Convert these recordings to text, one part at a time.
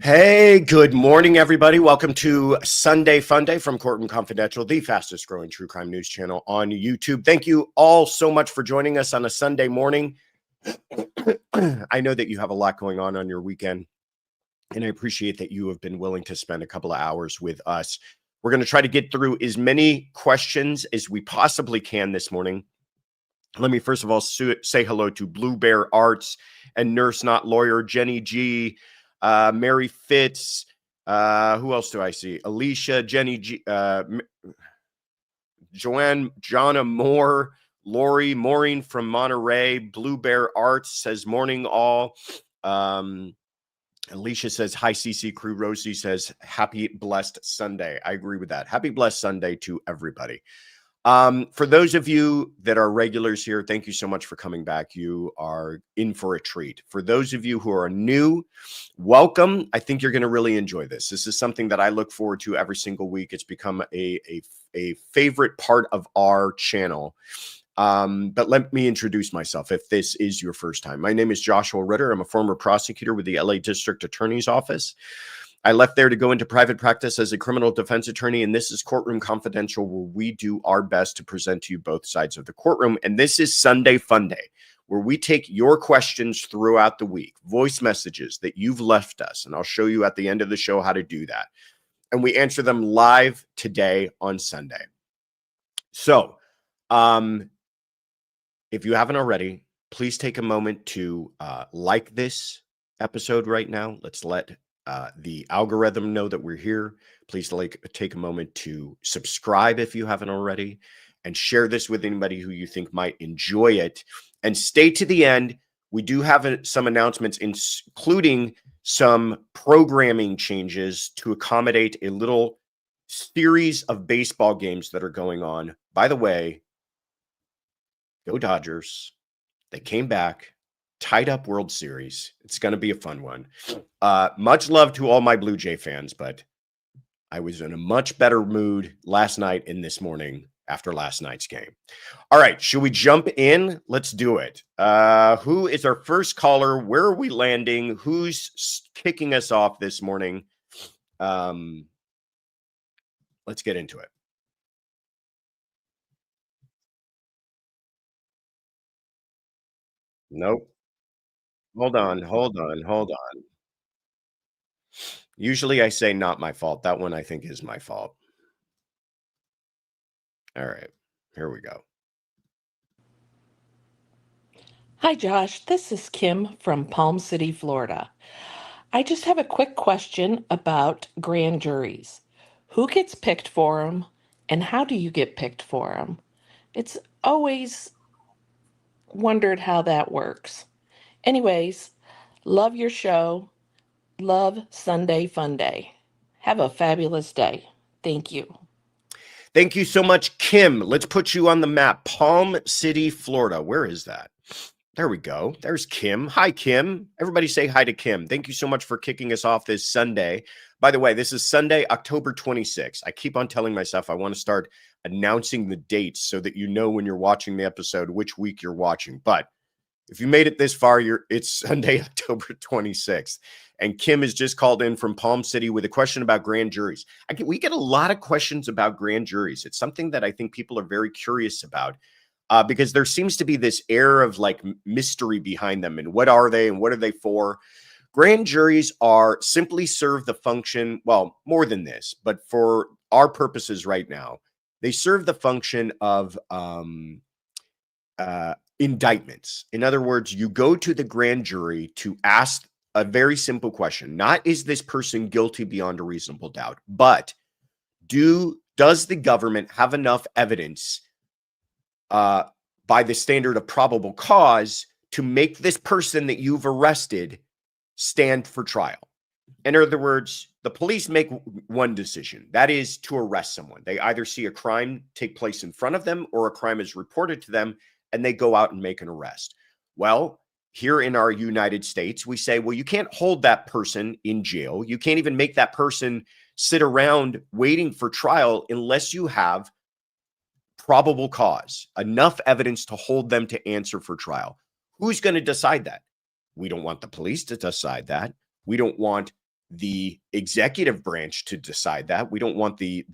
Hey, good morning, everybody. Welcome to Sunday Fun Day from Courtroom Confidential, the fastest growing true crime news channel on YouTube. Thank you all so much for joining us on a Sunday morning. I know that you have a lot going on your weekend, and I appreciate that you have been willing to spend a couple of hours with us. We're going to try to get through as many questions as we possibly can this morning. Let me first of all say hello to Blue Bear Arts and Nurse Not Lawyer, Jenny G, Mary Fitz. Who else do I see? Alicia, Jenny G, Joanne, Jonna Moore, Lori, Maureen from Monterey. Blue Bear Arts says morning all. Alicia says hi, CC crew. Rosie says happy blessed Sunday. I agree with that. Happy blessed Sunday to everybody. For those of you that are regulars here, thank you so much for coming back. You are in for a treat. For those of you who are new, welcome. I think you're going to really enjoy this. This is something that I look forward to every single week. It's become a favorite part of our channel. But let me introduce myself if this is your first time. My name is Joshua Ritter. I'm a former prosecutor with the LA District Attorney's Office. I left there to go into private practice as a criminal defense attorney, and this is Courtroom Confidential, where we do our best to present to you both sides of the courtroom. And this is Sunday Fun Day, where we take your questions throughout the week, voice messages that you've left us, and I'll show you at the end of the show how to do that. And we answer them live today on Sunday. So, if you haven't already, please take a moment to like this episode right now. Let's let the algorithm know that we're here. Please take a moment to subscribe if you haven't already, and share this with anybody who you think might enjoy it. And stay to the end. We do have some announcements, including some programming changes to accommodate a little series of baseball games that are going on. By the way, go Dodgers. They came back. Tied up World Series. It's going to be a fun one. Much love to all my Blue Jay fans, but I was in a much better mood last night and this morning after last night's game. All right, should we jump in? Let's do it. Who is our first caller? Where are we landing? Who's kicking us off this morning? Let's get into it. Nope. Hold on. Usually I say not my fault. That one I think is my fault. All right, here we go. Hi, Josh. This is Kim from Palm City, Florida. I just have a quick question about grand juries. Who gets picked for them, and how do you get picked for them? It's always wondered how that works. Anyways, love your show. Love Sunday Fun Day. Have a fabulous day. Thank you. Thank you so much, Kim. Let's put you on the map. Palm City, Florida. Where is that? There we go. There's Kim. Hi, Kim. Everybody say hi to Kim. Thank you so much for kicking us off this Sunday. By the way, this is Sunday, October 26th. I keep on telling myself I want to start announcing the dates so that you know when you're watching the episode, which week you're watching. But if you made it this far, it's Sunday, October 26th. And Kim has just called in from Palm City with a question about grand juries. We get a lot of questions about grand juries. It's something that I think people are very curious about because there seems to be this air of like mystery behind them. And what are they and what are they for? Grand juries are simply serve the function, well, more than this, but for our purposes right now, they serve the function of indictments. In other words, you go to the grand jury to ask a very simple question. Not is this person guilty beyond a reasonable doubt, but does the government have enough evidence by the standard of probable cause to make this person that you've arrested stand for trial? In other words, the police make one decision, that is to arrest someone. They either see a crime take place in front of them or a crime is reported to them, and they go out and make an arrest. Well, here in our United States, we say, well, you can't hold that person in jail. You can't even make that person sit around waiting for trial unless you have probable cause, enough evidence to hold them to answer for trial. Who's going to decide that? We don't want the police to decide that. We don't want the executive branch to decide that. We don't want the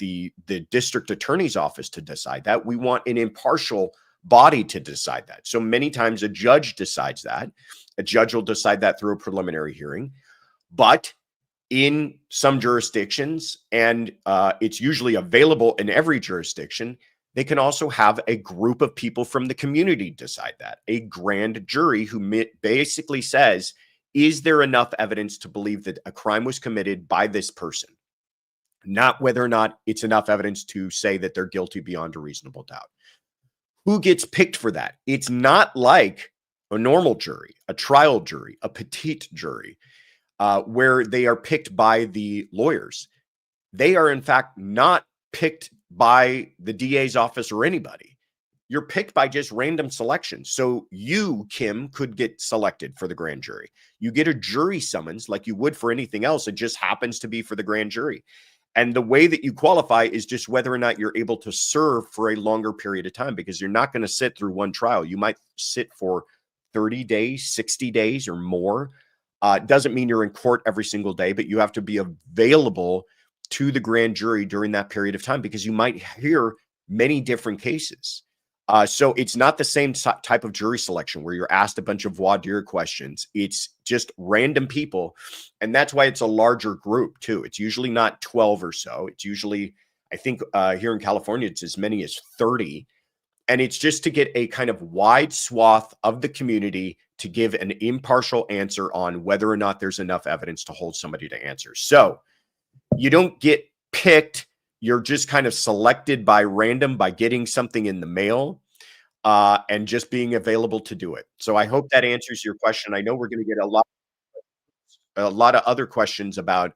district attorney's office to decide that. We want an impartial body to decide that. So many times a judge decides that. A judge will decide that through a preliminary hearing. But in some jurisdictions, and it's usually available in every jurisdiction, they can also have a group of people from the community decide that. A grand jury who basically says, is there enough evidence to believe that a crime was committed by this person? Not whether or not it's enough evidence to say that they're guilty beyond a reasonable doubt. Who gets picked for that? It's not like a normal jury, a trial jury, a petite jury, where they are picked by the lawyers. They are, in fact, not picked by the DA's office or anybody. You're picked by just random selection. So you, Kim, could get selected for the grand jury. You get a jury summons like you would for anything else. It just happens to be for the grand jury. And the way that you qualify is just whether or not you're able to serve for a longer period of time, because you're not going to sit through one trial. You might sit for 30 days, 60 days or more. Doesn't mean you're in court every single day, but you have to be available to the grand jury during that period of time, because you might hear many different cases. So it's not the same type of jury selection where you're asked a bunch of voir dire questions. It's just random people. And that's why it's a larger group too. It's usually not 12 or so. It's usually, I think here in California, it's as many as 30. And it's just to get a kind of wide swath of the community to give an impartial answer on whether or not there's enough evidence to hold somebody to answer. So you don't get picked. You're just kind of selected by random, by getting something in the mail and just being available to do it. So I hope that answers your question. I know we're going to get a lot of other questions about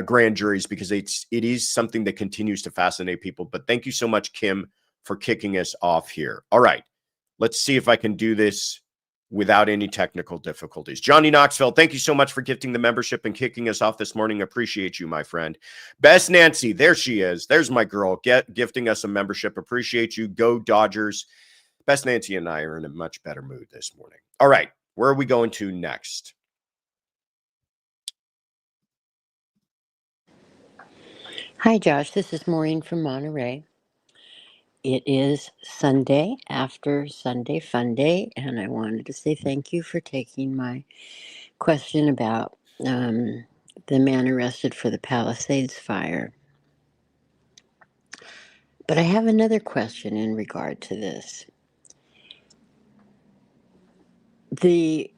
grand juries, because it is something that continues to fascinate people. But thank you so much, Kim, for kicking us off here. All right, let's see if I can do this without any technical difficulties. Johnny Knoxville, thank you so much for gifting the membership and kicking us off this morning. Appreciate you, my friend. Best Nancy, there she is. There's my girl, gifting us a membership. Appreciate you. Go Dodgers. Best Nancy and I are in a much better mood this morning. All right, where are we going to next? Hi, Josh. This is Maureen from Monterey. It is Sunday after Sunday Fun Day, and I wanted to say thank you for taking my question about the man arrested for the Palisades fire. But I have another question in regard to this. The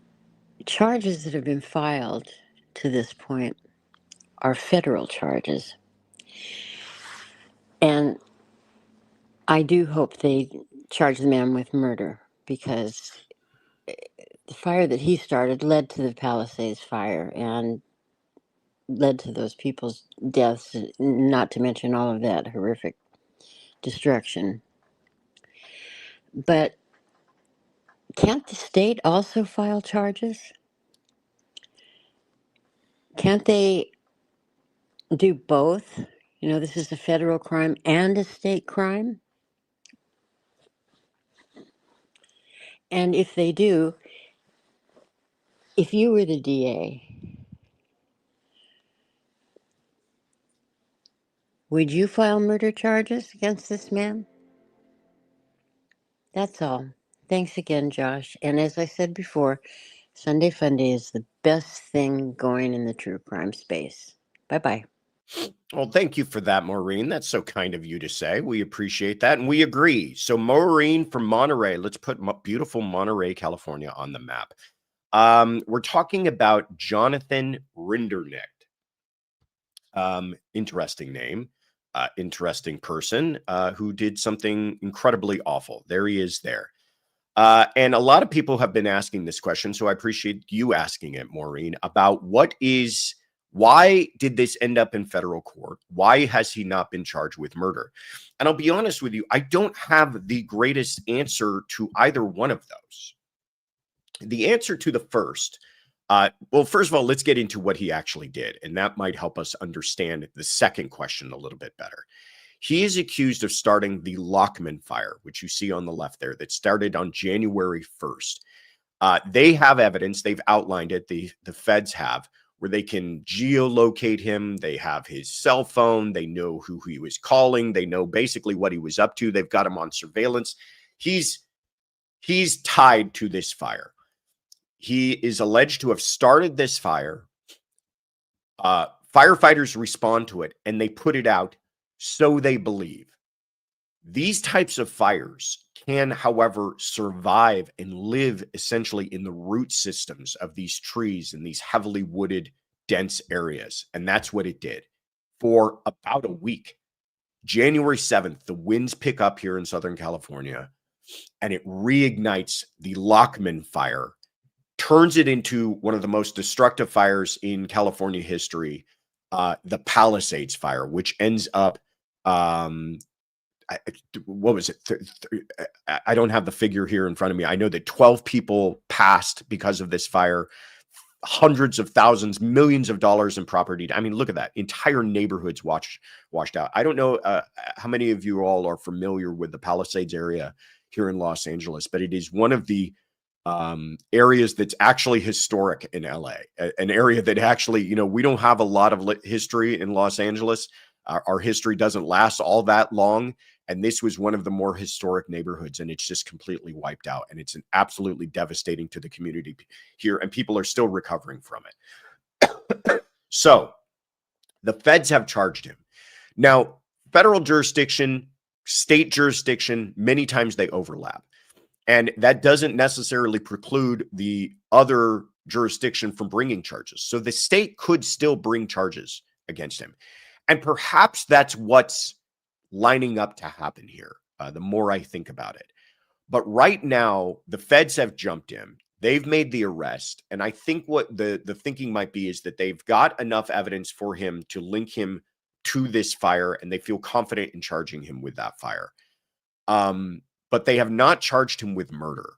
charges that have been filed to this point are federal charges. And I do hope they charge the man with murder, because the fire that he started led to the Palisades fire and led to those people's deaths, not to mention all of that horrific destruction. But can't the state also file charges? Can't they do both? You know, this is a federal crime and a state crime. And if they do, if you were the DA, would you file murder charges against this man? That's all. Thanks again, Josh. And as I said before, Sunday Fun Day is the best thing going in the true crime space. Bye-bye. Well, thank you for that, Maureen. That's so kind of you to say. We appreciate that, and we agree. So Maureen from Monterey, let's put beautiful Monterey, California on the map. We're talking about Jonathan Rinderknecht. Interesting name, interesting person who did something incredibly awful. There he is there. And a lot of people have been asking this question, so I appreciate you asking it, Maureen, about why did this end up in federal court? Why has he not been charged with murder? And I'll be honest with you, I don't have the greatest answer to either one of those. The answer to the first, well, first of all, let's get into what he actually did, and that might help us understand the second question a little bit better. He is accused of starting the Lockman fire, which you see on the left there, that started on January 1st. They have evidence, they've outlined it, the feds have, where they can geolocate him. They have his cell phone. They know who he was calling. They know basically what he was up to. They've got him on surveillance. He's tied to this fire. He is alleged to have started this fire. Firefighters respond to it and they put it out, so they believe. These types of fires can, however, survive and live essentially in the root systems of these trees in these heavily wooded, dense areas. And that's what it did for about a week. January 7th, the winds pick up here in Southern California and it reignites the Lockman fire, turns it into one of the most destructive fires in California history, the Palisades fire, which ends up, what was it? I don't have the figure here in front of me. I know that 12 people passed because of this fire, hundreds of thousands, millions of dollars in property. I mean, look at that. Entire neighborhoods washed out. I don't know how many of you all are familiar with the Palisades area here in Los Angeles, but it is one of the areas that's actually historic in LA, an area that actually, you know, we don't have a lot of history in Los Angeles. Our history doesn't last all that long. And this was one of the more historic neighborhoods, and it's just completely wiped out. And it's absolutely devastating to the community here. And people are still recovering from it. So the feds have charged him. Now, federal jurisdiction, state jurisdiction, many times they overlap. And that doesn't necessarily preclude the other jurisdiction from bringing charges. So the state could still bring charges against him. And perhaps that's what's lining up to happen here, the more I think about it. But right now, the feds have jumped in. They've made the arrest. And I think what the thinking might be is that they've got enough evidence for him to link him to this fire, and they feel confident in charging him with that fire. But they have not charged him with murder.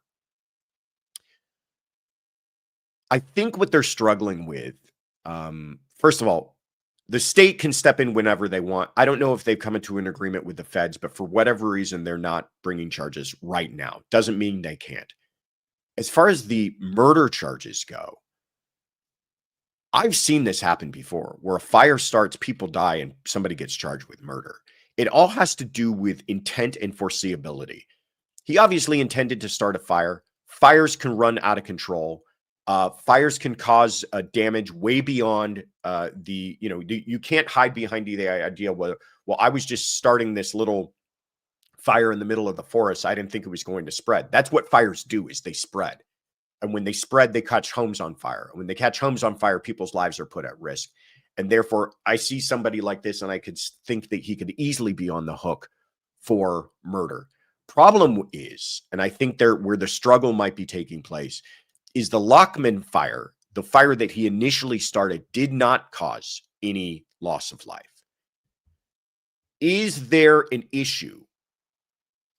I think what they're struggling with, first of all, the state can step in whenever they want. I don't know if they've come into an agreement with the feds, but for whatever reason, they're not bringing charges right now. Doesn't mean they can't. As far as the murder charges go, I've seen this happen before, where a fire starts, people die, and somebody gets charged with murder. It all has to do with intent and foreseeability. He obviously intended to start a fire. Fires can run out of control. Fires can cause damage way beyond you can't hide behind the idea, well, I was just starting this little fire in the middle of the forest. I didn't think it was going to spread. That's what fires do, is they spread. And when they spread, they catch homes on fire. And when they catch homes on fire, people's lives are put at risk. And therefore, I see somebody like this, and I could think that he could easily be on the hook for murder. Problem is, and I think where the struggle might be taking place, is the Lockman fire, the fire that he initially started, did not cause any loss of life. Is there an issue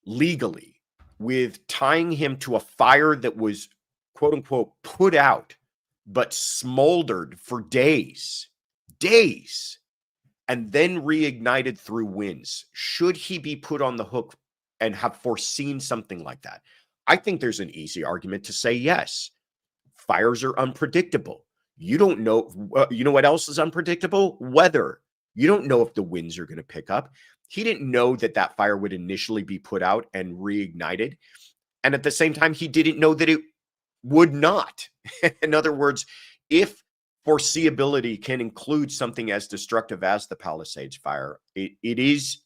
legally with tying him to a fire that was, quote unquote, put out, but smoldered for days, and then reignited through winds? Should he be put on the hook and have foreseen something like that? I think there's an easy argument to say yes. Fires are unpredictable. You don't know. You know what else is unpredictable? Weather. You don't know if the winds are going to pick up. He didn't know that fire would initially be put out and reignited. And at the same time, he didn't know that it would not. In other words, if foreseeability can include something as destructive as the Palisades fire, it is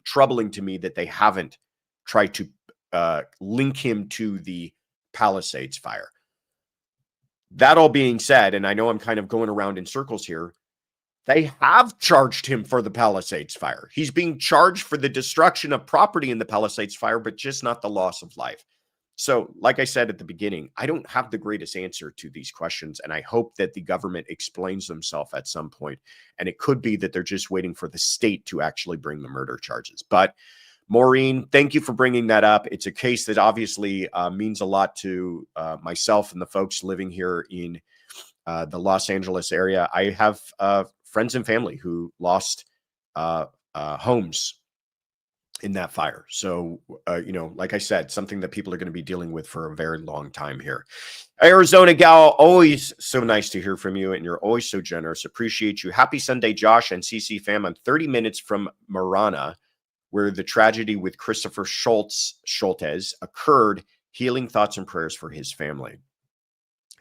troubling to me that they haven't tried to link him to the Palisades fire. That all being said, and I know I'm kind of going around in circles here, they have charged him for the Palisades fire. He's being charged for the destruction of property in the Palisades fire, but just not the loss of life. So, like I said at the beginning, I don't have the greatest answer to these questions, and I hope that the government explains themselves at some point. And it could be that they're just waiting for the state to actually bring the murder charges. But Maureen, thank you for bringing that up. It's a case that obviously means a lot to myself and the folks living here in the Los Angeles area. I have friends and family who lost homes in that fire. So, you know, like I said, something that people are going to be dealing with for a very long time here. Arizona gal, always so nice to hear from you, and you're always so generous. Appreciate you. Happy Sunday, Josh and CC fam. I'm 30 minutes from Marana, where the tragedy with Christopher Schultes occurred. Healing thoughts and prayers for his family.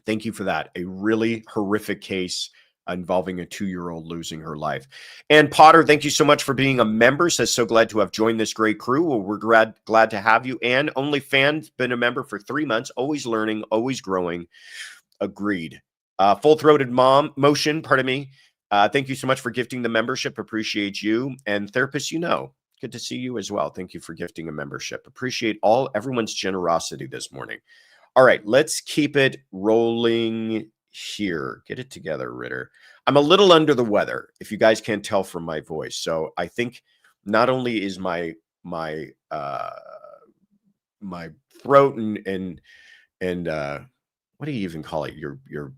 Thank you for that. A really horrific case involving a 2-year-old losing her life. And Potter, thank you so much for being a member. Says, so glad to have joined this great crew. Well, we're glad to have you. And OnlyFans, been a member for 3 months, always learning, always growing. Agreed. Full-throated motion, pardon me. Thank you so much for gifting the membership. Appreciate you. And Therapist, you know, good to see you as well. Thank you for gifting a membership. Appreciate everyone's generosity this morning. All right, let's keep it rolling here. Get it together, Ritter. I'm a little under the weather, if you guys can't tell from my voice. So I think not only is my throat and what do you even call it? Your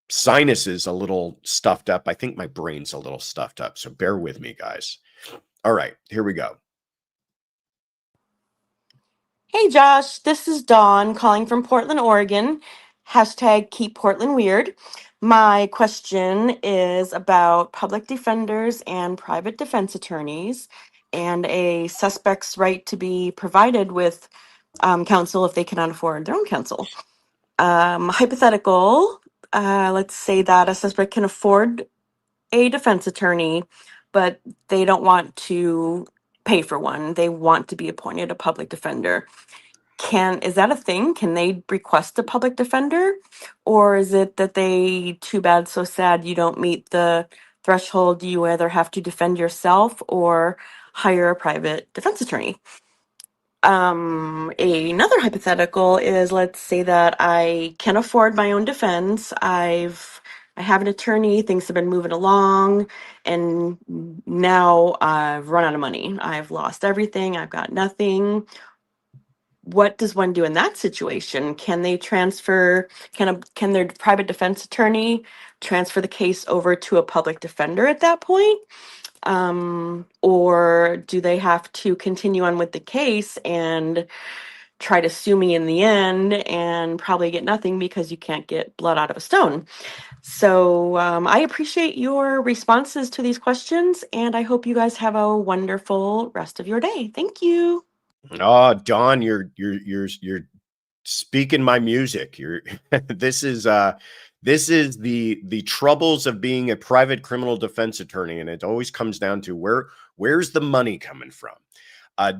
sinuses a little stuffed up. I think my brain's a little stuffed up. So bear with me, guys. All right, here we go. Hey Josh, this is Dawn calling from Portland, Oregon. Hashtag keep Portland weird. My question is about public defenders and private defense attorneys and a suspect's right to be provided with counsel if they cannot afford their own counsel. Hypothetical, let's say that a suspect can afford a defense attorney, but they don't want to pay for one. They want to be appointed a public defender. Is that a thing? Can they request a public defender? Or is it that they, too bad, so sad, you don't meet the threshold, you either have to defend yourself or hire a private defense attorney? Another hypothetical is, let's say that I can afford my own defense. I have an attorney, things have been moving along, and now I've run out of money. I've lost everything, I've got nothing. What does one do in that situation? Can they transfer, can their private defense attorney transfer the case over to a public defender at that point? Or do they have to continue on with the case and try to sue me in the end and probably get nothing because you can't get blood out of a stone? So I appreciate your responses to these questions, and I hope you guys have a wonderful rest of your day. Thank you. Oh, Dawn, you're speaking my music. This is the troubles of being a private criminal defense attorney, and it always comes down to where's the money coming from.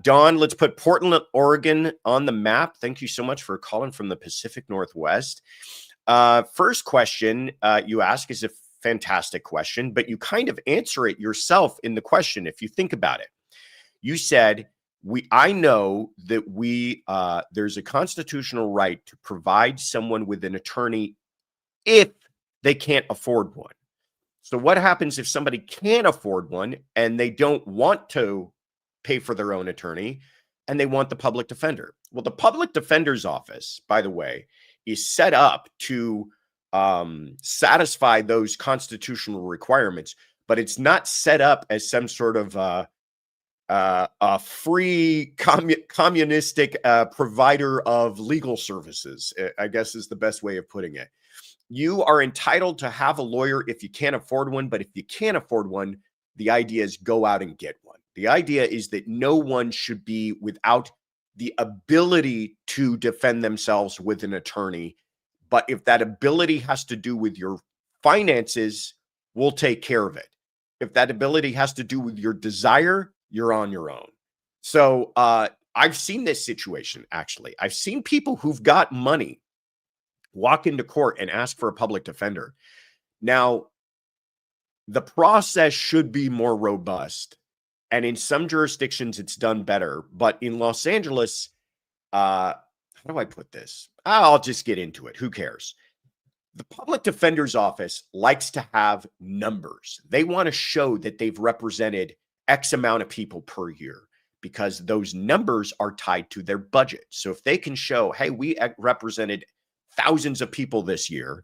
Dawn, let's put Portland, Oregon on the map. Thank you so much for calling from the Pacific Northwest. First question you ask is a fantastic question, but you kind of answer it yourself in the question if you think about it. You said, I know that there's a constitutional right to provide someone with an attorney if they can't afford one. So what happens if somebody can't afford one and they don't want to pay for their own attorney and they want the public defender? Well, the public defender's office, by the way, is set up to satisfy those constitutional requirements, but it's not set up as some sort of a free communistic provider of legal services, I guess is the best way of putting it. You are entitled to have a lawyer if you can't afford one, but if you can't afford one, the idea is go out and get one. The idea is that no one should be without the ability to defend themselves with an attorney. But if that ability has to do with your finances, we'll take care of it. If that ability has to do with your desire, you're on your own. So I've seen this situation, actually. I've seen people who've got money walk into court and ask for a public defender. Now, the process should be more robust. And in some jurisdictions, it's done better. But in Los Angeles, how do I put this? I'll just get into it. Who cares? The public defender's office likes to have numbers. They want to show that they've represented X amount of people per year because those numbers are tied to their budget. So if they can show, hey, we represented thousands of people this year,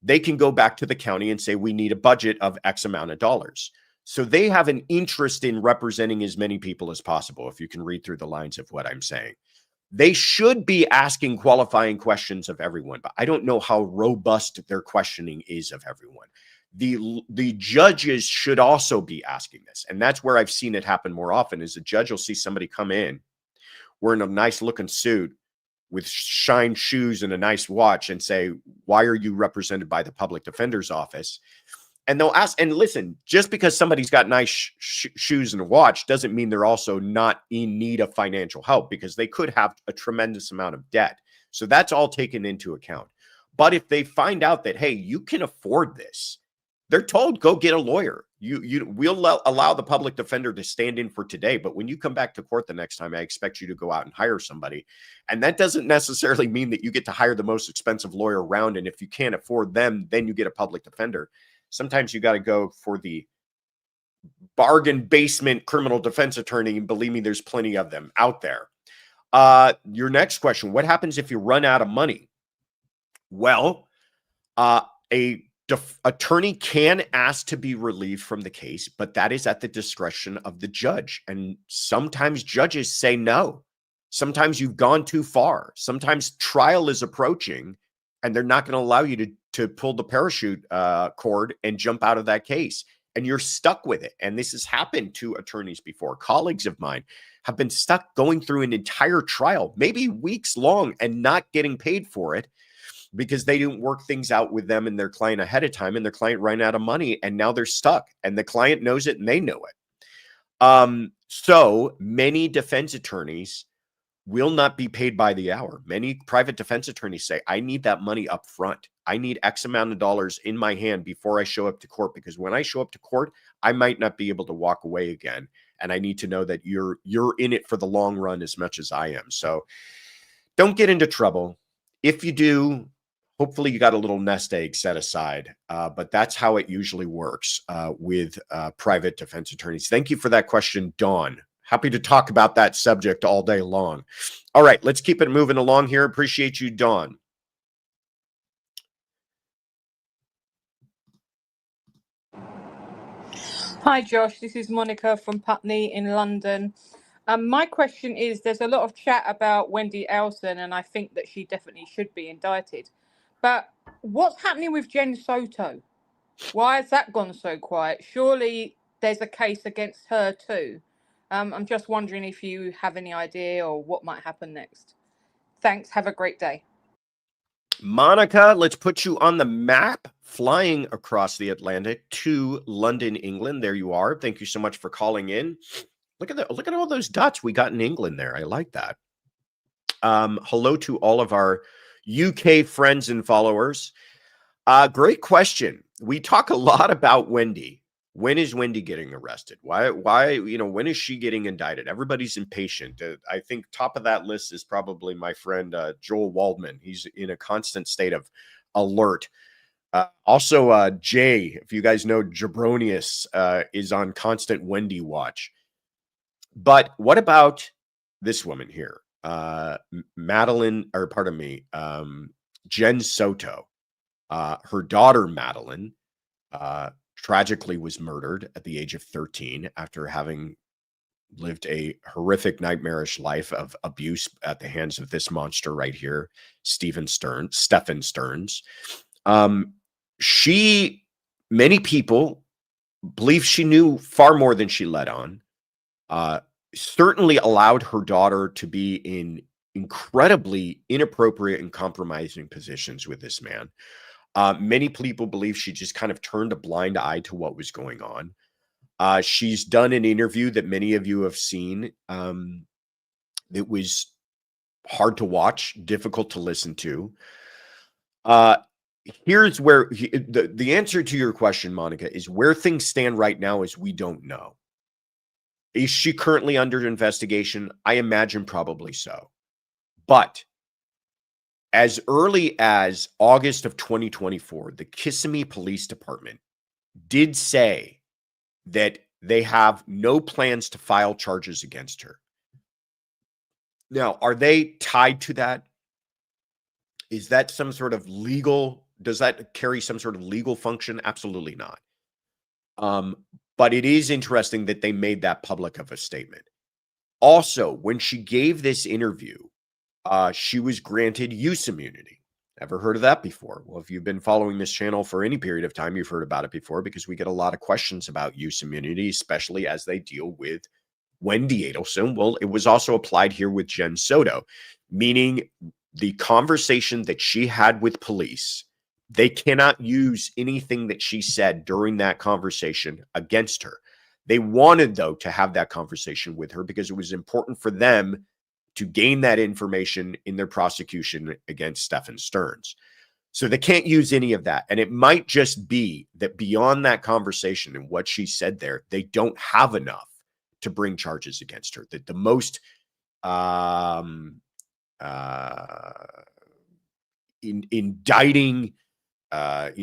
they can go back to the county and say, we need a budget of X amount of dollars. So they have an interest in representing as many people as possible, if you can read through the lines of what I'm saying. They should be asking qualifying questions of everyone, but I don't know how robust their questioning is of everyone. The judges should also be asking this. And that's where I've seen it happen more often, is a judge will see somebody come in wearing a nice looking suit with shine shoes and a nice watch and say, why are you represented by the public defender's office? And they'll ask, and listen, just because somebody's got nice shoes and a watch doesn't mean they're also not in need of financial help, because they could have a tremendous amount of debt. So that's all taken into account. But if they find out that, hey, you can afford this, they're told, go get a lawyer. We'll allow the public defender to stand in for today, but when you come back to court the next time, I expect you to go out and hire somebody. And that doesn't necessarily mean that you get to hire the most expensive lawyer around. And if you can't afford them, then you get a public defender. Sometimes you got to go for the bargain basement criminal defense attorney. And believe me, there's plenty of them out there. Your next question, what happens if you run out of money? Well, a attorney can ask to be relieved from the case, but that is at the discretion of the judge. And sometimes judges say no. Sometimes you've gone too far. Sometimes trial is approaching and they're not going to allow you to pull the parachute cord and jump out of that case. And you're stuck with it. And this has happened to attorneys before. Colleagues of mine have been stuck going through an entire trial, maybe weeks long, and not getting paid for it, because they didn't work things out with them and their client ahead of time, and their client ran out of money, and now they're stuck, and the client knows it and they know it. So many defense attorneys will not be paid by the hour. Many private defense attorneys say, I need that money up front. I need X amount of dollars in my hand before I show up to court, because when I show up to court, I might not be able to walk away again. And I need to know that you're in it for the long run as much as I am. So don't get into trouble. If you do, hopefully you got a little nest egg set aside, but that's how it usually works with private defense attorneys. Thank you for that question, Dawn. Happy to talk about that subject all day long. All right, let's keep it moving along here. Appreciate you, Dawn. Hi, Josh. This is Monica from Putney in London. My question is, there's a lot of chat about Wendy Adelson, and I think that she definitely should be indicted. But what's happening with Jen Soto? Why has that gone so quiet? Surely there's a case against her too. I'm just wondering if you have any idea or what might happen next. Thanks. Have a great day. Monica, let's put you on the map, flying across the Atlantic to London, England. There you are. Thank you so much for calling in. Look at all those dots we got in England there. I like that. Hello to all of our UK friends and followers. Great question. We talk a lot about Wendy. When is Wendy getting arrested? Why, when is she getting indicted? Everybody's impatient. I think top of that list is probably my friend, Joel Waldman. He's in a constant state of alert. Also, Jay, if you guys know, Jabronius is on constant Wendy watch. But what about this woman here? Jen Soto. Her daughter, Madeleine, tragically was murdered at the age of 13 after having lived a horrific, nightmarish life of abuse at the hands of this monster right here, Stephen Stearns. Many people believe she knew far more than she let on. Certainly allowed her daughter to be in incredibly inappropriate and compromising positions with this man. Many people believe she just kind of turned a blind eye to what was going on. She's done an interview that many of you have seen. It was hard to watch, difficult to listen to. Here's where the answer to your question, Monica, is where things stand right now is we don't know. Is she currently under investigation? I imagine probably so. But as early as August of 2024, the Kissimmee Police Department did say that they have no plans to file charges against her. Now, are they tied to that? Is that some sort of legal? Does that carry some sort of legal function? Absolutely not. But it is interesting that they made that public of a statement. Also, when she gave this interview, she was granted use immunity. Ever heard of that before? Well, if you've been following this channel for any period of time, you've heard about it before, because we get a lot of questions about use immunity, especially as they deal with Wendy Adelson. Well, it was also applied here with Jen Soto, meaning the conversation that she had with police, they cannot use anything that she said during that conversation against her. They wanted, though, to have that conversation with her because it was important for them to gain that information in their prosecution against Stephen Stearns. So they can't use any of that. And it might just be that beyond that conversation and what she said there, they don't have enough to bring charges against her. That the most indicting, the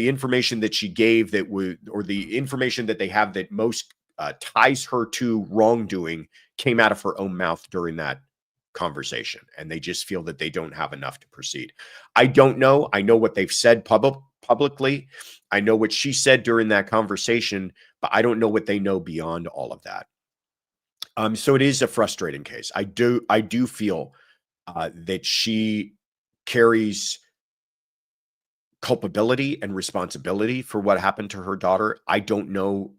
information that she gave that would, or the information that they have that most ties her to wrongdoing came out of her own mouth during that conversation. And they just feel that they don't have enough to proceed. I don't know. I know what they've said publicly. I know what she said during that conversation, but I don't know what they know beyond all of that. So it is a frustrating case. I do feel that she carries culpability and responsibility for what happened to her daughter. I don't know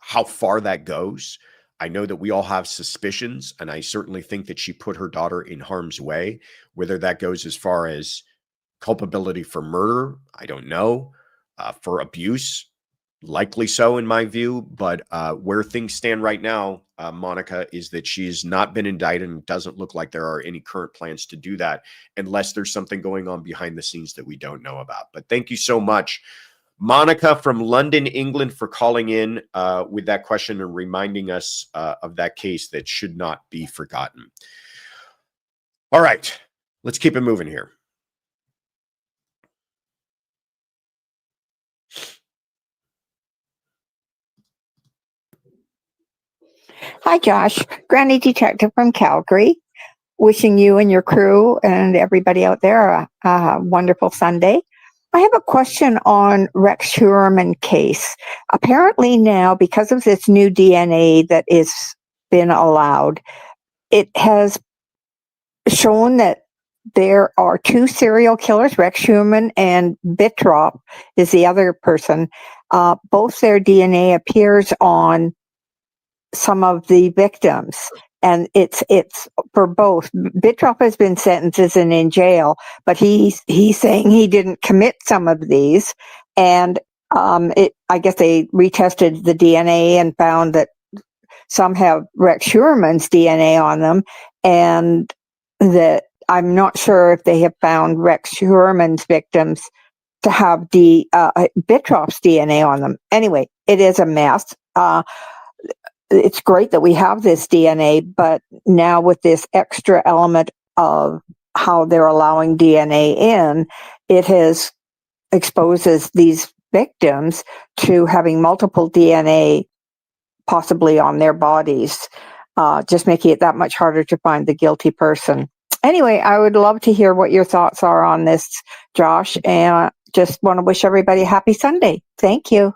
how far that goes. I know that we all have suspicions, and I certainly think that she put her daughter in harm's way. Whether that goes as far as culpability for murder, I don't know. For abuse, likely so in my view. But where things stand right now, Monica, is that she has not been indicted, and it doesn't look like there are any current plans to do that unless there's something going on behind the scenes that we don't know about. But thank you so much, Monica from London, England, for calling in with that question and reminding us of that case that should not be forgotten. All right, let's keep it moving here. Hi, Josh. Granny Detective from Calgary. Wishing you and your crew and everybody out there a wonderful Sunday. I have a question on Rex Heuermann case. Apparently now, because of this new DNA that is been allowed, it has shown that there are two serial killers, Rex Heuermann and Bitrop is the other person. Both their DNA appears on some of the victims, and it's for both. Bitrop has been sentenced and in jail, but he's saying he didn't commit some of these, and I guess they retested the DNA and found that some have Rex Heuermann's DNA on them, and that I'm not sure if they have found Rex Heuermann's victims to have Bitrop's DNA on them. Anyway, it is a mess. It's great that we have this DNA, but now with this extra element of how they're allowing DNA in, it has exposes these victims to having multiple DNA possibly on their bodies, just making it that much harder to find the guilty person. Anyway, I would love to hear what your thoughts are on this, Josh, and just want to wish everybody a happy Sunday. Thank you.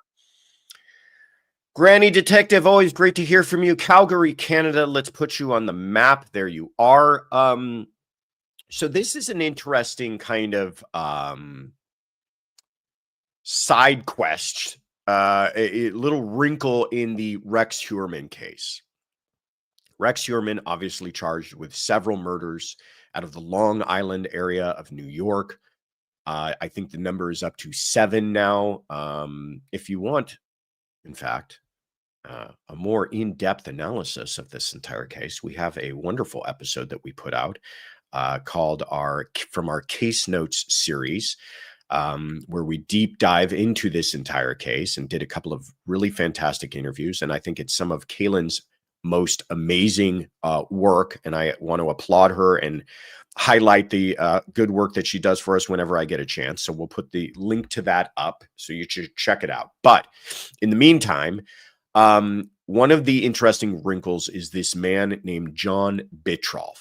Granny Detective, always great to hear from you. Calgary, Canada. Let's put you on the map. There you are. So this is an interesting kind of side quest, a little wrinkle in the Rex Heuermann case. Rex Heuermann obviously charged with several murders out of the Long Island area of New York. I think the number is up to 7 now. If you want, in fact, a more in-depth analysis of this entire case, we have a wonderful episode that we put out called from our Case Notes series, where we deep dive into this entire case and did a couple of really fantastic interviews. And I think it's some of Kaylin's most amazing work, and I want to applaud her and highlight the good work that she does for us whenever I get a chance. So we'll put the link to that up so you should check it out. But in the meantime, one of the interesting wrinkles is this man named John Bitrop.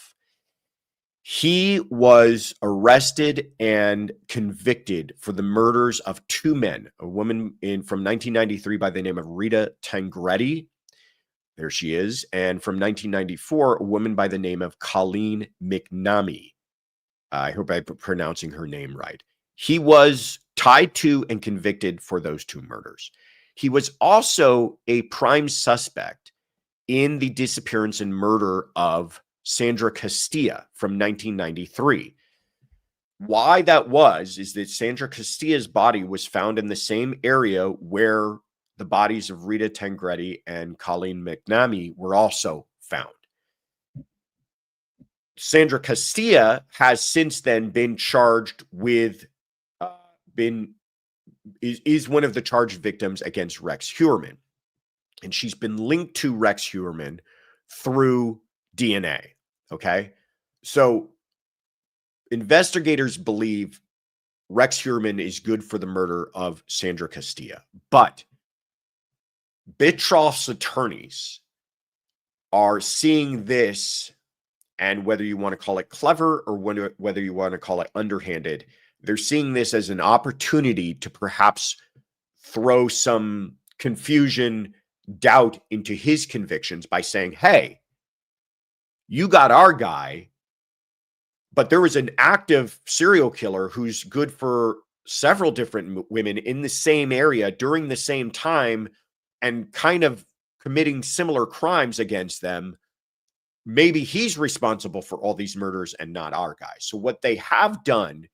He was arrested and convicted for the murders of two men, a woman from 1993 by the name of Rita Tangretti. There she is. And from 1994, a woman by the name of Colleen McNamee. I hope I'm pronouncing her name right. He was tied to and convicted for those two murders. He was also a prime suspect in the disappearance and murder of Sandra Castilla from 1993. Why that is that Sandra Castilla's body was found in the same area where the bodies of Rita Tangretti and Colleen McNamee were also found. Sandra Castilla has since then been charged with, is one of the charged victims against Rex Heuermann. And she's been linked to Rex Heuermann through DNA. Okay. So investigators believe Rex Heuermann is good for the murder of Sandra Castilla, but Bitroff's attorneys are seeing this, and whether you want to call it clever or whether you want to call it underhanded, they're seeing this as an opportunity to perhaps throw some confusion, doubt into his convictions by saying, hey, you got our guy, but there was an active serial killer who's good for several different women in the same area during the same time and kind of committing similar crimes against them. Maybe he's responsible for all these murders and not our guy. So what they have done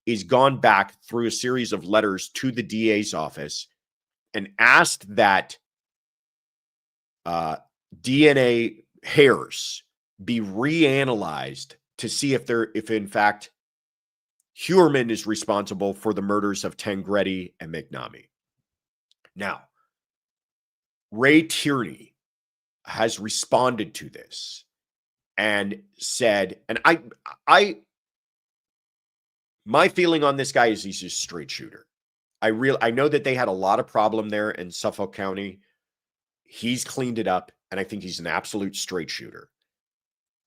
is gone back through a series of letters to the DA's office and asked that DNA hairs be reanalyzed to see if in fact Heuermann is responsible for the murders of Tangretti and McNamee. Now, Ray Tierney has responded to this and said, and my feeling on this guy is he's a straight shooter. I know that they had a lot of problem there in Suffolk County. He's cleaned it up, and I think he's an absolute straight shooter.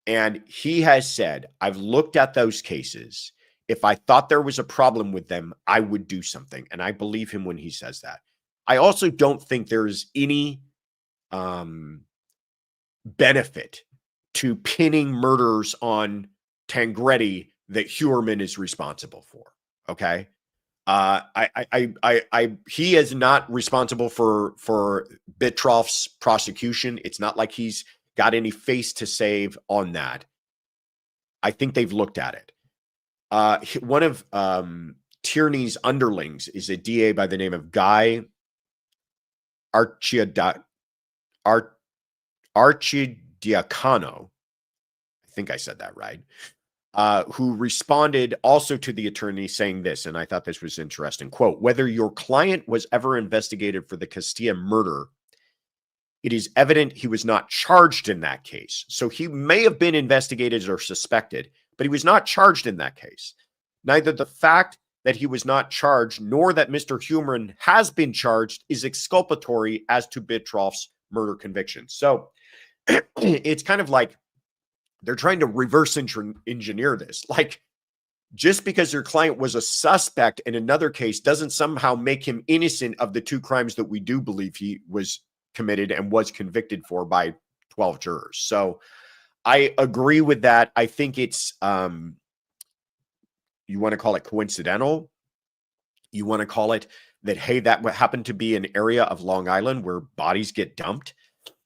And he has said, I've looked at those cases. If I thought there was a problem with them, I would do something. And I believe him when he says that. I also don't think there is any benefit to pinning murders on Tangretti that Heuermann is responsible for. Okay. He is not responsible for Bitroff's prosecution. It's not like he's got any face to save on that. I think they've looked at it. One of Tierney's underlings is a DA by the name of Guy Archidiacono. I think I said that right. Who responded also to the attorney saying this, and I thought this was interesting. Quote, whether your client was ever investigated for the Castilla murder, it is evident he was not charged in that case. So he may have been investigated or suspected, but he was not charged in that case. Neither the fact that he was not charged nor that Mr. Heuermann has been charged is exculpatory as to Bitroff's murder conviction. So it's kind of like they're trying to reverse engineer this. Like, just because your client was a suspect in another case doesn't somehow make him innocent of the two crimes that we do believe he was committed and was convicted for by 12 jurors. So I agree with that. I think it's, you want to call it coincidental. You want to call it that, hey, that happened to be an area of Long Island where bodies get dumped.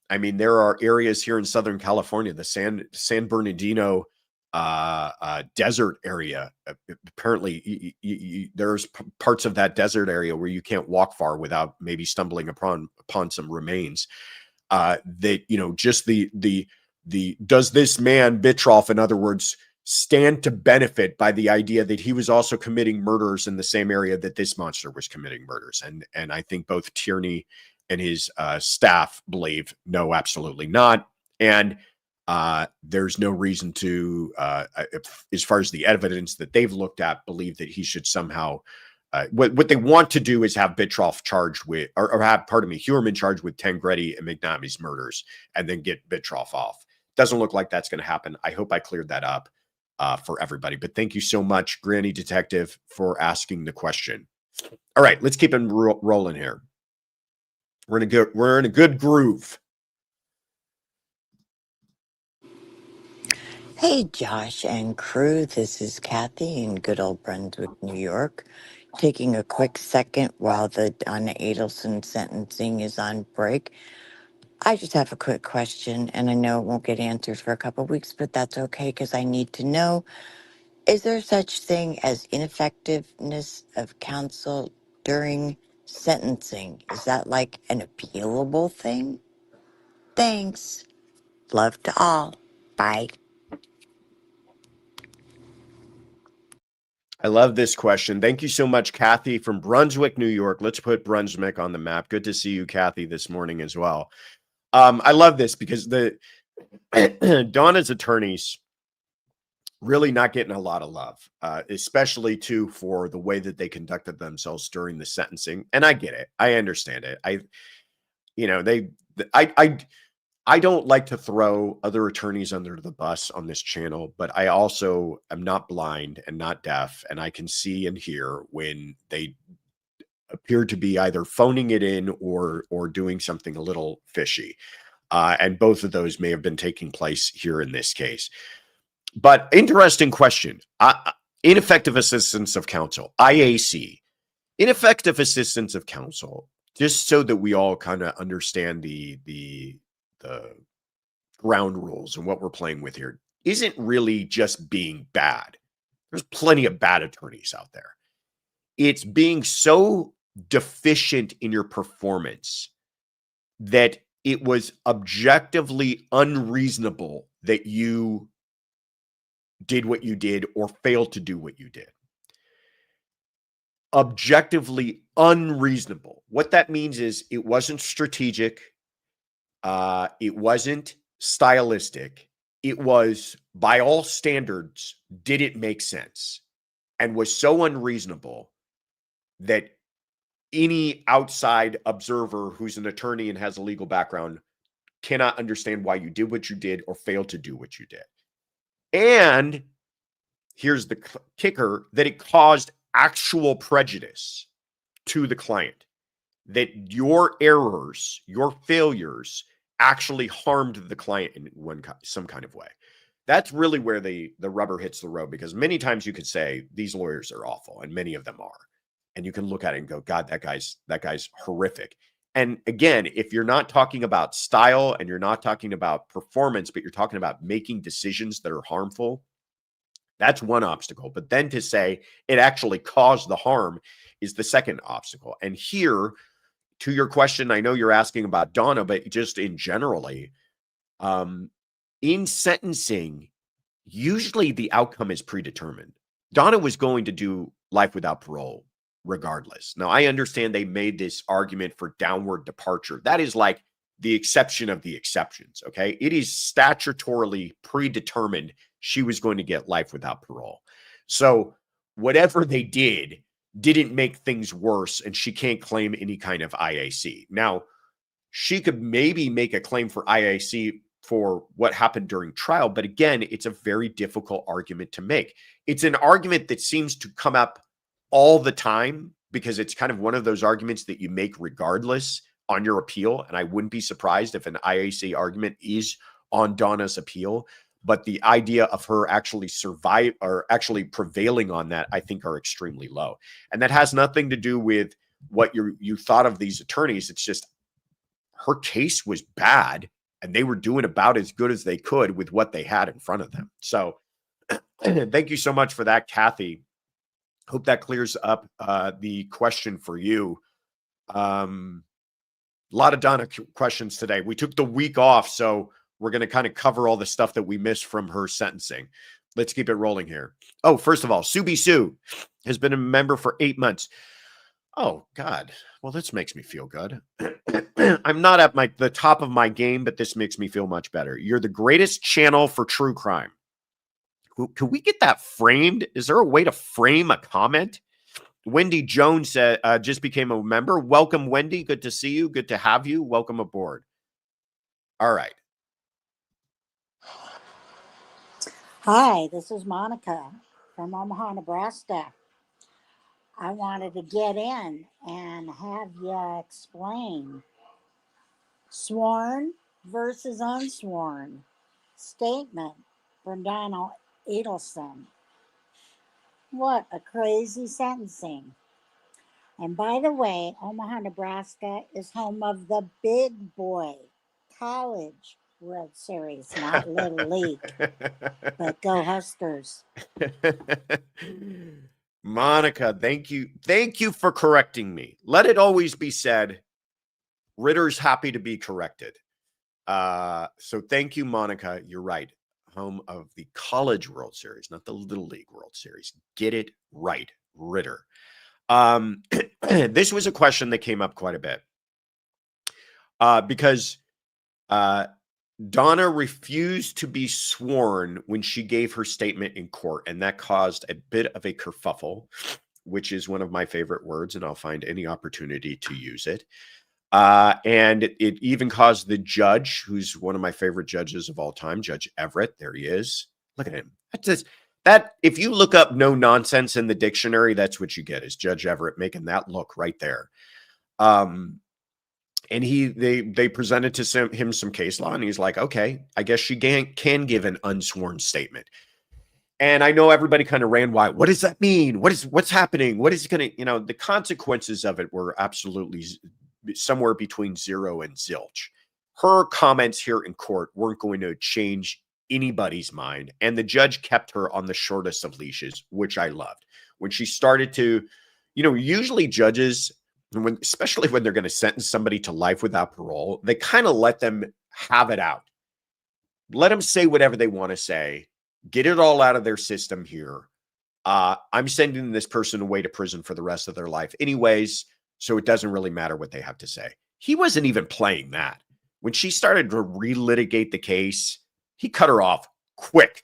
I mean, there are areas here in Southern California, the San Bernardino desert area. Apparently, there's parts of that desert area where you can't walk far without maybe stumbling upon some remains. That, you know, just the does this man Bitroff, in other words, stand to benefit by the idea that he was also committing murders in the same area that this monster was committing murders? And I think both Tierney and his staff believe, no, absolutely not. And there's no reason to, as far as the evidence that they've looked at, believe that he should somehow, what they want to do is have Bitroff charged with, or have, pardon me, Heuermann charged with Tangretti and McNamee's murders and then get Bitroff off. Doesn't look like that's going to happen. I hope I cleared that up. for everybody. But thank you so much, Granny Detective, for asking the question. All right, let's keep it rolling here. We're in a good groove. Hey, Josh and crew, this is Kathy in good old Brunswick, New York. Taking a quick second while the Donna Adelson sentencing is on break. I just have a quick question, and I know it won't get answered for a couple of weeks, but that's okay because I need to know. Is there such thing as ineffectiveness of counsel during sentencing? Is that like an appealable thing? Thanks. Love to all. Bye. I love this question. Thank you so much, Kathy from Brunswick, New York. Let's put Brunswick on the map. Good to see you, Kathy, this morning as well. I love this because the Donna's attorneys really not getting a lot of love, especially too for the way that they conducted themselves during the sentencing. And I get it. I understand it. I don't like to throw other attorneys under the bus on this channel, but I also am not blind and not deaf, and I can see and hear when they appear to be either phoning it in or doing something a little fishy. And both of those may have been taking place here in this case. But interesting question. Ineffective assistance of counsel, IAC. Ineffective assistance of counsel, just so that we all kind of understand the ground rules and what we're playing with here, isn't really just being bad. There's plenty of bad attorneys out there. It's being so deficient in your performance that it was objectively unreasonable that you did what you did or failed to do what you did. Objectively unreasonable. What that means is it wasn't strategic. It wasn't stylistic. It was, by all standards, did it make sense? And was so unreasonable that any outside observer who's an attorney and has a legal background cannot understand why you did what you did or failed to do what you did. And here's the kicker, that it caused actual prejudice to the client, that your errors, your failures actually harmed the client in some kind of way. That's really where the rubber hits the road, because many times you could say these lawyers are awful, and many of them are. And you can look at it and go, God, that guy's horrific. And again, if you're not talking about style and you're not talking about performance, but you're talking about making decisions that are harmful, that's one obstacle. But then to say it actually caused the harm is the second obstacle. And here, to your question, I know you're asking about Donna, but just in generally, in sentencing, usually the outcome is predetermined. Donna was going to do life without parole regardless. Now, I understand they made this argument for downward departure. That is like the exception of the exceptions, okay? It is statutorily predetermined she was going to get life without parole. So whatever they didn't make things worse, and she can't claim any kind of IAC. Now, she could maybe make a claim for IAC for what happened during trial, but again, it's a very difficult argument to make. It's an argument that seems to come up all the time because it's kind of one of those arguments that you make regardless on your appeal, and I wouldn't be surprised if an IAC argument is on Donna's appeal. But the idea of her actually actually prevailing on that, I think, are extremely low. And that has nothing to do with what you thought of these attorneys. It's just her case was bad, and they were doing about as good as they could with what they had in front of them. So thank you so much for that, Kathy. Hope that clears up the question for you. A lot of Donna questions today. We took the week off, so we're going to kind of cover all the stuff that we missed from her sentencing. Let's keep it rolling here. Oh, first of all, Subi Sue has been a member for 8 months. Oh, God. Well, this makes me feel good. I'm not at the top of my game, but this makes me feel much better. You're the greatest channel for true crime. Can we get that framed? Is there a way to frame a comment? Wendy Jones said, just became a member. Welcome, Wendy. Good to see you. Good to have you. Welcome aboard. All right. Hi, this is Monica from Omaha, Nebraska. I wanted to get in and have you explain sworn versus unsworn statement from Donna Adelson. What a crazy sentencing. And by the way, Omaha, Nebraska is home of the big boy college World Series, not Little League. But go Huskers. Monica, thank you. Thank you for correcting me. Let it always be said, Ritter's happy to be corrected. So thank you, Monica. You're right. Home of the College World Series, not the Little League World Series. Get it right, Ritter. This was a question that came up quite a bit because Donna refused to be sworn when she gave her statement in court, and that caused a bit of a kerfuffle, which is one of my favorite words, and I'll find any opportunity to use it. And it even caused the judge, who's one of my favorite judges of all time, Judge Everett. There he is. Look at him. That if you look up no nonsense in the dictionary, that's what you get, is Judge Everett making that look right there. And they presented to him some case law, and he's like, okay, I guess she can give an unsworn statement. And I know everybody kind of ran wild. What does that mean? What's happening? What is going to, the consequences of it were absolutely somewhere between zero and zilch. Her comments here in court weren't going to change anybody's mind. And the judge kept her on the shortest of leashes, which I loved. When she started to, usually judges, especially when they're going to sentence somebody to life without parole, they kind of let them have it out. Let them say whatever they want to say. Get it all out of their system here. I'm sending this person away to prison for the rest of their life anyways, so it doesn't really matter what they have to say. He wasn't even playing that. When she started to relitigate the case, he cut her off quick.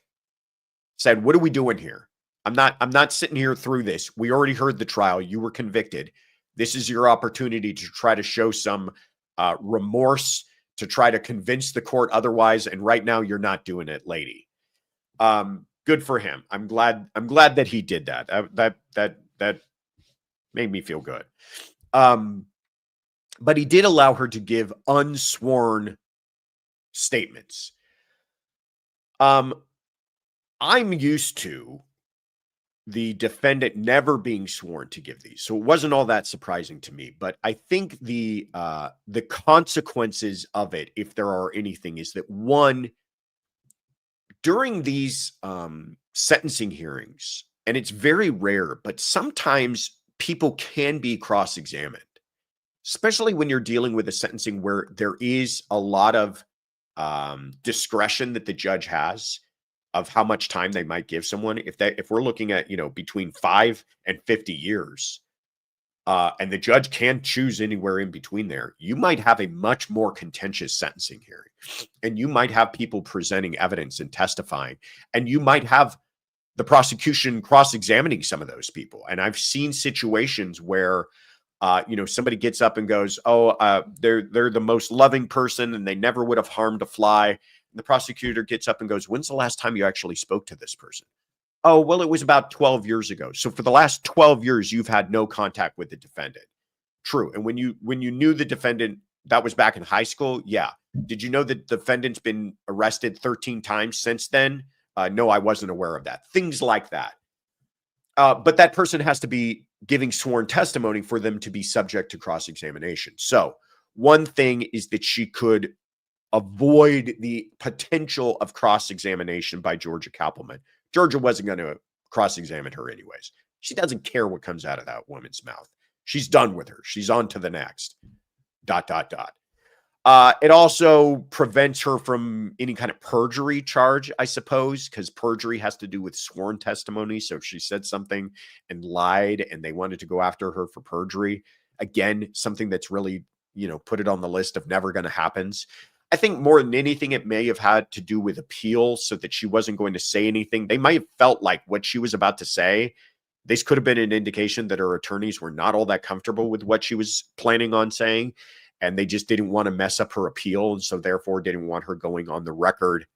Said, what are we doing here? I'm not sitting here through this. We already heard the trial. You were convicted. This is your opportunity to try to show some remorse, to try to convince the court otherwise. And right now you're not doing it, lady. Good for him. I'm glad that he did that. That made me feel good. But he did allow her to give unsworn statements. I'm used to the defendant never being sworn to give these, so it wasn't all that surprising to me. But I think the consequences of it, if there are anything, is that one, during these sentencing hearings, and it's very rare, but sometimes people can be cross-examined, especially when you're dealing with a sentencing where there is a lot of discretion that the judge has of how much time they might give someone. If we're looking at, between 5 and 50 years, and the judge can choose anywhere in between there, you might have a much more contentious sentencing hearing, and you might have people presenting evidence and testifying, and you might have the prosecution cross-examining some of those people. And I've seen situations where, somebody gets up and goes, they're the most loving person and they never would have harmed a fly. And the prosecutor gets up and goes, when's the last time you actually spoke to this person? Oh, well, it was about 12 years ago. So for the last 12 years, you've had no contact with the defendant. True. And when you knew the defendant, that was back in high school. Yeah. Did you know that the defendant's been arrested 13 times since then? No, I wasn't aware of that. Things like that. But that person has to be giving sworn testimony for them to be subject to cross-examination. So one thing is that she could avoid the potential of cross-examination by Georgia Kappelman. Georgia wasn't going to cross-examine her anyways. She doesn't care what comes out of that woman's mouth. She's done with her. She's on to the next. ... It also prevents her from any kind of perjury charge, I suppose, because perjury has to do with sworn testimony. So if she said something and lied and they wanted to go after her for perjury, again, something that's really, put it on the list of never going to happen. I think more than anything, it may have had to do with appeal, so that she wasn't going to say anything. They might have felt like what she was about to say, this could have been an indication that her attorneys were not all that comfortable with what she was planning on saying. And they just didn't want to mess up her appeal. And so therefore didn't want her going on the record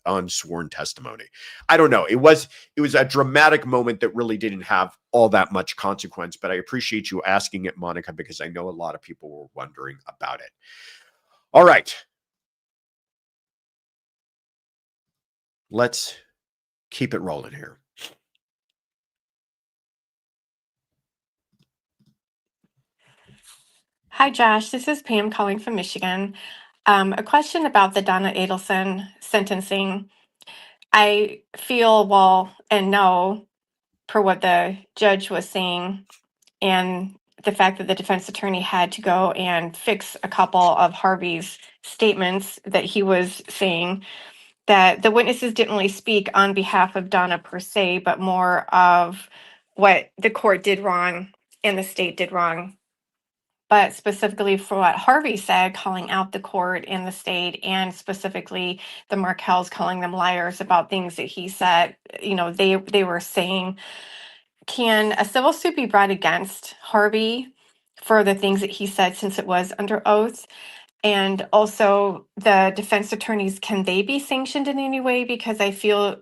unsworn testimony. I don't know. It was a dramatic moment that really didn't have all that much consequence, but I appreciate you asking it, Monica, because I know a lot of people were wondering about it. All right. Let's keep it rolling here. Hi, Josh. This is Pam calling from Michigan. A question about the Donna Adelson sentencing. I feel, well, and know per what the judge was saying, and the fact that the defense attorney had to go and fix a couple of Harvey's statements that he was saying, that the witnesses didn't really speak on behalf of Donna per se, but more of what the court did wrong and the state did wrong. But specifically for what Harvey said, calling out the court and the state, and specifically the Markells calling them liars about things that he said, they were saying, can a civil suit be brought against Harvey for the things that he said since it was under oath? And also the defense attorneys, can they be sanctioned in any way? Because I feel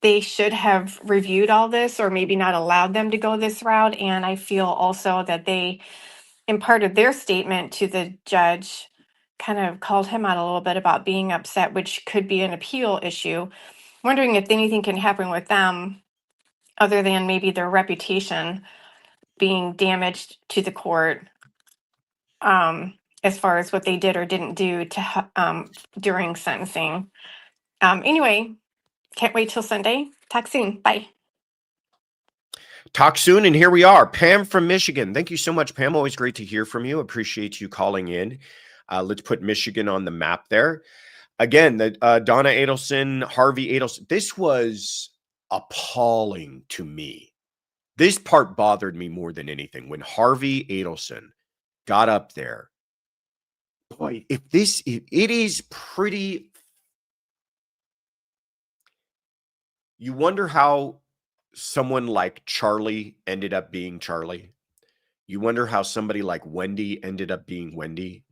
they should have reviewed all this, or maybe not allowed them to go this route. And I feel also that they, in part of their statement to the judge, kind of called him out a little bit about being upset, which could be an appeal issue. Wondering if anything can happen with them other than maybe their reputation being damaged to the court, as far as what they did or didn't do to during sentencing. Anyway, can't wait till Sunday. Talk soon. Bye. Talk soon, and here we are. Pam from Michigan. Thank you so much, Pam. Always great to hear from you. Appreciate you calling in. Let's put Michigan on the map there. Again, the Donna Adelson, Harvey Adelson. This was appalling to me. This part bothered me more than anything. When Harvey Adelson got up there, boy, it is pretty. You wonder how someone like Charlie ended up being Charlie. You wonder how somebody like Wendy ended up being Wendy.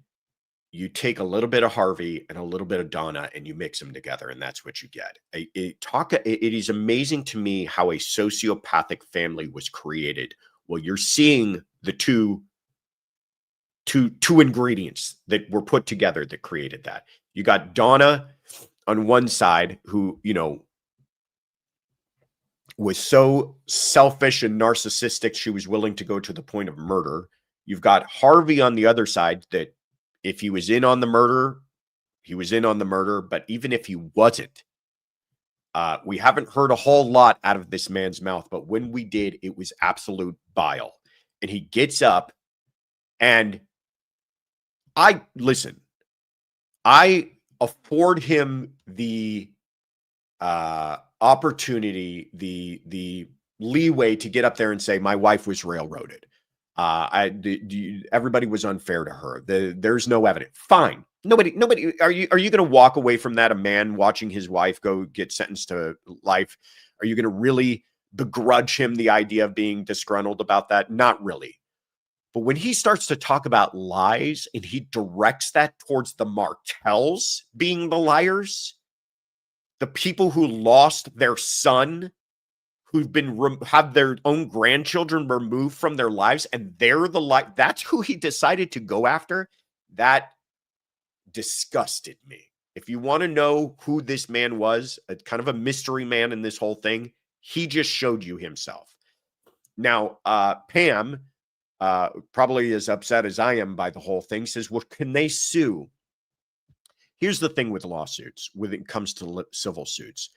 You take a little bit of Harvey and a little bit of Donna and you mix them together, and that's what you get. It is amazing to me how a sociopathic family was created. Well, you're seeing the two ingredients that were put together that created that. You got Donna on one side, who, was so selfish and narcissistic, she was willing to go to the point of murder. You've got Harvey on the other side, that if he was in on the murder, he was in on the murder. But even if he wasn't, we haven't heard a whole lot out of this man's mouth. But when we did, it was absolute bile. And he gets up, and I afford him the opportunity, the leeway to get up there and say, my wife was railroaded. Everybody was unfair to her. There's no evidence. Fine. Nobody. Are you going to walk away from that? A man watching his wife go get sentenced to life. Are you going to really begrudge him the idea of being disgruntled about that? Not really. But when he starts to talk about lies and he directs that towards the Markells being the liars, the people who lost their son, who've been have their own grandchildren removed from their lives, and they're the that's who he decided to go after. That disgusted me. If you want to know who this man was, a kind of a mystery man in this whole thing, he just showed you himself. Now, Pam, probably as upset as I am by the whole thing, says, well, can they sue? Here's the thing with lawsuits, when it comes to civil suits.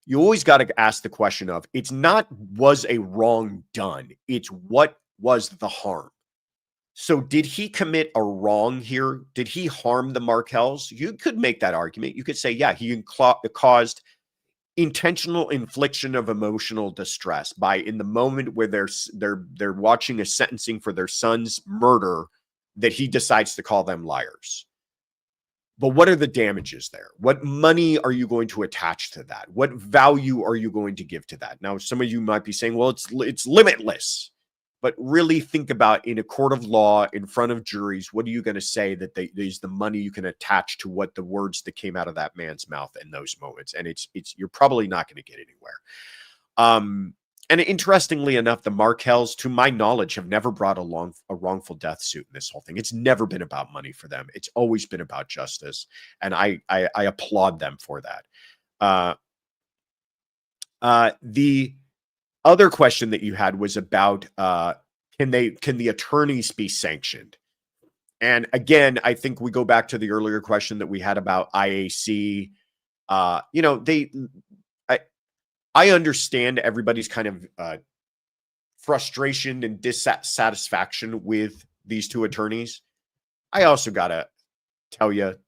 You always got to ask the question of, it's not was a wrong done, it's what was the harm. So did he commit a wrong here? Did he harm the Markells? You could make that argument. You could say, yeah, he caused intentional infliction of emotional distress by, in the moment where they're watching a sentencing for their son's murder, that he decides to call them liars. But what are the damages there? What money are you going to attach to that? What value are you going to give to that? Now, some of you might be saying, well, it's limitless. but really think about, in a court of law, in front of juries, what are you going to say that is the money you can attach to what the words that came out of that man's mouth in those moments? And you're probably not going to get anywhere. And interestingly enough, the Markells, to my knowledge, have never brought a wrongful death suit in this whole thing. It's never been about money for them. It's always been about justice. And I applaud them for that. The other question that you had was about, can the attorneys be sanctioned? And again, I think we go back to the earlier question that we had about IAC. I understand everybody's kind of frustration and dissatisfaction with these two attorneys. I also gotta tell you,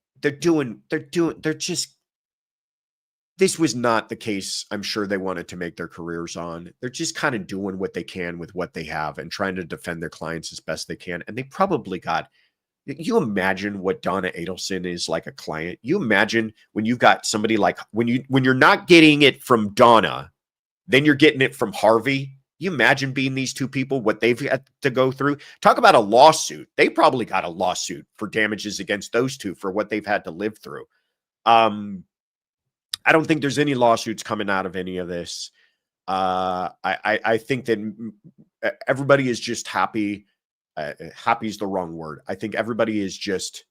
this was not the case I'm sure they wanted to make their careers on. They're just kind of doing what they can with what they have and trying to defend their clients as best they can. And they probably got, you imagine what Donna Adelson is like a client. You imagine when you've got somebody like, when you're not getting it from Donna, then you're getting it from Harvey. You imagine being these two people, what they've had to go through. Talk about a lawsuit. They probably got a lawsuit for damages against those two for what they've had to live through. I don't think there's any lawsuits coming out of any of this. I think that everybody is just happy. Happy is the wrong word. I think everybody is just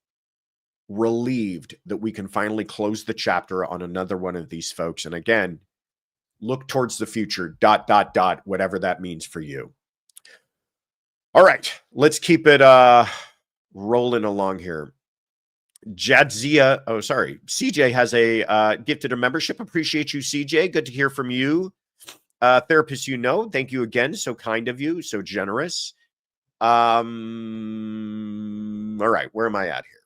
relieved that we can finally close the chapter on another one of these folks. And again, look towards the future, ... whatever that means for you. All right, let's keep it rolling along here. Jadzia, CJ has a gifted a membership. Appreciate you, CJ. Good to hear from you. Therapist, thank you again. So kind of you, so generous. All right, where am I at here?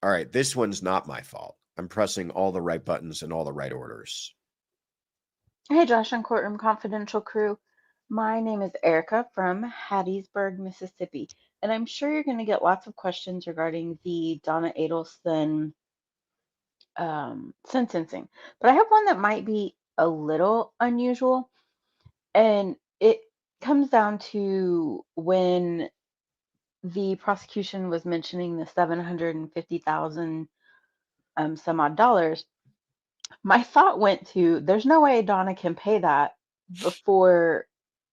All right, this one's not my fault. I'm pressing all the right buttons in all the right orders. Hey, Josh and Courtroom Confidential crew. My name is Erica from Hattiesburg, Mississippi, and I'm sure you're going to get lots of questions regarding the Donna Adelson sentencing. But I have one that might be a little unusual, and it comes down to when the prosecution was mentioning the $750,000 some odd dollars. My thought went to, there's no way Donna can pay that before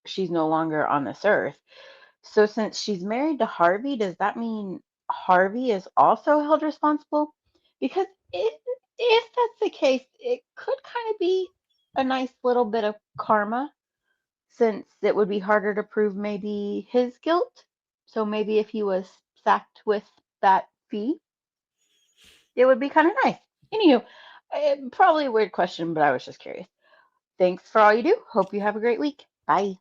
she's no longer on this earth. So since she's married to Harvey, does that mean Harvey is also held responsible? Because if that's the case, it could kind of be a nice little bit of karma, since it would be harder to prove maybe his guilt. So maybe if he was sacked with that fee, it would be kind of nice. Anywho, probably a weird question, but I was just curious. Thanks for all you do. Hope you have a great week. Bye.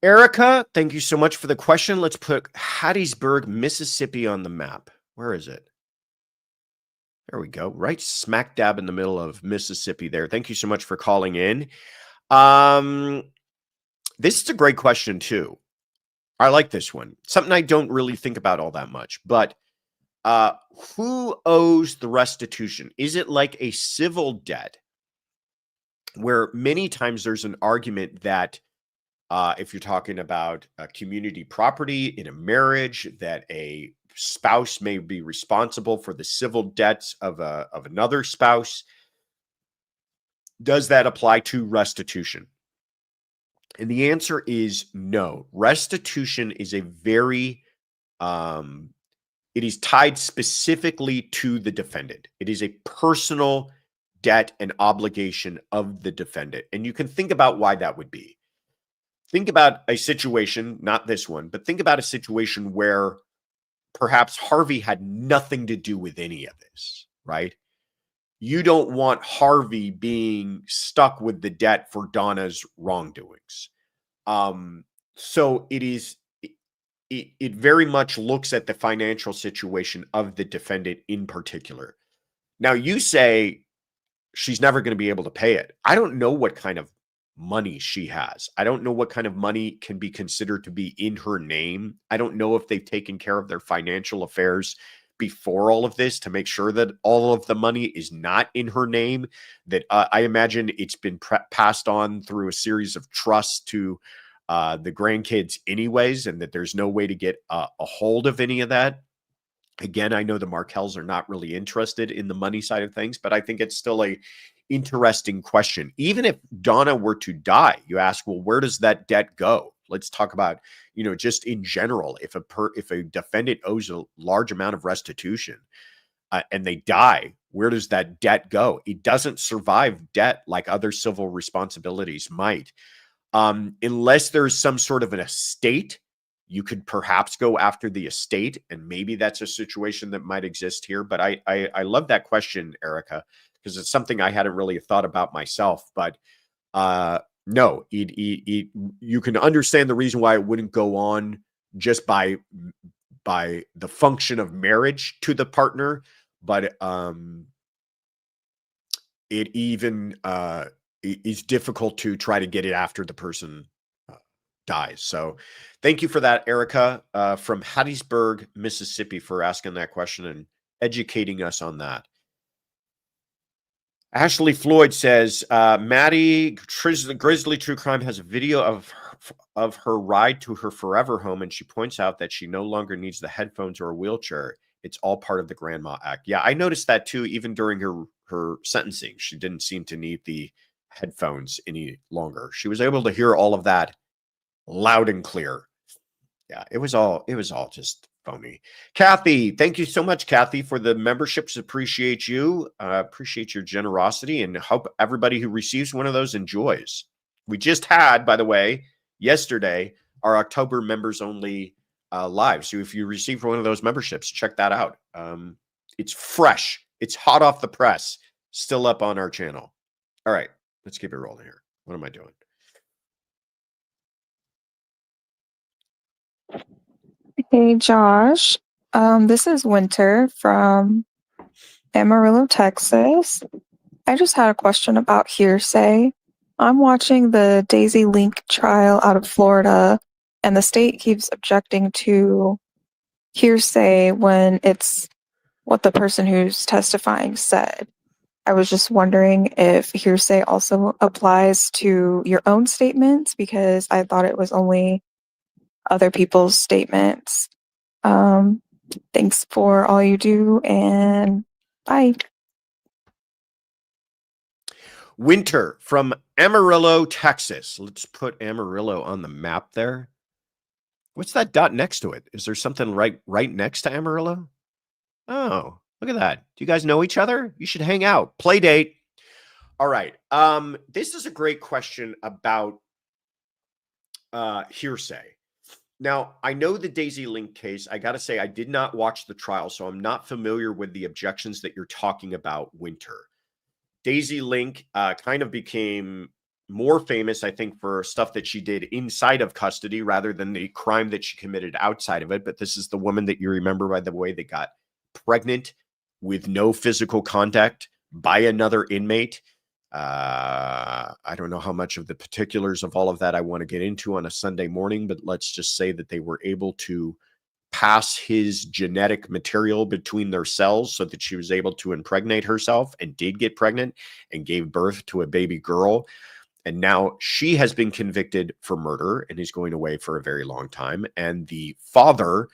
Erica, thank you so much for the question. Let's put Hattiesburg, Mississippi on the map. Where is it? There we go. Right smack dab in the middle of Mississippi there. Thank you so much for calling in. This is a great question too. I like this one. Something I don't really think about all that much, but who owes the restitution? Is it like a civil debt where many times there's an argument that if you're talking about a community property in a marriage, that a spouse may be responsible for the civil debts of another spouse? Does that apply to restitution? And the answer is no. Restitution is a very, it is tied specifically to the defendant. It is a personal debt and obligation of the defendant. And you can think about why that would be. Think about a situation, not this one, but think about a situation where perhaps Harvey had nothing to do with any of this, right? You don't want Harvey being stuck with the debt for Donna's wrongdoings. So it very much looks at the financial situation of the defendant in particular. Now, you say she's never going to be able to pay it. I don't know what kind of money she has. I don't know what kind of money can be considered to be in her name. I don't know if they've taken care of their financial affairs before all of this to make sure that all of the money is not in her name, that I imagine it's been passed on through a series of trusts to the grandkids anyways, and that there's no way to get a hold of any of that. Again, I know the Markells are not really interested in the money side of things, but I think it's still a interesting question. Even if Donna were to die, you ask, well, where does that debt go? Let's talk about, just in general, if a defendant owes a large amount of restitution and they die, where does that debt go? It doesn't survive debt like other civil responsibilities might. Unless there's some sort of an estate, you could perhaps go after the estate, and maybe that's a situation that might exist here. But I love that question, Erica, because it's something I hadn't really thought about myself. But no, you can understand the reason why it wouldn't go on just by the function of marriage to the partner, but it even is difficult to try to get it after the person dies. So thank you for that, Erica, from Hattiesburg, Mississippi, for asking that question and educating us on that. Ashley Floyd says, Maddie, Grizzly True Crime has a video of her ride to her forever home, and she points out that she no longer needs the headphones or a wheelchair. It's all part of the Grandma Act. Yeah, I noticed that too, even during her sentencing. She didn't seem to need the headphones any longer. She was able to hear all of that loud and clear. Yeah, it was all just phony. Kathy, thank you so much, Kathy, for the memberships. Appreciate you. Appreciate your generosity, and hope everybody who receives one of those enjoys. We just had, by the way, yesterday, our October members only live. So if you received one of those memberships, check that out. It's fresh. It's hot off the press. Still up on our channel. All right, let's keep it rolling here. What am I doing? Hey, Josh. This is Winter from Amarillo, Texas. I just had a question about hearsay. I'm watching the Daisy Link trial out of Florida, and the state keeps objecting to hearsay when it's what the person who's testifying said. I was just wondering if hearsay also applies to your own statements, because I thought it was only other people's statements. Thanks for all you do, and bye. Winter from Amarillo, Texas. Let's put Amarillo on the map there. What's that dot next to it? Is there something right next to Amarillo? Oh, look at that. Do you guys know each other? You should hang out. Play date. All right. This is a great question about hearsay. Now, I know the Daisy Link case. I got to say, I did not watch the trial, so I'm not familiar with the objections that you're talking about, Winter. Daisy Link kind of became more famous, I think, for stuff that she did inside of custody rather than the crime that she committed outside of it. But this is the woman that you remember, by the way, that got pregnant with no physical contact by another inmate. I don't know how much of the particulars of all of that I want to get into on a Sunday morning, but let's just say that they were able to pass his genetic material between their cells so that she was able to impregnate herself, and did get pregnant and gave birth to a baby girl. And now she has been convicted for murder and is going away for a very long time. And the father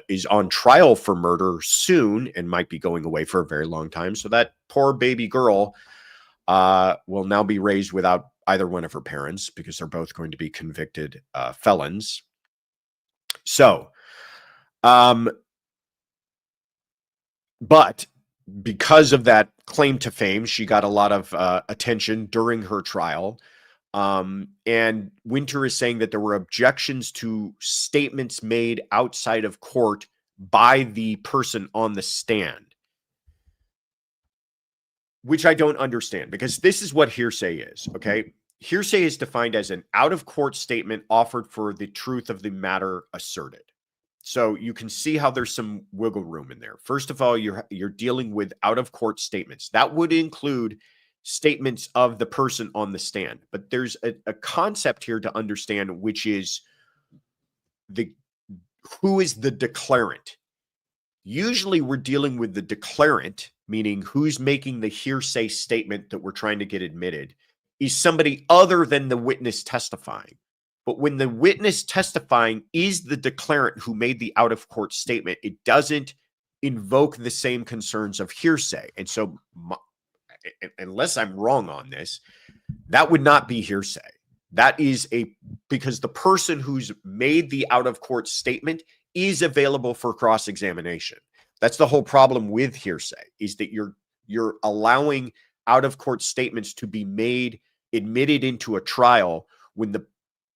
is on trial for murder soon and might be going away for a very long time. So that poor baby girl will now be raised without either one of her parents, because they're both going to be convicted felons. So, but because of that claim to fame, she got a lot of attention during her trial. And Winter is saying that there were objections to statements made outside of court by the person on the stand, which I don't understand, because this is what hearsay is, okay? Hearsay is defined as an out-of-court statement offered for the truth of the matter asserted. So you can see how there's some wiggle room in there. First of all, you're dealing with out-of-court statements. That would include statements of the person on the stand. But there's a concept here to understand, which is who is the declarant. Usually we're dealing with the declarant, meaning who's making the hearsay statement that we're trying to get admitted, is somebody other than the witness testifying. But when the witness testifying is the declarant who made the out-of-court statement, it doesn't invoke the same concerns of hearsay. And so, unless I'm wrong on this, that would not be hearsay. That is because the person who's made the out-of-court statement is available for cross-examination. That's the whole problem with hearsay, is that you're allowing out-of-court statements to be made, admitted into a trial when the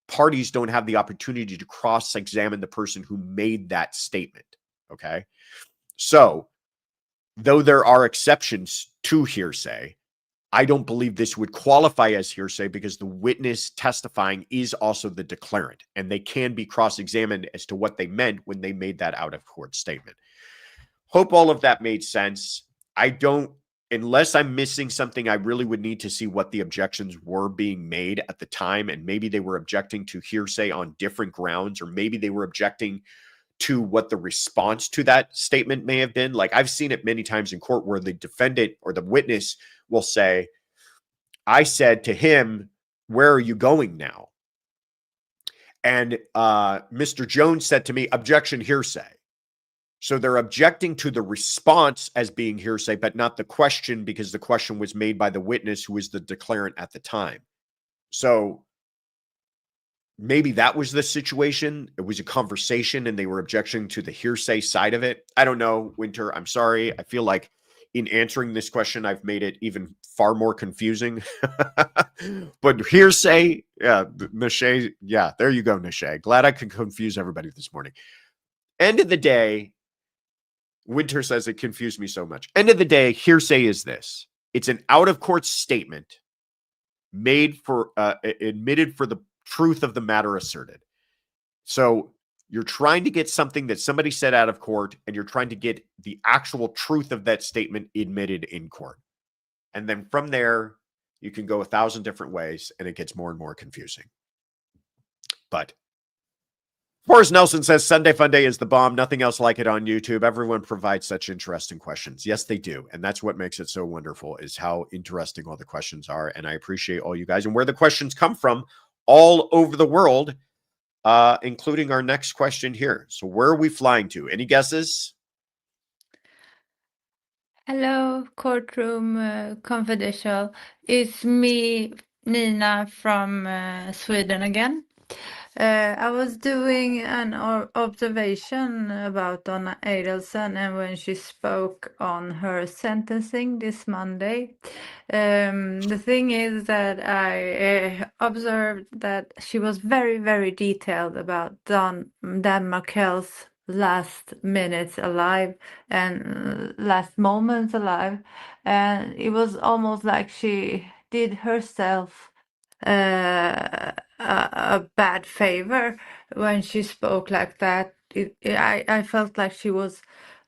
parties don't have the opportunity to cross-examine the person who made that statement. Okay? So, though there are exceptions to hearsay, I don't believe this would qualify as hearsay because the witness testifying is also the declarant, and they can be cross-examined as to what they meant when they made that out-of-court statement. Hope all of that made sense. Unless I'm missing something, I really would need to see what the objections were being made at the time, and maybe they were objecting to hearsay on different grounds, or maybe they were objecting to what the response to that statement may have been. Like, I've seen it many times in court where the defendant or the witness will say, I said to him, where are you going now? And Mr. Jones said to me, objection, hearsay. So they're objecting to the response as being hearsay, but not the question, because the question was made by the witness who was the declarant at the time. So maybe that was the situation. It was a conversation and they were objecting to the hearsay side of it. I don't know, Winter. I'm sorry. I feel like in answering this question, I've made it even far more confusing. But hearsay, yeah, Nashay, yeah, there you go, Nashay. Glad I could confuse everybody this morning. End of the day, Winter says it confused me so much. End of the day, hearsay is this. It's an out-of-court statement made for, admitted for the truth of the matter asserted. So you're trying to get something that somebody said out of court, and you're trying to get the actual truth of that statement admitted in court. And then from there, you can go 1,000 different ways, and it gets more and more confusing. But Forrest Nelson says, Sunday Fun Day is the bomb. Nothing else like it on YouTube. Everyone provides such interesting questions. Yes, they do. And that's what makes it so wonderful, is how interesting all the questions are. And I appreciate all you guys and where the questions come from all over the world, including our next question here. So where are we flying to? Any guesses? Hello, Courtroom Confidential. It's me, Nina, from Sweden again. I was doing an observation about Donna Adelson and when she spoke on her sentencing this Monday. The thing is that I observed that she was very, very detailed about Dan Markel's last minutes alive and last moments alive, and it was almost like she did herself a bad favor when she spoke like that. I felt like she was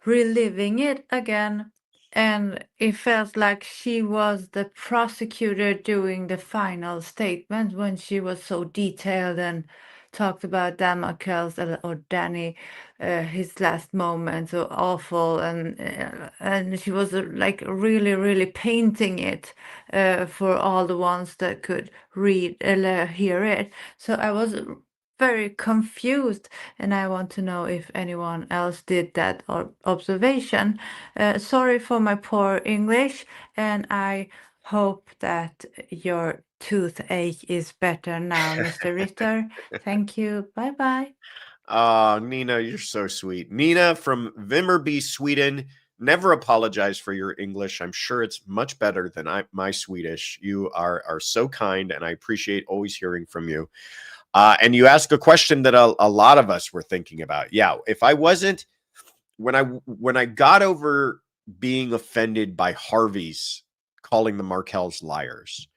reliving it again, and it felt like she was the prosecutor doing the final statement when she was so detailed and talked about Dan Markel's or Danny, his last moments so awful, and she was like really, really painting it for all the ones that could read hear it. So I was very confused, and I want to know if anyone else did that observation. Sorry for my poor English, and I hope that your toothache is better now, Mr. Ritter. Thank you. Bye bye. Nina, you're so sweet. Nina from Vimmerby, Sweden. Never apologize for your English. I'm sure it's much better than my Swedish. You are so kind, and I appreciate always hearing from you. And you ask a question that a lot of us were thinking about. Yeah, if I wasn't, when I got over being offended by Harvey's calling the Markels liars,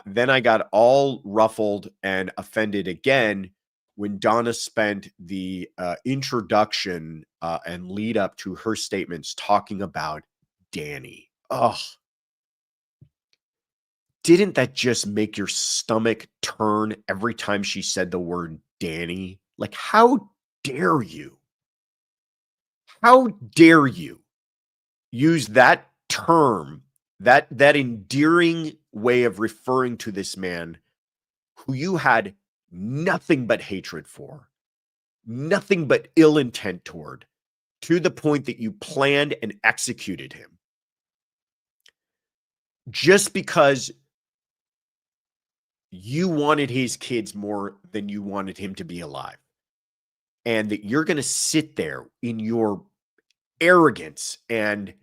then I got all ruffled and offended again when Donna spent the introduction and lead up to her statements talking about Danny. Oh, didn't that just make your stomach turn every time she said the word Danny? Like, how dare you? How dare you use that term, that endearing way of referring to this man who you had nothing but hatred for, nothing but ill intent toward, to the point that you planned and executed him just because you wanted his kids more than you wanted him to be alive. And that you're going to sit there in your arrogance and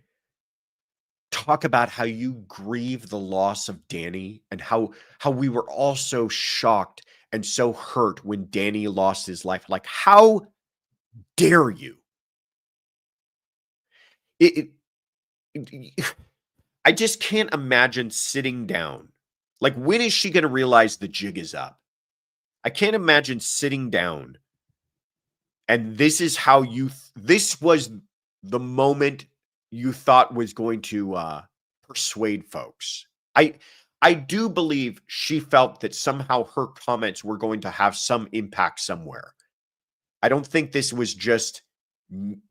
talk about how you grieve the loss of Danny and how we were all so shocked and so hurt when Danny lost his life. Like, how dare you? I just can't imagine sitting down. Like, when is she going to realize the jig is up? I can't imagine sitting down and this is how this was the moment you thought was going to persuade folks. I do believe she felt that somehow her comments were going to have some impact somewhere. I don't think this was just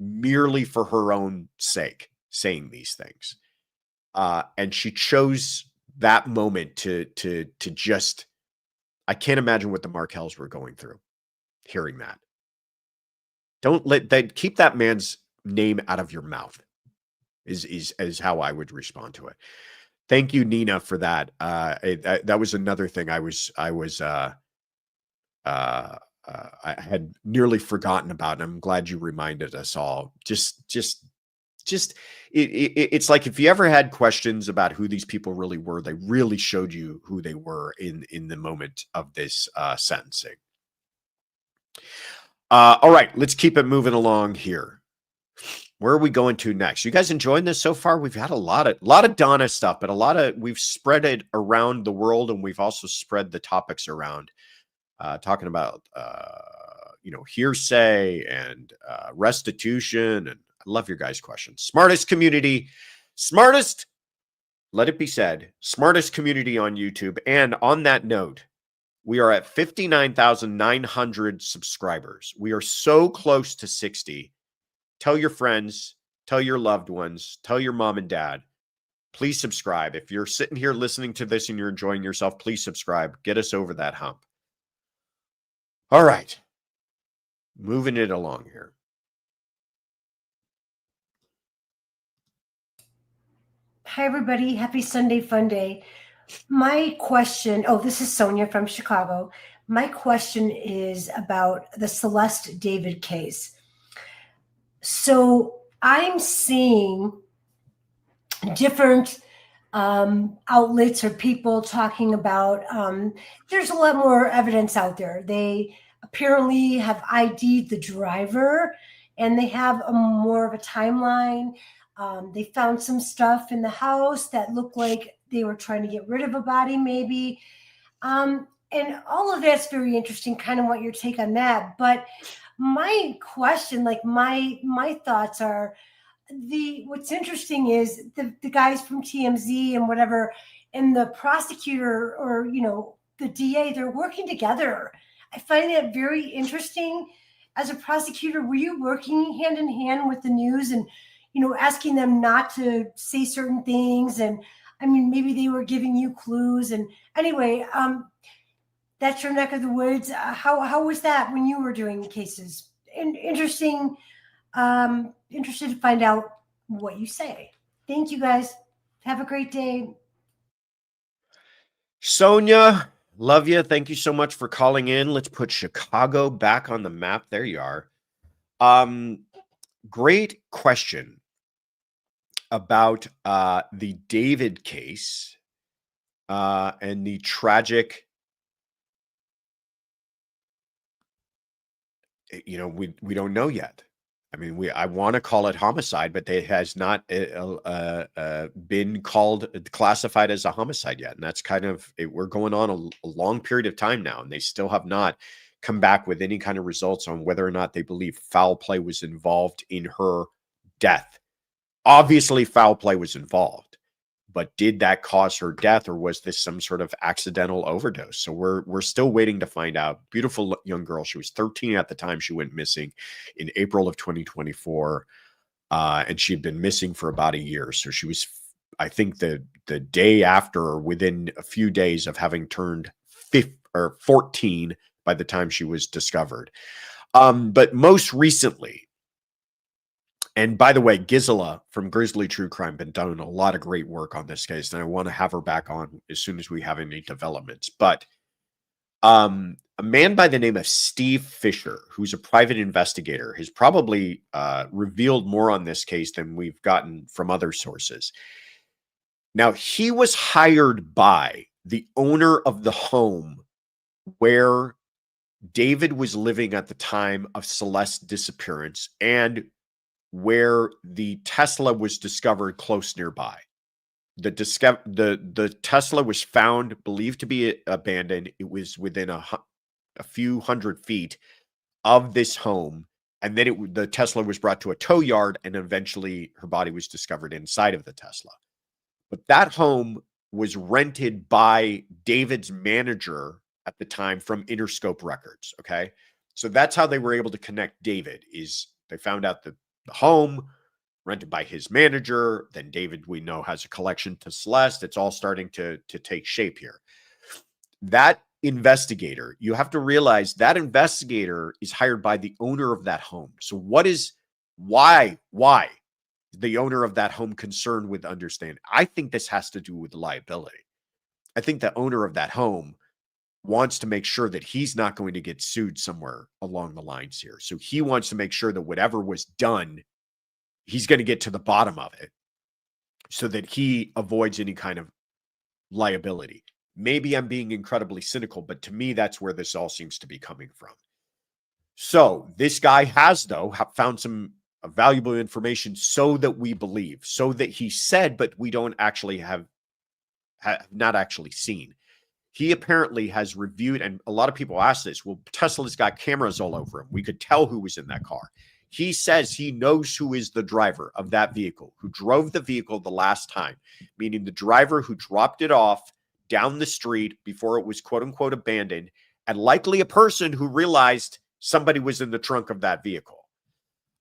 merely for her own sake saying these things. And she chose that moment to just, I can't imagine what the Markells were going through hearing that. Don't let that, keep that man's name out of your mouth is how I would respond to it. Thank you, Nina, for that. That was another thing I had nearly forgotten about, and I'm glad you reminded us all. It's like if you ever had questions about who these people really were, they really showed you who they were in the moment of this sentencing. All right, let's keep it moving along here. Where are we going to next? You guys enjoying this so far? We've had a lot of Donna stuff, but we've spread it around the world, and we've also spread the topics around, talking about hearsay and restitution. And I love your guys' questions. Smartest community, let it be said, smartest community on YouTube. And on that note, we are at 59,900 subscribers. We are so close to 60. Tell your friends, tell your loved ones, tell your mom and dad. Please subscribe. If you're sitting here listening to this and you're enjoying yourself, please subscribe. Get us over that hump. All right. Moving it along here. Hi, everybody. Happy Sunday Fun Day. My question, this is Sonia from Chicago. My question is about the Celeste David case. So I'm seeing different outlets or people talking about, there's a lot more evidence out there. They apparently have ID'd the driver, and they have more of a timeline. They found some stuff in the house that looked like they were trying to get rid of a body, maybe. And all of that's very interesting, kind of want your take on that. But my question, like my thoughts are, what's interesting is the guys from TMZ and whatever, and the prosecutor or, the DA, they're working together. I find that very interesting. As a prosecutor, were you working hand in hand with the news and, asking them not to say certain things? And I mean, maybe they were giving you clues. And anyway, that's your neck of the woods. How was that when you were doing cases? Interesting. Interested to find out what you say. Thank you, guys. Have a great day. Sonia, love you. Thank you so much for calling in. Let's put Chicago back on the map. There you are. Great question about the David case and the tragic, we don't know yet. I mean, I want to call it homicide, but it has not been classified as a homicide yet. And that's kind of, we're going on a long period of time now, and they still have not come back with any kind of results on whether or not they believe foul play was involved in her death. Obviously, foul play was involved, But did that cause her death, or was this some sort of accidental overdose? So we're still waiting to find out. Beautiful young girl. She was 13 at the time she went missing in April of 2024. And she had been missing for about a year. So she was, I think, the day after, or within a few days of having turned 14 by the time she was discovered. But most recently, and by the way, Gisela from Grizzly True Crime been doing a lot of great work on this case, and I want to have her back on as soon as we have any developments. But a man by the name of Steve Fisher, who's a private investigator, has probably revealed more on this case than we've gotten from other sources. Now, he was hired by the owner of the home where David was living at the time of Celeste's disappearance, and where the Tesla was discovered close nearby. The Tesla was found, believed to be abandoned. It was within a few hundred feet of this home, and then the Tesla was brought to a tow yard, and eventually her body was discovered inside of the Tesla. But that home was rented by David's manager at the time from Interscope Records. Okay, so that's how they were able to connect David. Is they found out that the home rented by his manager. Then David, we know, has a collection to Celeste. It's all starting to take shape here. That investigator, you have to realize that investigator is hired by the owner of that home. So why the owner of that home concerned with understanding? I think this has to do with liability. I think the owner of that home wants to make sure that he's not going to get sued somewhere along the lines here. So he wants to make sure that whatever was done, he's going to get to the bottom of it so that he avoids any kind of liability. Maybe I'm being incredibly cynical, but to me, that's where this all seems to be coming from. So this guy has, though, found some valuable information, so that we believe, so that he said, but we don't actually have not actually seen. He apparently has reviewed, and a lot of people ask this, well, Tesla's got cameras all over him. We could tell who was in that car. He says he knows who is the driver of that vehicle, who drove the vehicle the last time, meaning the driver who dropped it off down the street before it was quote unquote abandoned, and likely a person who realized somebody was in the trunk of that vehicle.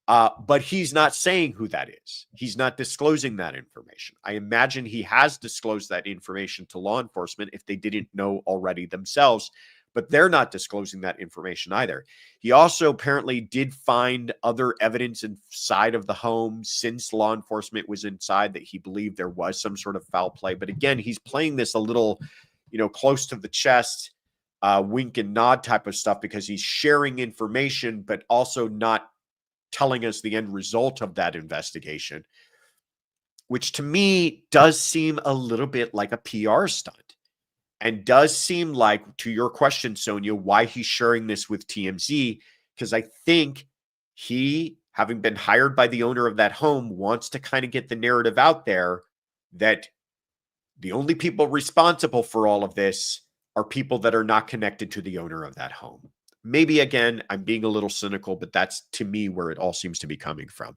But he's not saying who that is. He's not disclosing that information. I imagine he has disclosed that information to law enforcement if they didn't know already themselves, but they're not disclosing that information either. He also apparently did find other evidence inside of the home since law enforcement was inside that he believed there was some sort of foul play. But again, he's playing this a little, close to the chest, wink and nod type of stuff, because he's sharing information, but also not telling us the end result of that investigation, which to me does seem a little bit like a PR stunt, and does seem like, to your question, Sonia, why he's sharing this with TMZ, because I think he, having been hired by the owner of that home, wants to kind of get the narrative out there that the only people responsible for all of this are people that are not connected to the owner of that home. Maybe, again, I'm being a little cynical, but that's, to me, where it all seems to be coming from.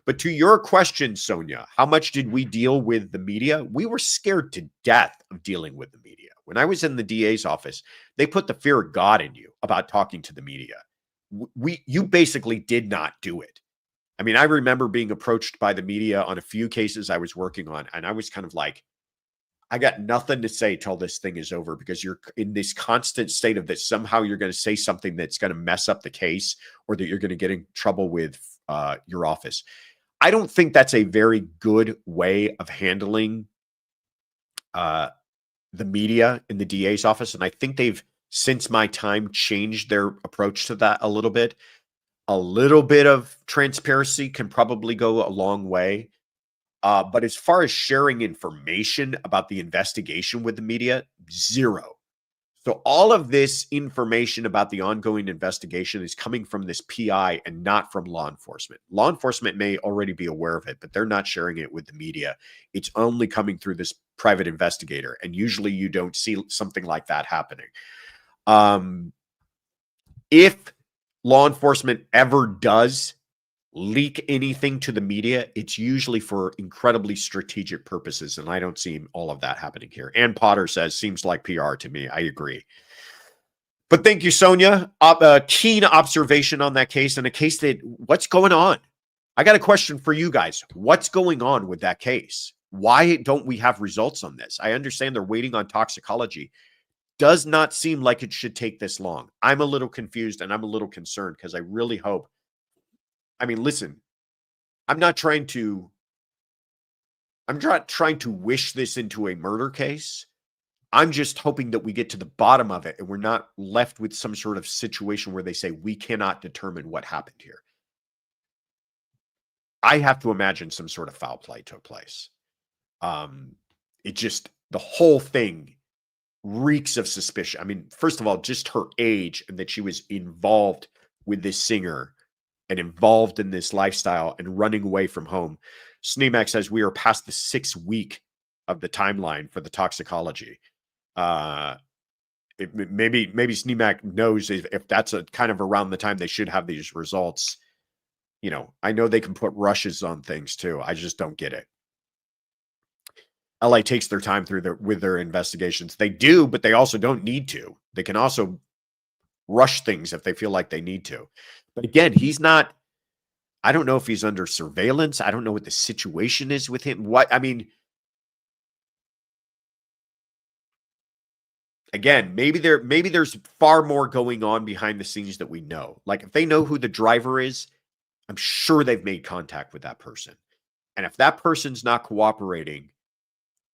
But to your question, Sonia, how much did we deal with the media? We were scared to death of dealing with the media. When I was in the DA's office, they put the fear of God in you about talking to the media. You basically did not do it. I mean, I remember being approached by the media on a few cases I was working on, and I was kind of like, I got nothing to say till this thing is over, because you're in this constant state of that somehow you're going to say something that's going to mess up the case, or that you're going to get in trouble with your office. I don't think that's a very good way of handling the media in the DA's office. And I think they've, since my time, changed their approach to that a little bit. A little bit of transparency can probably go a long way. But as far as sharing information about the investigation with the media, zero. So all of this information about the ongoing investigation is coming from this PI and not from law enforcement. Law enforcement may already be aware of it, but they're not sharing it with the media. It's only coming through this private investigator. And usually you don't see something like that happening. If law enforcement ever does leak anything to the media, it's usually for incredibly strategic purposes, and I don't see all of that happening here. Ann Potter says, seems like PR to me. I agree. But thank you, Sonia. Keen observation on that case, and a case that, what's going on? I got a question for you guys. What's going on with that case? Why don't we have results on this? I understand they're waiting on toxicology. Does not seem like it should take this long. I'm a little confused and I'm a little concerned because I really hope. I mean, listen, I'm not trying to wish this into a murder case. I'm just hoping that we get to the bottom of it and we're not left with some sort of situation where they say we cannot determine what happened here. I have to imagine some sort of foul play took place. The whole thing reeks of suspicion. I mean, first of all, just her age and that she was involved with this singer and involved in this lifestyle and running away from home. Sneemac says we are past the 6th week of the timeline for the toxicology. Maybe Sneemac knows if that's a kind of around the time they should have these results. You know, I know they can put rushes on things too. I just don't get it. LA takes their time with their investigations. They do, but they also don't need to. They can also rush things if they feel like they need to. But again, he's not, I don't know if he's under surveillance. I don't know what the situation is with him. Again, maybe there's far more going on behind the scenes that we know. Like if they know who the driver is, I'm sure they've made contact with that person. And if that person's not cooperating,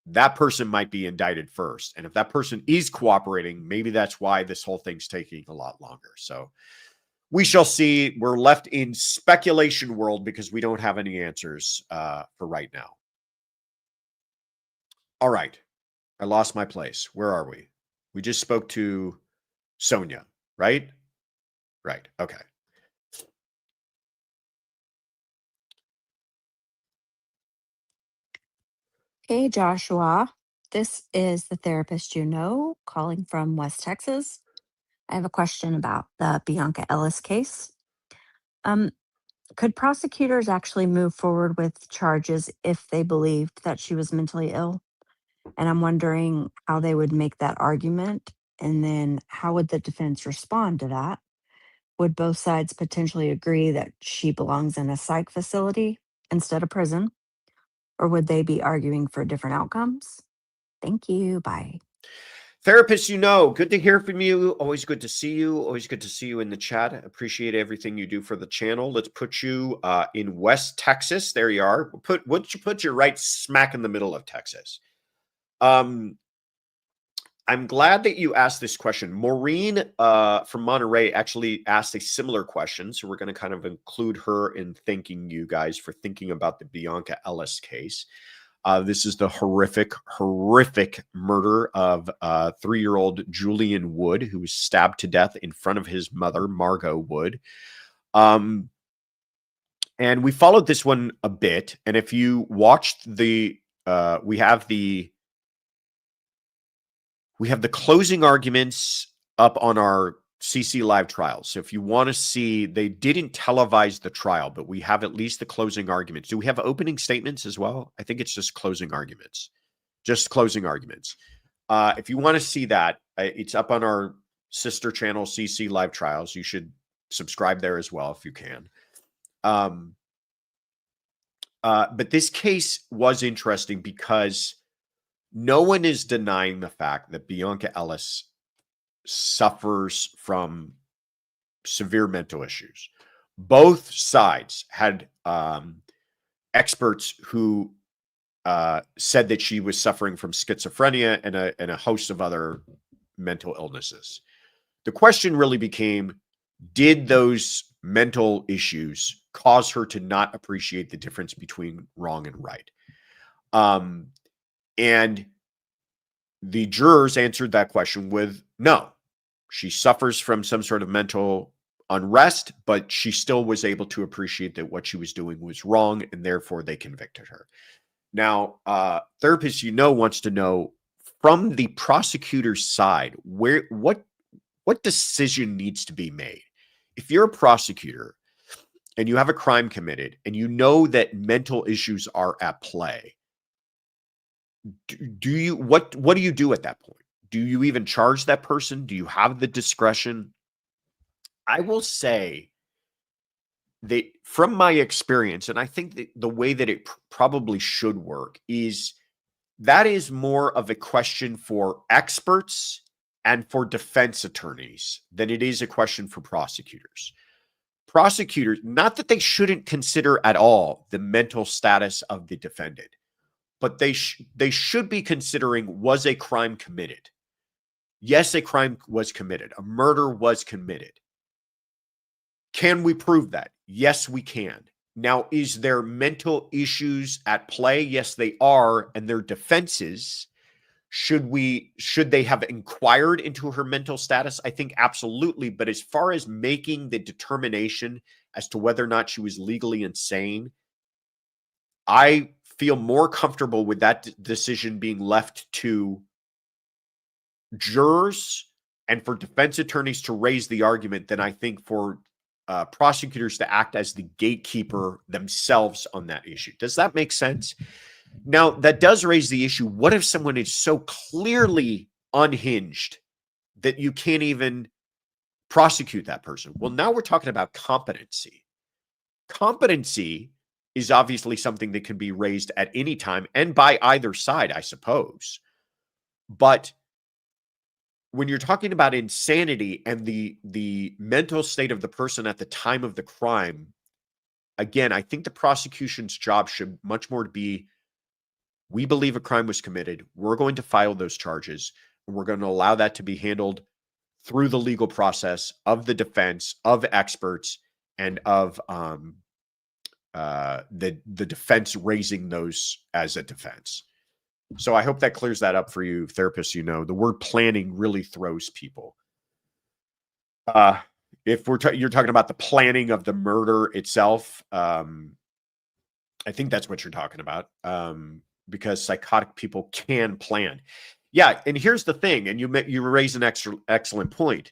that person might be indicted first. And if that person is cooperating, maybe that's why this whole thing's taking a lot longer. So we shall see. We're left in speculation world because we don't have any answers for right now. All right. I lost my place. Where are we? We just spoke to Sonia, right? Right. Okay. Hey, Joshua. This is the therapist you know calling from West Texas. I have a question about the Bionca Ellis case. Could prosecutors actually move forward with charges if they believed that she was mentally ill? And I'm wondering how they would make that argument. And then how would the defense respond to that? Would both sides potentially agree that she belongs in a psych facility instead of prison? Or would they be arguing for different outcomes? Thank you. Bye. Therapist, you know, good to hear from you. Always good to see you. Always good to see you in the chat. Appreciate everything you do for the channel. Let's put you in West Texas. There you are. Put you right smack in the middle of Texas. I'm glad that you asked this question. Maureen from Monterey actually asked a similar question. So we're going to kind of include her in thanking you guys for thinking about the Bionca Ellis case. This is the horrific murder of 3-year-old Julian Wood, who was stabbed to death in front of his mother, Margot Wood. And we followed this one a bit. And if you watched we have the closing arguments up on our CC Live trials. So if you want to see, they didn't televise the trial, but we have at least the closing arguments. Do we have opening statements as well? I think it's just closing arguments. Just closing arguments. If you want to see that, it's up on our sister channel, CC Live Trials. You should subscribe there as well if you can. But this case was interesting because no one is denying the fact that Bionca Ellis suffers from severe mental issues. Both sides had experts who said that she was suffering from schizophrenia and a host of other mental illnesses. The question really became, did those mental issues cause her to not appreciate the difference between wrong and right? And the jurors answered that question with no. She suffers from some sort of mental unrest, but she still was able to appreciate that what she was doing was wrong, and therefore they convicted her. Now, therapist, you know, wants to know from the prosecutor's side, what decision needs to be made? If you're a prosecutor and you have a crime committed and you know that mental issues are at play, do you what do you do at that point? Do you even charge that person? Do you have the discretion? I will say that from my experience, and I think that the way that it probably should work is that is more of a question for experts and for defense attorneys than it is a question for prosecutors. Prosecutors, not that they shouldn't consider at all the mental status of the defendant, but they should be considering, was a crime committed? Yes, a crime was committed. A murder was committed. Can we prove that? Yes, we can. Now, is there mental issues at play? Yes, they are. And their defenses, should they have inquired into her mental status? I think absolutely. But as far as making the determination as to whether or not she was legally insane, I feel more comfortable with that decision being left to jurors and for defense attorneys to raise the argument than I think for prosecutors to act as the gatekeeper themselves on that issue. Does that make sense? Now, that does raise the issue. What if someone is so clearly unhinged that you can't even prosecute that person? Well, now we're talking about competency. Competency is obviously something that can be raised at any time and by either side, I suppose. But when you're talking about insanity and the mental state of the person at the time of the crime, again, I think the prosecution's job should much more be, we believe a crime was committed. We're going to file those charges, and we're going to allow that to be handled through the legal process of the defense, of experts, and of the defense raising those as a defense. So I hope that clears that up for you, therapists. You know, the word planning really throws people. If you're talking about the planning of the murder itself, I think that's what you're talking about, because psychotic people can plan. Yeah, and here's the thing, and you raise an excellent point.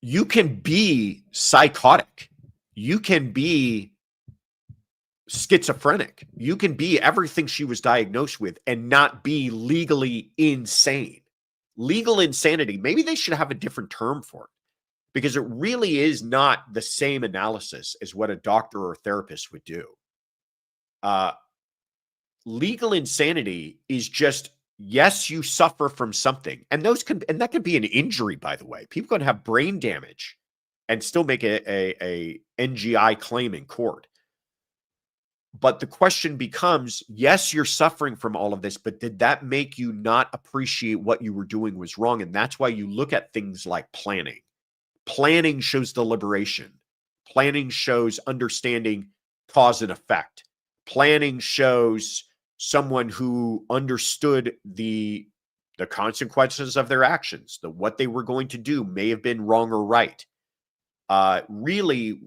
You can be psychotic. You can be schizophrenic. You can be everything she was diagnosed with and not be legally insane. Legal insanity, maybe they should have a different term for it, because it really is not the same analysis as what a doctor or a therapist would do. Legal insanity is just, yes, you suffer from something, and that can be an injury, by the way. People can have brain damage and still make a NGI claim in court. But the question becomes, yes, you're suffering from all of this, but did that make you not appreciate what you were doing was wrong? And that's why you look at things like planning. Planning shows deliberation. Planning shows understanding cause and effect. Planning shows someone who understood the consequences of their actions, what they were going to do may have been wrong or right. Really,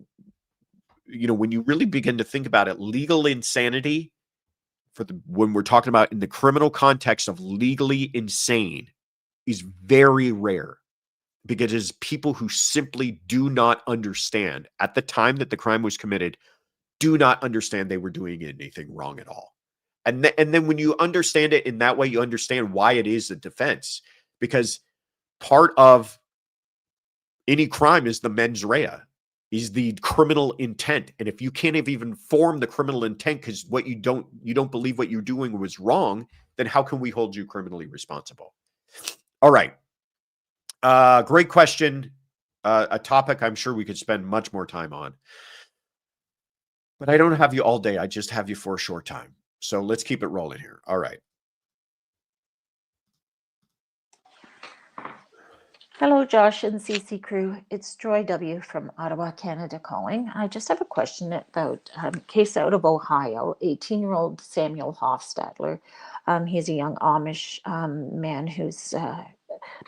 you know, when you really begin to think about it, legal insanity, when we're talking about in the criminal context of legally insane, is very rare, because it's people who simply do not understand at the time that the crime was committed, do not understand they were doing anything wrong at all. And then when you understand it in that way, you understand why it is a defense, because part of any crime is the mens rea, is the criminal intent. And if you can't even form the criminal intent because you don't believe what you're doing was wrong, then how can we hold you criminally responsible? All right. Great question. A topic I'm sure we could spend much more time on. But I don't have you all day. I just have you for a short time. So let's keep it rolling here. All right. Hello, Josh and CC crew. It's Joy W. from Ottawa, Canada calling. I just have a question about a case out of Ohio, 18-year-old Samuel Hochstetler. He's a young Amish man who's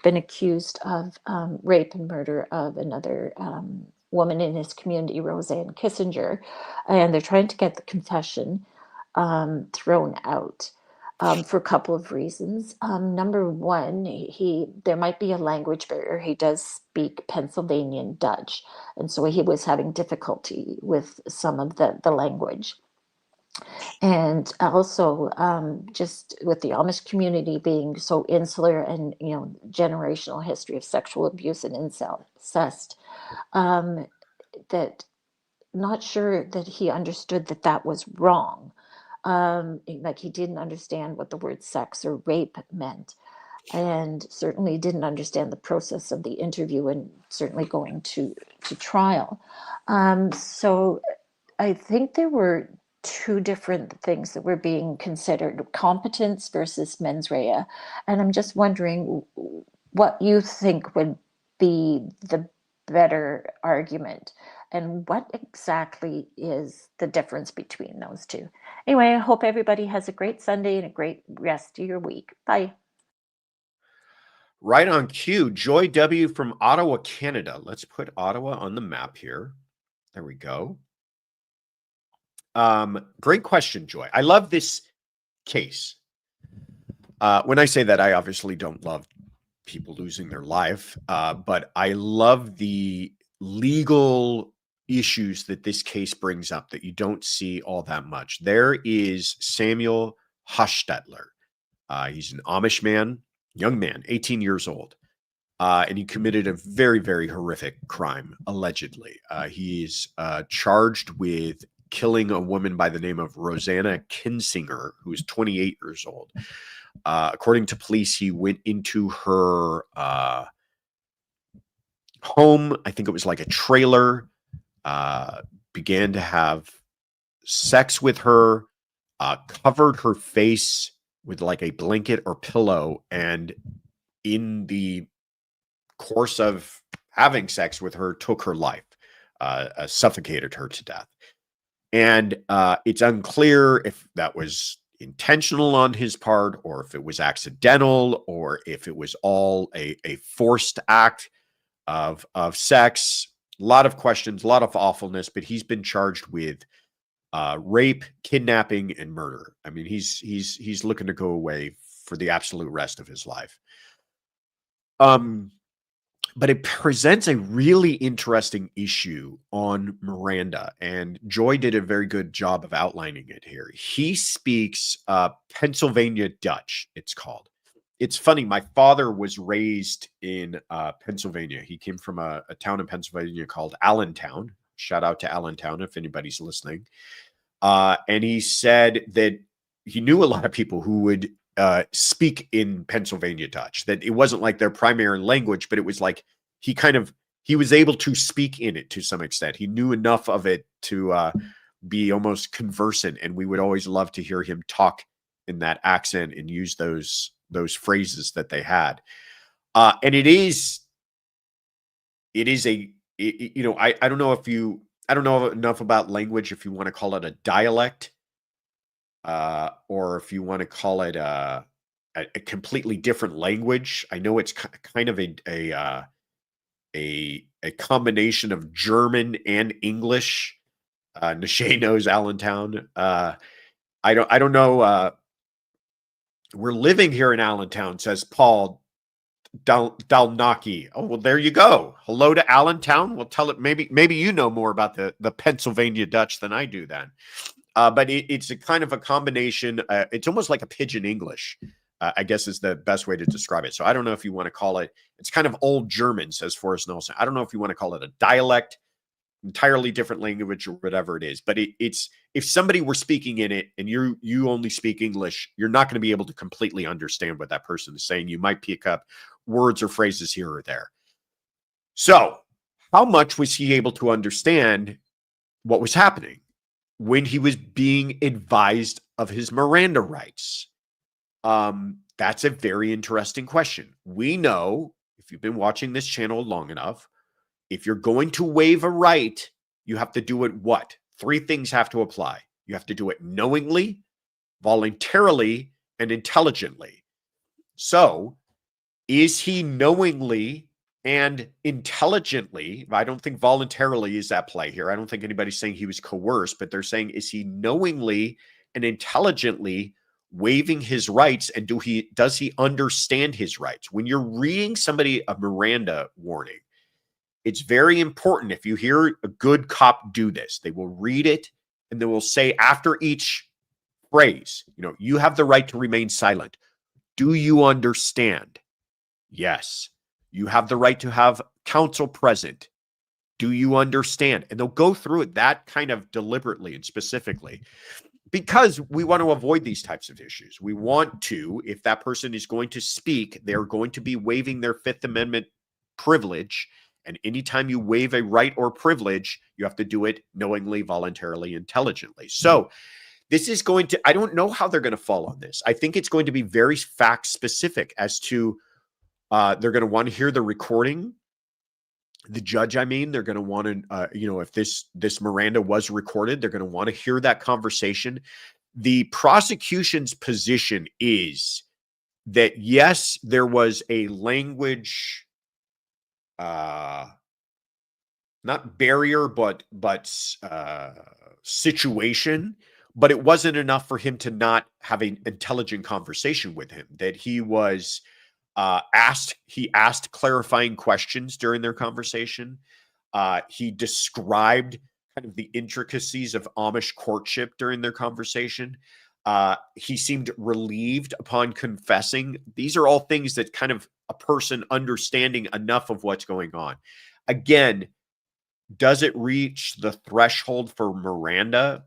been accused of rape and murder of another woman in his community, Roseanne Kissinger, and they're trying to get the confession thrown out. for a couple of reasons. Number one, there might be a language barrier. He does speak Pennsylvanian Dutch, and so he was having difficulty with some of the language. And also, just with the Amish community being so insular and, generational history of sexual abuse and incest, that not sure that he understood that that was wrong. Like he didn't understand what the word sex or rape meant, and certainly didn't understand the process of the interview and certainly going to trial. So I think there were two different things that were being considered: competence versus mens rea. And I'm just wondering what you think would be the better argument, and what exactly is the difference between those two. Anyway, I hope everybody has a great Sunday and a great rest of your week. Bye. Right on cue. Joy W. from Ottawa, Canada. Let's put Ottawa on the map here. There we go. Great question, Joy. I love this case. When I say that, I obviously don't love people losing their life, but I love the legal issues that this case brings up that you don't see all that much. There is Samuel Hochstetler. He's an Amish man, young man, 18 years old. And he committed a very, very horrific crime, allegedly. He's charged with killing a woman by the name of Rosanna Kinsinger, who is 28 years old. According to police, he went into her home. I think it was like a trailer, began to have sex with her, covered her face with like a blanket or pillow, and in the course of having sex with her, took her life, suffocated her to death. And it's unclear if that was intentional on his part, or if it was accidental, or if it was all a forced act of sex. A lot of questions, a lot of awfulness, but he's been charged with rape, kidnapping, and murder. I mean, he's looking to go away for the absolute rest of his life. But it presents a really interesting issue on Miranda, and Joy did a very good job of outlining it here. He speaks Pennsylvania Dutch, it's called. It's funny, my father was raised in Pennsylvania. He came from a town in Pennsylvania called Allentown. Shout out to Allentown if anybody's listening. And he said that he knew a lot of people who would speak in Pennsylvania Dutch, that it wasn't like their primary language, but it was like he was able to speak in it to some extent. He knew enough of it to be almost conversant, and we would always love to hear him talk in that accent and use those phrases that they had. And I don't know enough about language if you want to call it a dialect, or if you want to call it a completely different language. I know it's kind of a combination of German and English. Nashay knows Allentown. I don't know. We're living here in Allentown, says Paul Dalnaki. Oh, well, there you go. Hello to Allentown. We'll tell it. Maybe you know more about the Pennsylvania Dutch than I do then. But it's a kind of a combination. It's almost like a pidgin English, I guess is the best way to describe it. So I don't know if you want to call it, it's kind of old German, says Forrest Nelson. I don't know if you want to call it a dialect, entirely different language, or whatever it is. But it's, if somebody were speaking in it and you only speak English, you're not going to be able to completely understand what that person is saying. You might pick up words or phrases here or there. So how much was he able to understand what was happening when he was being advised of his Miranda rights? That's a very interesting question. We know, if you've been watching this channel long enough, if you're going to waive a right, you have to do it what? 3 things have to apply. You have to do it knowingly, voluntarily, and intelligently. So, is he knowingly and intelligently? I don't think voluntarily is at play here. I don't think anybody's saying he was coerced, but they're saying, is he knowingly and intelligently waiving his rights, and does he understand his rights? When you're reading somebody a Miranda warning, it's very important. If you hear a good cop do this, they will read it and they will say after each phrase, you have the right to remain silent. Do you understand? Yes. You have the right to have counsel present. Do you understand? And they'll go through it that kind of deliberately and specifically, because we want to avoid these types of issues. We want to, if that person is going to speak, they're going to be waiving their Fifth Amendment privilege. And anytime you waive a right or privilege, you have to do it knowingly, voluntarily, intelligently. So this is going to, I don't know how they're going to fall on this. I think it's going to be very fact specific as to, they're going to want to hear the recording. The judge, they're going to want to, if this Miranda was recorded, they're going to want to hear that conversation. The prosecution's position is that, yes, there was a language, not barrier, but situation, but it wasn't enough for him to not have an intelligent conversation with him, that he was asked clarifying questions during their conversation. He described kind of the intricacies of Amish courtship during their conversation. He seemed relieved upon confessing. These are all things that kind of a person understanding enough of what's going on. Again, does it reach the threshold for Miranda?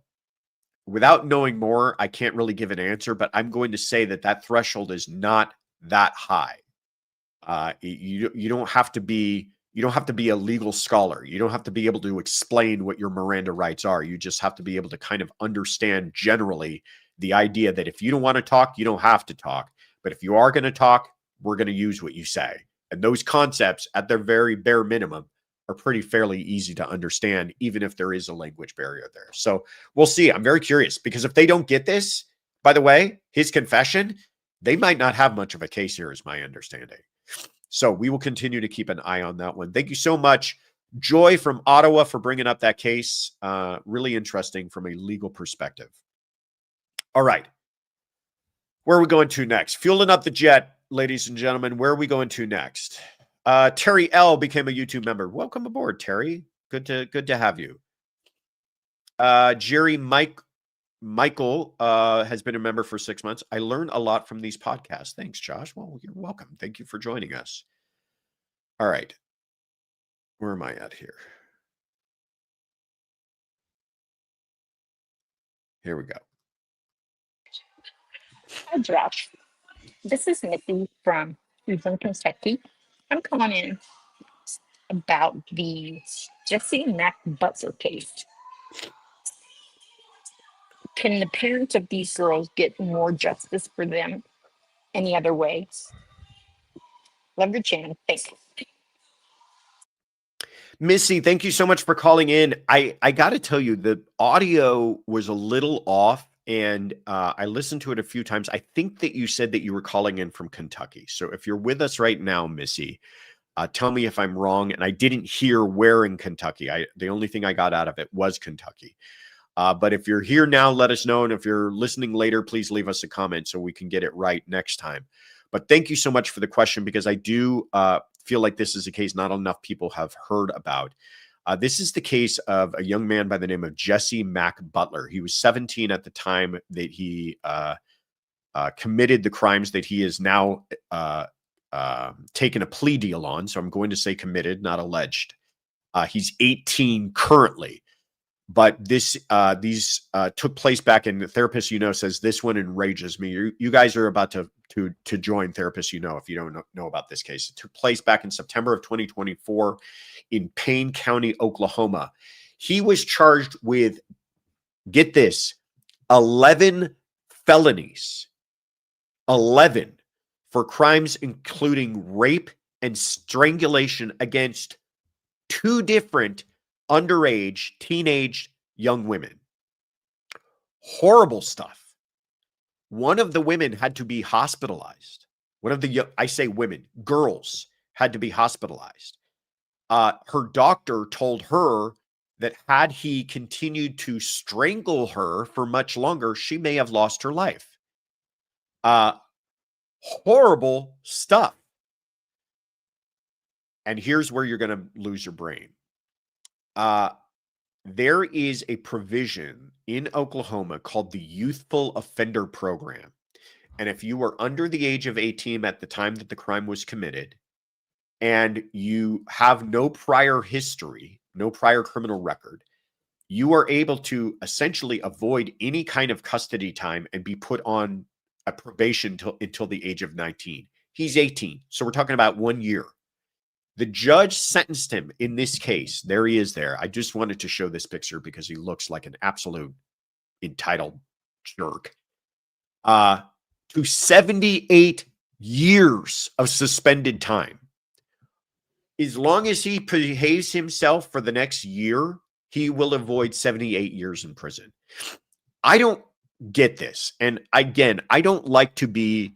Without knowing more, I can't really give an answer, but I'm going to say that threshold is not that high. You don't have to be a legal scholar. You don't have to be able to explain what your Miranda rights are. You just have to be able to kind of understand generally the idea that if you don't want to talk, you don't have to talk. But if you are going to talk, we're going to use what you say. And those concepts, at their very bare minimum, are pretty fairly easy to understand, even if there is a language barrier there. So we'll see. I'm very curious, because if they don't get this, by the way, his confession, they might not have much of a case here, is my understanding. So we will continue to keep an eye on that one. Thank you so much, Joy from Ottawa, for bringing up that case. Really interesting from a legal perspective. All right. Where are we going to next? Fueling up the jet, ladies and gentlemen. Where are we going to next? Terry L became a YouTube member. Welcome aboard, Terry. Good to have you. Jerry Michael has been a member for 6 months. I learned a lot from these podcasts. Thanks, Josh. Well, you're welcome. Thank you for joining us. All right. Where am I at here? Here we go. Hi, Josh. This is Nikki from Cleveland, Kentucky. I'm calling in about the Jesse Mack Butler case. Can the parents of these girls get more justice for them any other way? Love your channel. Thanks. Missy, thank you so much for calling in. I got to tell you, the audio was a little off, and I listened to it a few times. I think that you said that you were calling in from Kentucky. So if you're with us right now, Missy, tell me if I'm wrong. And I didn't hear where in Kentucky. The only thing I got out of it was Kentucky. But if you're here now, let us know. And if you're listening later, please leave us a comment so we can get it right next time. But thank you so much for the question, because I do feel like this is a case not enough people have heard about. This is the case of a young man by the name of Jesse Mack Butler. He was 17 at the time that he committed the crimes that he is now taken a plea deal on. So I'm going to say committed, not alleged. He's 18 currently. But these took place back in, Therapist says this one enrages me. You guys are about to join Therapist if you don't know about this case. It took place back in September of 2024 in Payne County, Oklahoma. He was charged with, get this, 11 felonies. 11 for crimes including rape and strangulation against 2 different underage, teenage young women. Horrible stuff. One of the women had to be hospitalized. One of the, I say women, girls had to be hospitalized. Her doctor told her that had he continued to strangle her for much longer, she may have lost her life. Horrible stuff. And here's where you're going to lose your brain. There is a provision in Oklahoma called the Youthful Offender Program. And if you were under the age of 18 at the time that the crime was committed, and you have no prior history, no prior criminal record, you are able to essentially avoid any kind of custody time and be put on a probation until the age of 19. He's 18. So we're talking about 1 year. The judge sentenced him in this case. There he is there. I just wanted to show this picture because he looks like an absolute entitled jerk. To 78 years of suspended time. As long as he behaves himself for the next year, he will avoid 78 years in prison. I don't get this. And again, I don't like to be,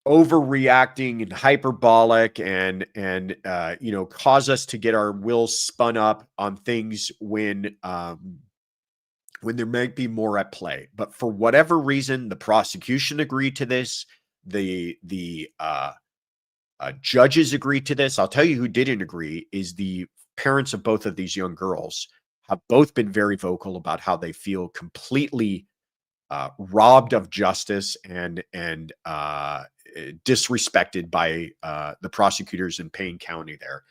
overreacting and hyperbolic and cause us to get our wills spun up on things when there might be more at play. But for whatever reason, the prosecution agreed to this. The judges agreed to this. I'll tell you who didn't agree is the parents of both of these young girls have both been very vocal about how they feel completely robbed of justice and disrespected by the prosecutors in Payne County there.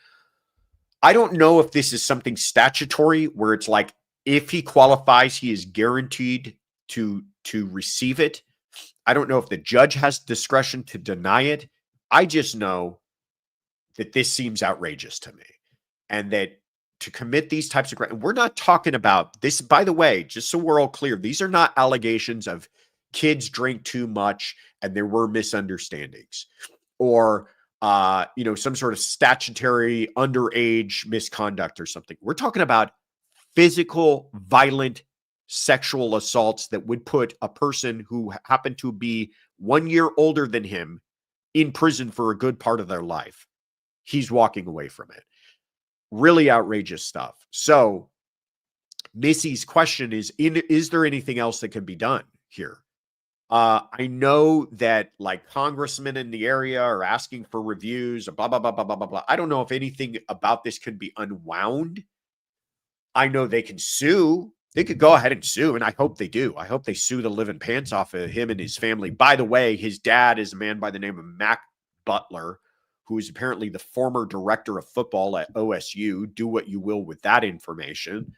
I don't know if this is something statutory where it's like, if he qualifies, he is guaranteed to receive it. I don't know if the judge has discretion to deny it. I just know that this seems outrageous to me, and that to commit these types of crimes, we're not talking about this, by the way, just so we're all clear, these are not allegations of kids drink too much and there were misunderstandings or, some sort of statutory underage misconduct or something. We're talking about physical, violent, sexual assaults that would put a person who happened to be 1 year older than him in prison for a good part of their life. He's walking away from it. Really outrageous stuff. So Missy's question is there anything else that can be done here? I know that like congressmen in the area are asking for reviews, blah, blah, blah, blah, blah, blah, blah. I don't know if anything about this could be unwound. I know they can sue. They could go ahead and sue, and I hope they do. I hope they sue the living pants off of him and his family. By the way, his dad is a man by the name of Mack Butler, who is apparently the former director of football at OSU. Do what you will with that information.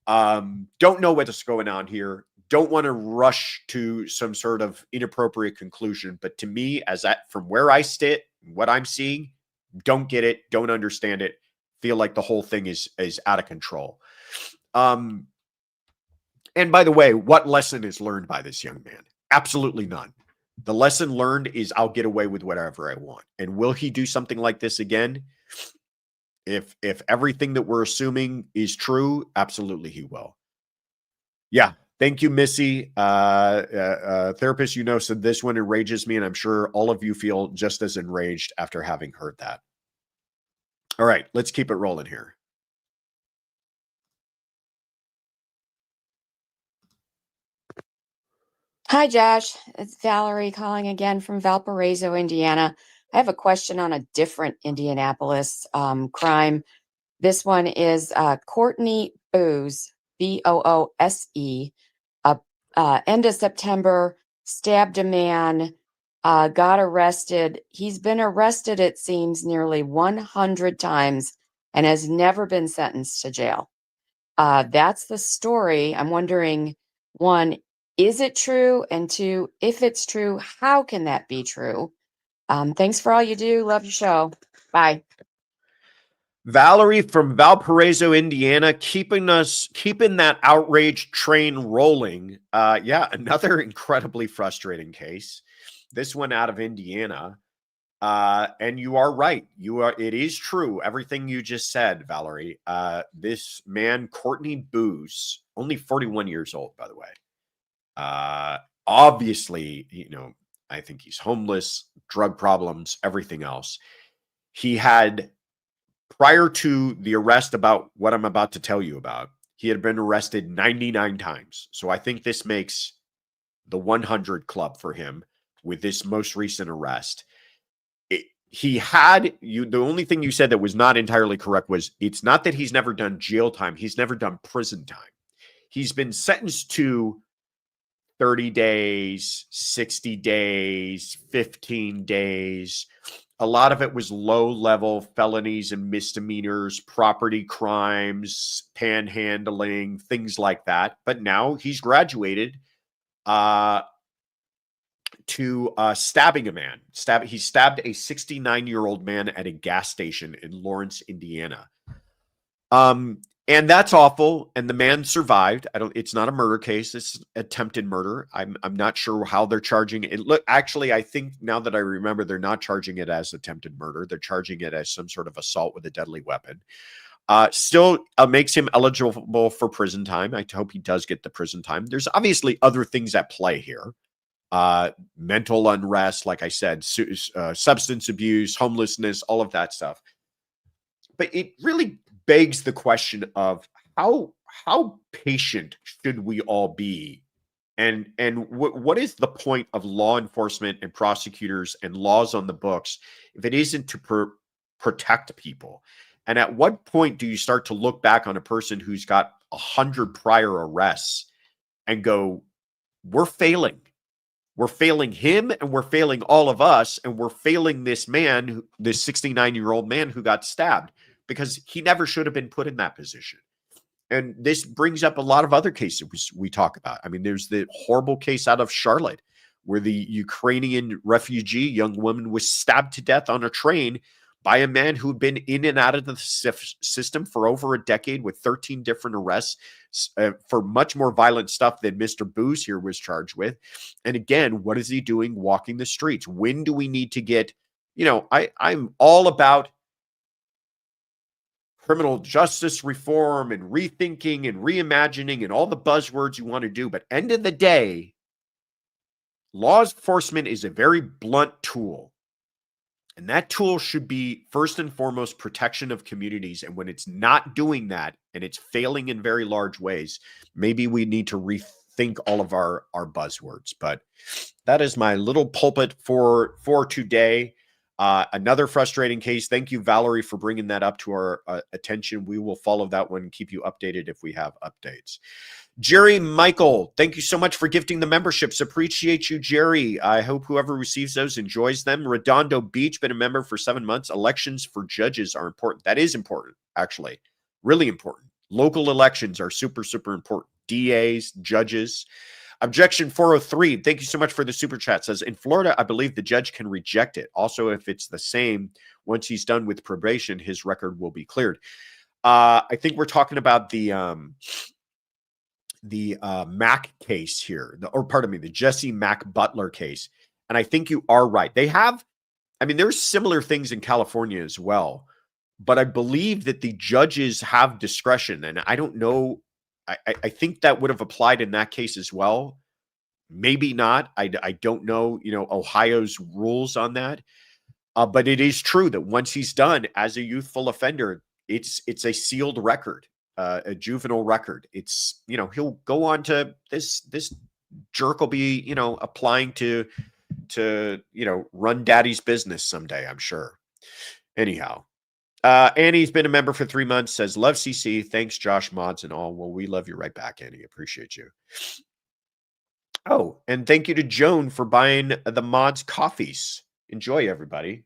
Don't know what's going on here. Don't want to rush to some sort of inappropriate conclusion. But to me, from where I sit, what I'm seeing, don't get it, don't understand it, feel like the whole thing is out of control. And by the way, what lesson is learned by this young man? Absolutely none. The lesson learned is I'll get away with whatever I want. And will he do something like this again? If everything that we're assuming is true, absolutely he will. Yeah. Thank you, Missy. Therapist, said this one enrages me, and I'm sure all of you feel just as enraged after having heard that. All right, let's keep it rolling here. Hi, Josh. It's Valerie calling again from Valparaiso, Indiana. I have a question on a different Indianapolis crime. This one is Courtney Boose, Boose. End of September, stabbed a man, got arrested. He's been arrested, it seems, nearly 100 times and has never been sentenced to jail. That's the story. I'm wondering, one, is it true? And two, if it's true, how can that be true? Thanks for all you do. Love your show. Bye. Valerie from Valparaiso, Indiana, keeping that outrage train rolling. Yeah, another incredibly frustrating case. This one out of Indiana. And you are right. It is true. Everything you just said, Valerie. This man, Courtney Boose, only 41 years old, by the way. Obviously, I think he's homeless, drug problems, everything else. He had, prior to the arrest about what I'm about to tell you about, he had been arrested 99 times. So I think this makes the 100 club for him with this most recent arrest. He had you. The only thing you said that was not entirely correct was it's not that he's never done jail time. He's never done prison time. He's been sentenced to 30 days, 60 days, 15 days. A lot of it was low-level felonies and misdemeanors, property crimes, panhandling, things like that. But now he's graduated to stabbing a man. He stabbed a 69-year-old man at a gas station in Lawrence, Indiana. And that's awful. And the man survived. It's not a murder case. It's attempted murder. I'm not sure how they're charging it. Look, actually, I think now that I remember, they're not charging it as attempted murder. They're charging it as some sort of assault with a deadly weapon. Still makes him eligible for prison time. I hope he does get the prison time. There's obviously other things at play here. Mental unrest, like I said, substance abuse, homelessness, all of that stuff. But it really begs the question of how patient should we all be, and what is the point of law enforcement and prosecutors and laws on the books if it isn't to protect people? And at what point do you start to look back on a person who's got 100 prior arrests and go, we're failing? We're failing him, and we're failing all of us, and we're failing this man, this 69-year-old man who got stabbed, because he never should have been put in that position. And this brings up a lot of other cases we talk about. I mean, there's the horrible case out of Charlotte where the Ukrainian refugee young woman was stabbed to death on a train by a man who'd been in and out of the system for over a decade with 13 different arrests for much more violent stuff than Mr. Boose here was charged with. And again, what is he doing walking the streets? When do we need to get, I'm all about criminal justice reform and rethinking and reimagining and all the buzzwords you want to do. But end of the day, law enforcement is a very blunt tool. And that tool should be first and foremost protection of communities. And when it's not doing that and it's failing in very large ways, maybe we need to rethink all of our buzzwords. But that is my little pulpit for today. Another frustrating case. Thank you, Valerie, for bringing that up to our attention. We will follow that one and keep you updated if we have updates. Jerry Michael, thank you so much for gifting the memberships. Appreciate you, Jerry. I hope whoever receives those enjoys them. Redondo Beach, been a member for 7 months. Elections for judges are important. That is important, actually. Really important. Local elections are super, super important. DAs, judges. Objection 403, thank you so much for the super chat. Says, in Florida, I believe the judge can reject it. Also, if it's the same, once he's done with probation, his record will be cleared. I think we're talking about the Mack case here, the Jesse Mack Butler case. And I think you are right. There's similar things in California as well, but I believe that the judges have discretion. And I don't know, I think that would have applied in that case as well. Maybe not. I don't know, Ohio's rules on that. But it is true that once he's done as a youthful offender, it's a sealed record. A juvenile record. It's, he'll go on to this jerk will be, applying to run daddy's business someday, I'm sure. Anyhow, Annie's been a member for 3 months, says, love CC. Thanks, Josh, mods and all. Well, we love you right back, Annie. Appreciate you. Oh, and thank you to Joan for buying the mods coffees. Enjoy, everybody.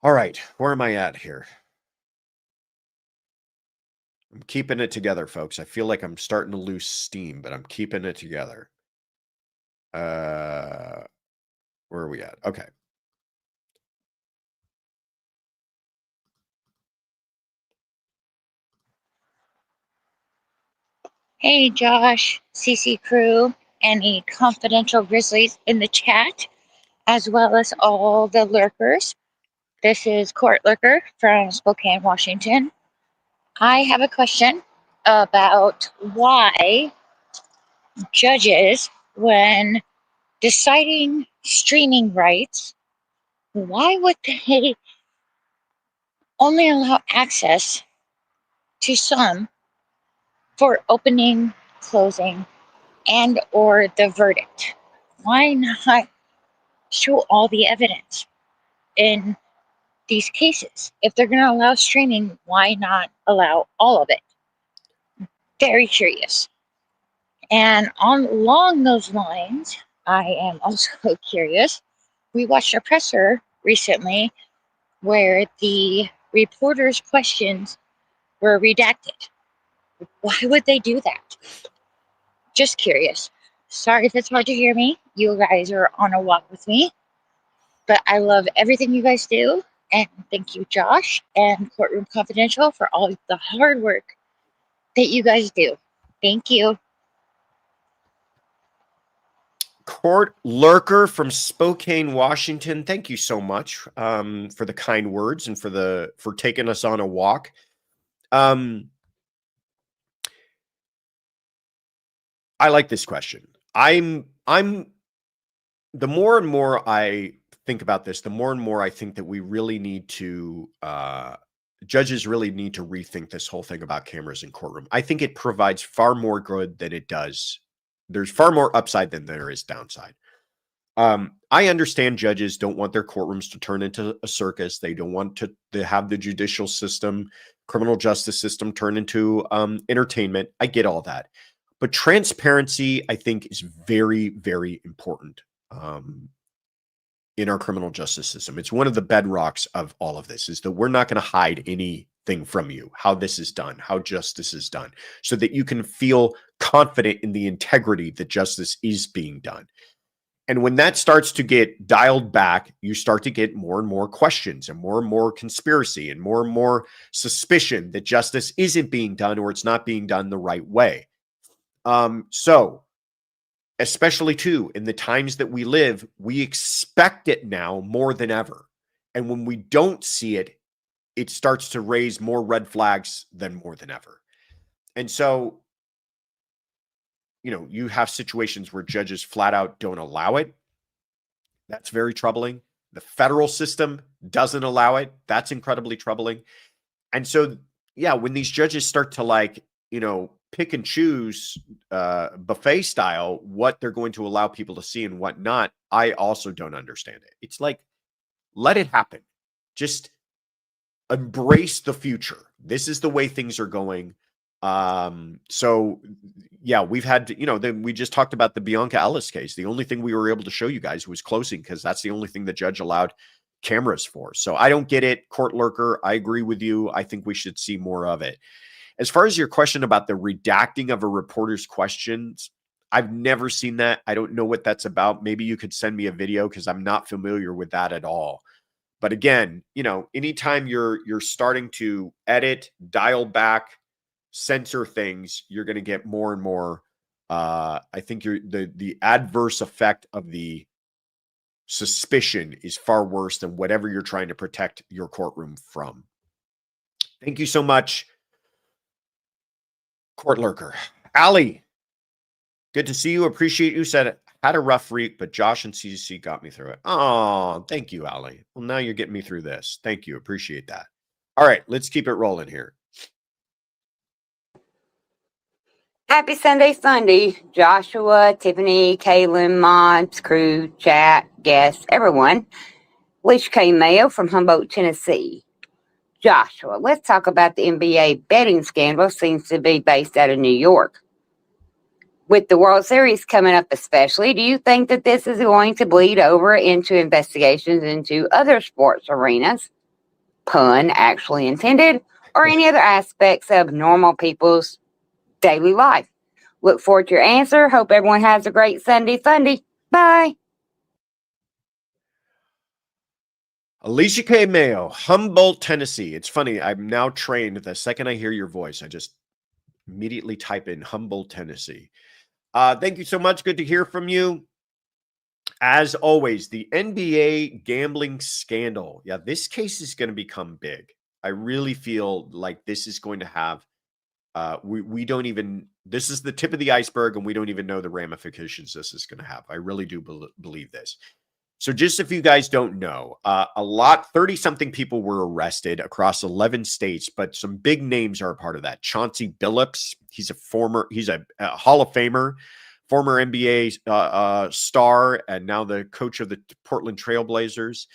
All right. Where am I at here? I'm keeping it together, folks. I feel like I'm starting to lose steam, but I'm keeping it together. Where are we at? Okay. Hey, Josh, CC crew, any confidential grizzlies in the chat, as well as all the lurkers. This is Court Lurker from Spokane, Washington. I have a question about why judges, when deciding streaming rights, why would they only allow access to some for opening, closing, and or the verdict? Why not show all the evidence in these cases? If they're going to allow streaming, why not allow all of it? Very curious. And along those lines, I am also curious. We watched a presser recently where the reporters' questions were redacted. Why would they do that? Just curious. Sorry if it's hard to hear me. You guys are on a walk with me. But I love everything you guys do. And thank you, Josh and Courtroom Confidential, for all the hard work that you guys do. Thank you. Court Lurker from Spokane, Washington. Thank you so much for the kind words and for taking us on a walk. I like this question. I'm the more and more I think about this, the more and more I think that we really need to judges really need to rethink this whole thing about cameras in courtroom. I think it provides far more good than it does. There's far more upside than there is downside. I understand judges don't want their courtrooms to turn into a circus. They don't want to have the judicial system, criminal justice system turn into entertainment. I get all that. But transparency, I think, is very, very important in our criminal justice system. It's one of the bedrocks of all of this, is that we're not going to hide anything from you, how this is done, how justice is done, so that you can feel confident in the integrity that justice is being done. And when that starts to get dialed back, you start to get more and more questions and more conspiracy and more suspicion that justice isn't being done or it's not being done the right way. So especially too, in the times that we live, we expect it now more than ever. And when we don't see it, it starts to raise more red flags than more than ever. And so, you know, you have situations where judges flat out don't allow it. That's very troubling. The federal system doesn't allow it. That's incredibly troubling. And so, yeah, when these judges start to, like, you know, pick and choose buffet style what they're going to allow people to see and what not, I also don't understand it. It's like, let it happen. Just embrace the future. This is the way things are going. So yeah, we've had to, you know, then we just talked about the Bionca Ellis case. The only thing we were able to show you guys was closing, because that's the only thing the judge allowed cameras for. So I don't get it. Court Lurker, I agree with you. I think we should see more of it. As far as your question about the redacting of a reporter's questions, I've never seen that. I don't know what that's about. Maybe you could send me a video, because I'm not familiar with that at all. But again, you know, anytime you're starting to edit, dial back, censor things, you're going to get more and more. I think the adverse effect of the suspicion is far worse than whatever you're trying to protect your courtroom from. Thank you so much, Court Lurker. Allie, good to see you. Appreciate you. Said had a rough week, but Josh and CC got me through it. Oh, thank you, Allie. Well, now you're getting me through this. Thank you. Appreciate that. All right, let's keep it rolling here. Happy Sunday, Joshua, Tiffany, Kaylin, mods, crew, chat, guests, everyone. Alicia K. Mayo from Humboldt, Tennessee. Joshua, let's talk about the NBA betting scandal. Seems to be based out of New York. With the World Series coming up especially, do you think that this is going to bleed over into investigations into other sports arenas? Pun actually intended, or any other aspects of normal people's daily life? Look forward to your answer. Hope everyone has a great Sunday Funday. Bye. Alicia K. Mayo, Humboldt, Tennessee. It's funny. I'm now trained. The second I hear your voice, I just immediately type in Humboldt, Tennessee. Thank you so much. Good to hear from you. As always, the NBA gambling scandal. Yeah, this case is going to become big. I really feel like this is going to have we don't even, this is the tip of the iceberg, and we don't even know the ramifications this is going to have. I really do believe this. So just if you guys don't know, 30-something people were arrested across 11 states, but some big names are a part of that. Chauncey Billups, he's a Hall of Famer, former NBA star and now the coach of the Portland Trailblazers.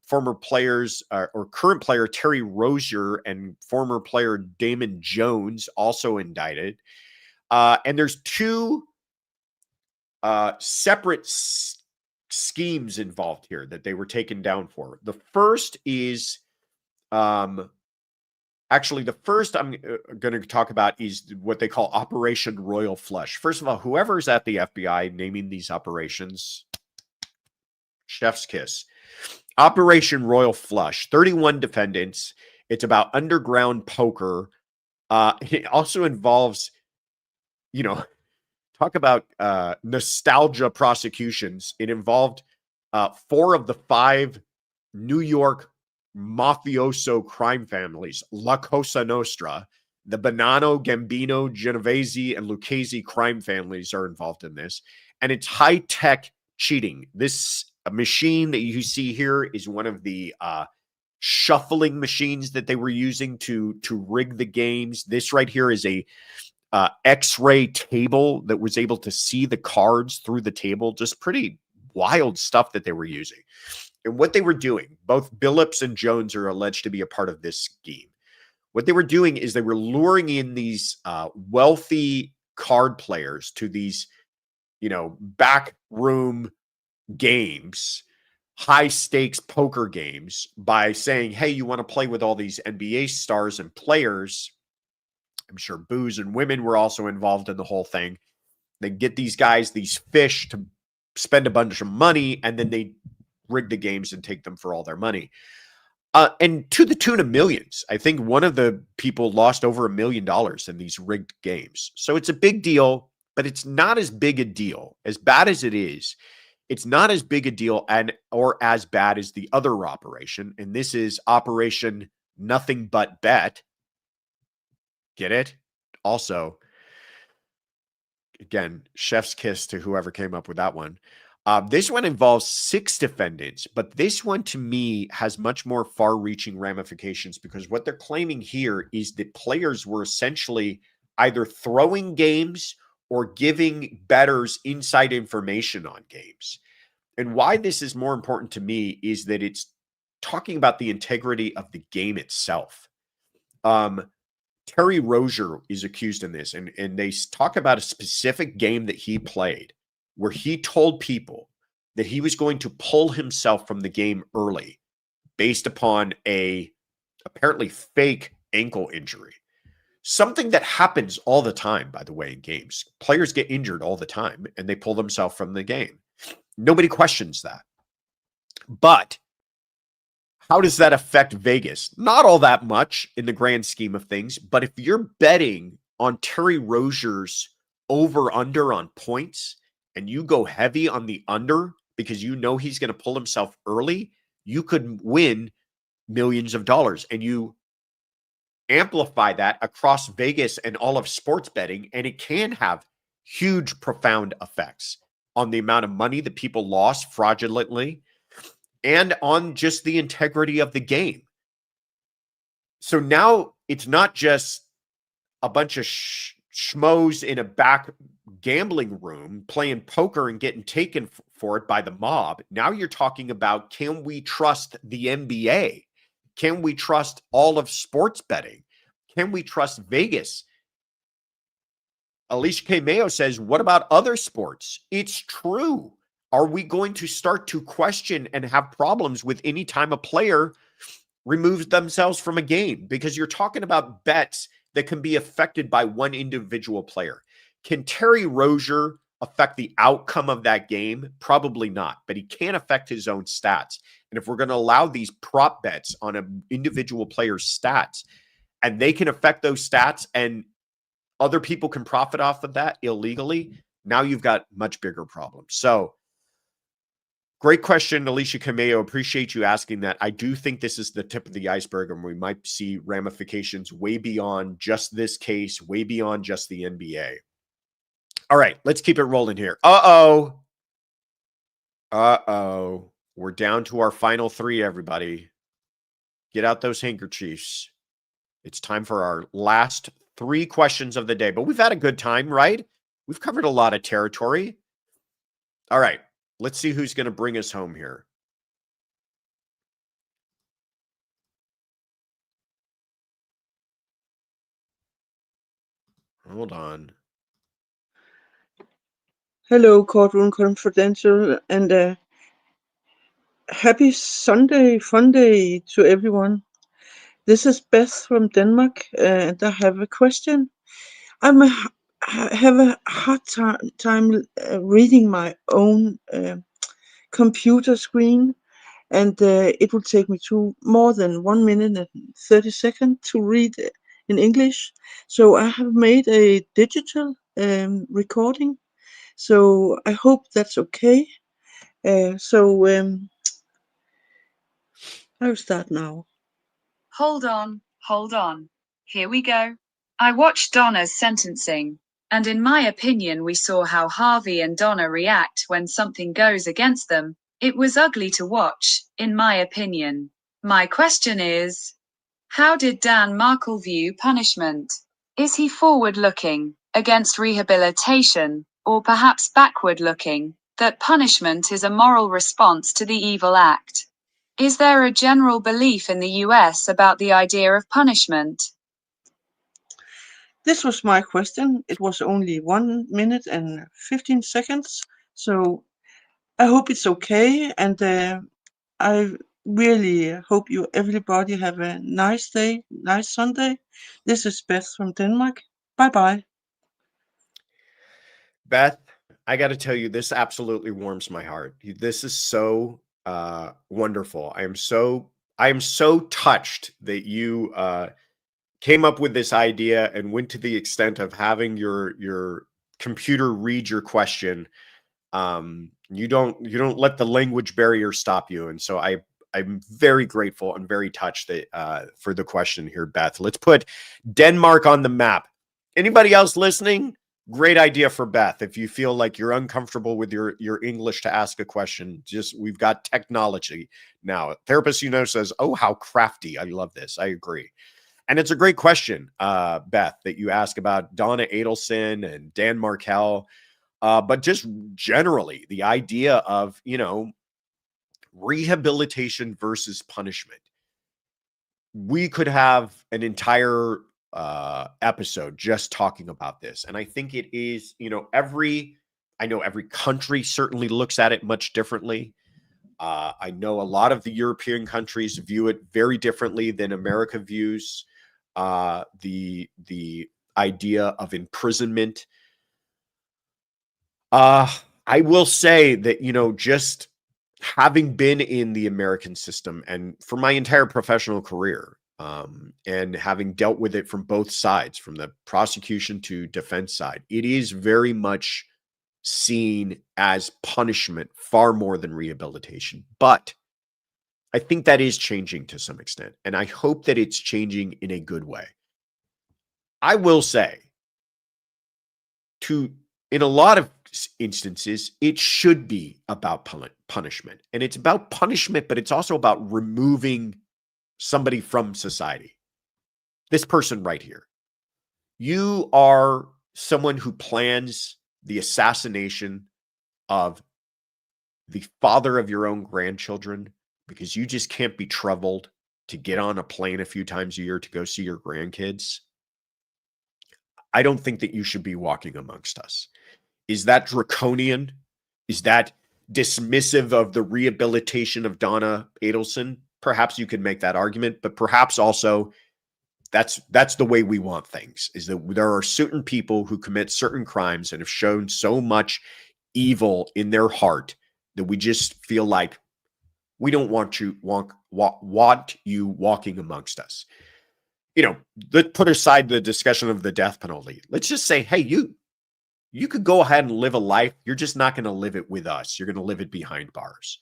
Former players or current player Terry Rozier and former player Damon Jones also indicted. And there's two separate schemes involved here that they were taken down for. The first is actually, the first I'm going to talk about is what they call Operation Royal Flush. First of all, whoever's at the FBI naming these operations, chef's kiss. Operation Royal Flush, 31 defendants. It's about underground poker. It also involves, you know, talk about nostalgia prosecutions. It involved 4 of the 5 New York mafioso crime families, La Cosa Nostra, the Bonanno, Gambino, Genovese, and Lucchese crime families are involved in this. And it's high-tech cheating. This machine that you see here is one of the shuffling machines that they were using to rig the games. This right here is a X-ray table that was able to see the cards through the table. Just pretty wild stuff that they were using. And what they were doing, both Billups and Jones are alleged to be a part of this scheme. What they were doing is they were luring in these wealthy card players to these, you know, back room games, high stakes poker games by saying, hey, you want to play with all these NBA stars and players. I'm sure booze and women were also involved in the whole thing. They get these guys, these fish, to spend a bunch of money, and then they rig the games and take them for all their money. And to the tune of millions. I think one of the people lost over $1 million in these rigged games. So it's a big deal, but it's not as big a deal. As bad as it is, it's not as big a deal or as bad as the other operation. And this is Operation Nothing But Bet. Get it? Also, again, chef's kiss to whoever came up with that one. This one involves 6 defendants, but this one to me has much more far-reaching ramifications because what they're claiming here is that players were essentially either throwing games or giving bettors inside information on games. And why this is more important to me is that it's talking about the integrity of the game itself. Terry Rozier is accused in this, and they talk about a specific game that he played where he told people that he was going to pull himself from the game early based upon a apparently fake ankle injury. Something that happens all the time, by the way, in games. Players get injured all the time, and they pull themselves from the game. Nobody questions that. But how does that affect Vegas? Not all that much in the grand scheme of things, but if you're betting on Terry Rozier's over-under on points, and you go heavy on the under because you know he's going to pull himself early, you could win millions of dollars. And you amplify that across Vegas and all of sports betting, and it can have huge, profound effects on the amount of money that people lost fraudulently and on just the integrity of the game. So now it's not just a bunch of schmoes in a back gambling room playing poker and getting taken for it by the mob. Now you're talking about, can we trust the NBA? Can we trust all of sports betting? Can we trust Vegas? Alicia K. Mayo says, what about other sports? It's true. Are we going to start to question and have problems with any time a player removes themselves from a game? Because you're talking about bets that can be affected by one individual player. Can Terry Rozier affect the outcome of that game? Probably not, but he can affect his own stats. And if we're going to allow these prop bets on an individual player's stats, and they can affect those stats and other people can profit off of that illegally, now you've got much bigger problems. So great question, Alicia Cameo. Appreciate you asking that. I do think this is the tip of the iceberg, and we might see ramifications way beyond just this case, way beyond just the NBA. All right, let's keep it rolling here. Uh-oh. We're down to our final 3, everybody. Get out those handkerchiefs. It's time for our last 3 questions of the day. But we've had a good time, right? We've covered a lot of territory. All right, let's see who's going to bring us home here. Hold on. Hello, Courtroom Confidential, and happy Sunday, fun day to everyone. This is Beth from Denmark, and I have a question. I have a hard time reading my own computer screen, and it will take me more than 1 minute and 30 seconds to read in English. So I have made a digital recording. So I hope that's okay. I'll start now. Hold on. Here we go. I watched Donna's sentencing, and in my opinion, we saw how Harvey and Donna react when something goes against them. It was ugly to watch, in my opinion. My question is, how did Dan Markle view punishment? Is he forward-looking, against rehabilitation, or perhaps backward-looking, that punishment is a moral response to the evil act? Is there a general belief in the US about the idea of punishment? This was my question. It was only 1 minute and 15 seconds. So I hope it's okay. And I really hope everybody have a nice day, nice Sunday. This is Beth from Denmark. Bye-bye. Beth, I got to tell you, this absolutely warms my heart. This is so wonderful. I am so touched that you came up with this idea and went to the extent of having your computer read your question. You don't let the language barrier stop you, and so I'm very grateful and very touched that for the question here, Beth. Let's put Denmark on the map. Anybody else listening? Great idea for Beth. If you feel like you're uncomfortable with your English to ask a question, we've got technology now. Therapist, says, "Oh, how crafty." I love this. I agree. And it's a great question, Beth, that you ask about Donna Adelson and Dan Markell. But just generally, the idea of, rehabilitation versus punishment. We could have an entire episode just talking about this. And I think it is, I know every country certainly looks at it much differently. I know a lot of the European countries view it very differently than America views the idea of imprisonment. I will say that, just having been in the American system and for my entire professional career, and having dealt with it from both sides, from the prosecution to defense side, it is very much seen as punishment far more than rehabilitation. But I think that is changing to some extent, and I hope that it's changing in a good way. I will say, in a lot of instances, it should be about punishment. And it's about punishment, but it's also about removing somebody from society. This person right here. You are someone who plans the assassination of the father of your own grandchildren because you just can't be troubled to get on a plane a few times a year to go see your grandkids. I don't think that you should be walking amongst us. Is that draconian? Is that dismissive of the rehabilitation of Donna Adelson? Perhaps you could make that argument, but perhaps also that's the way we want things, is that there are certain people who commit certain crimes and have shown so much evil in their heart that we just feel like we don't want you walking amongst us. Let's put aside the discussion of the death penalty. Let's just say, hey, you could go ahead and live a life. You're just not going to live it with us. You're going to live it behind bars.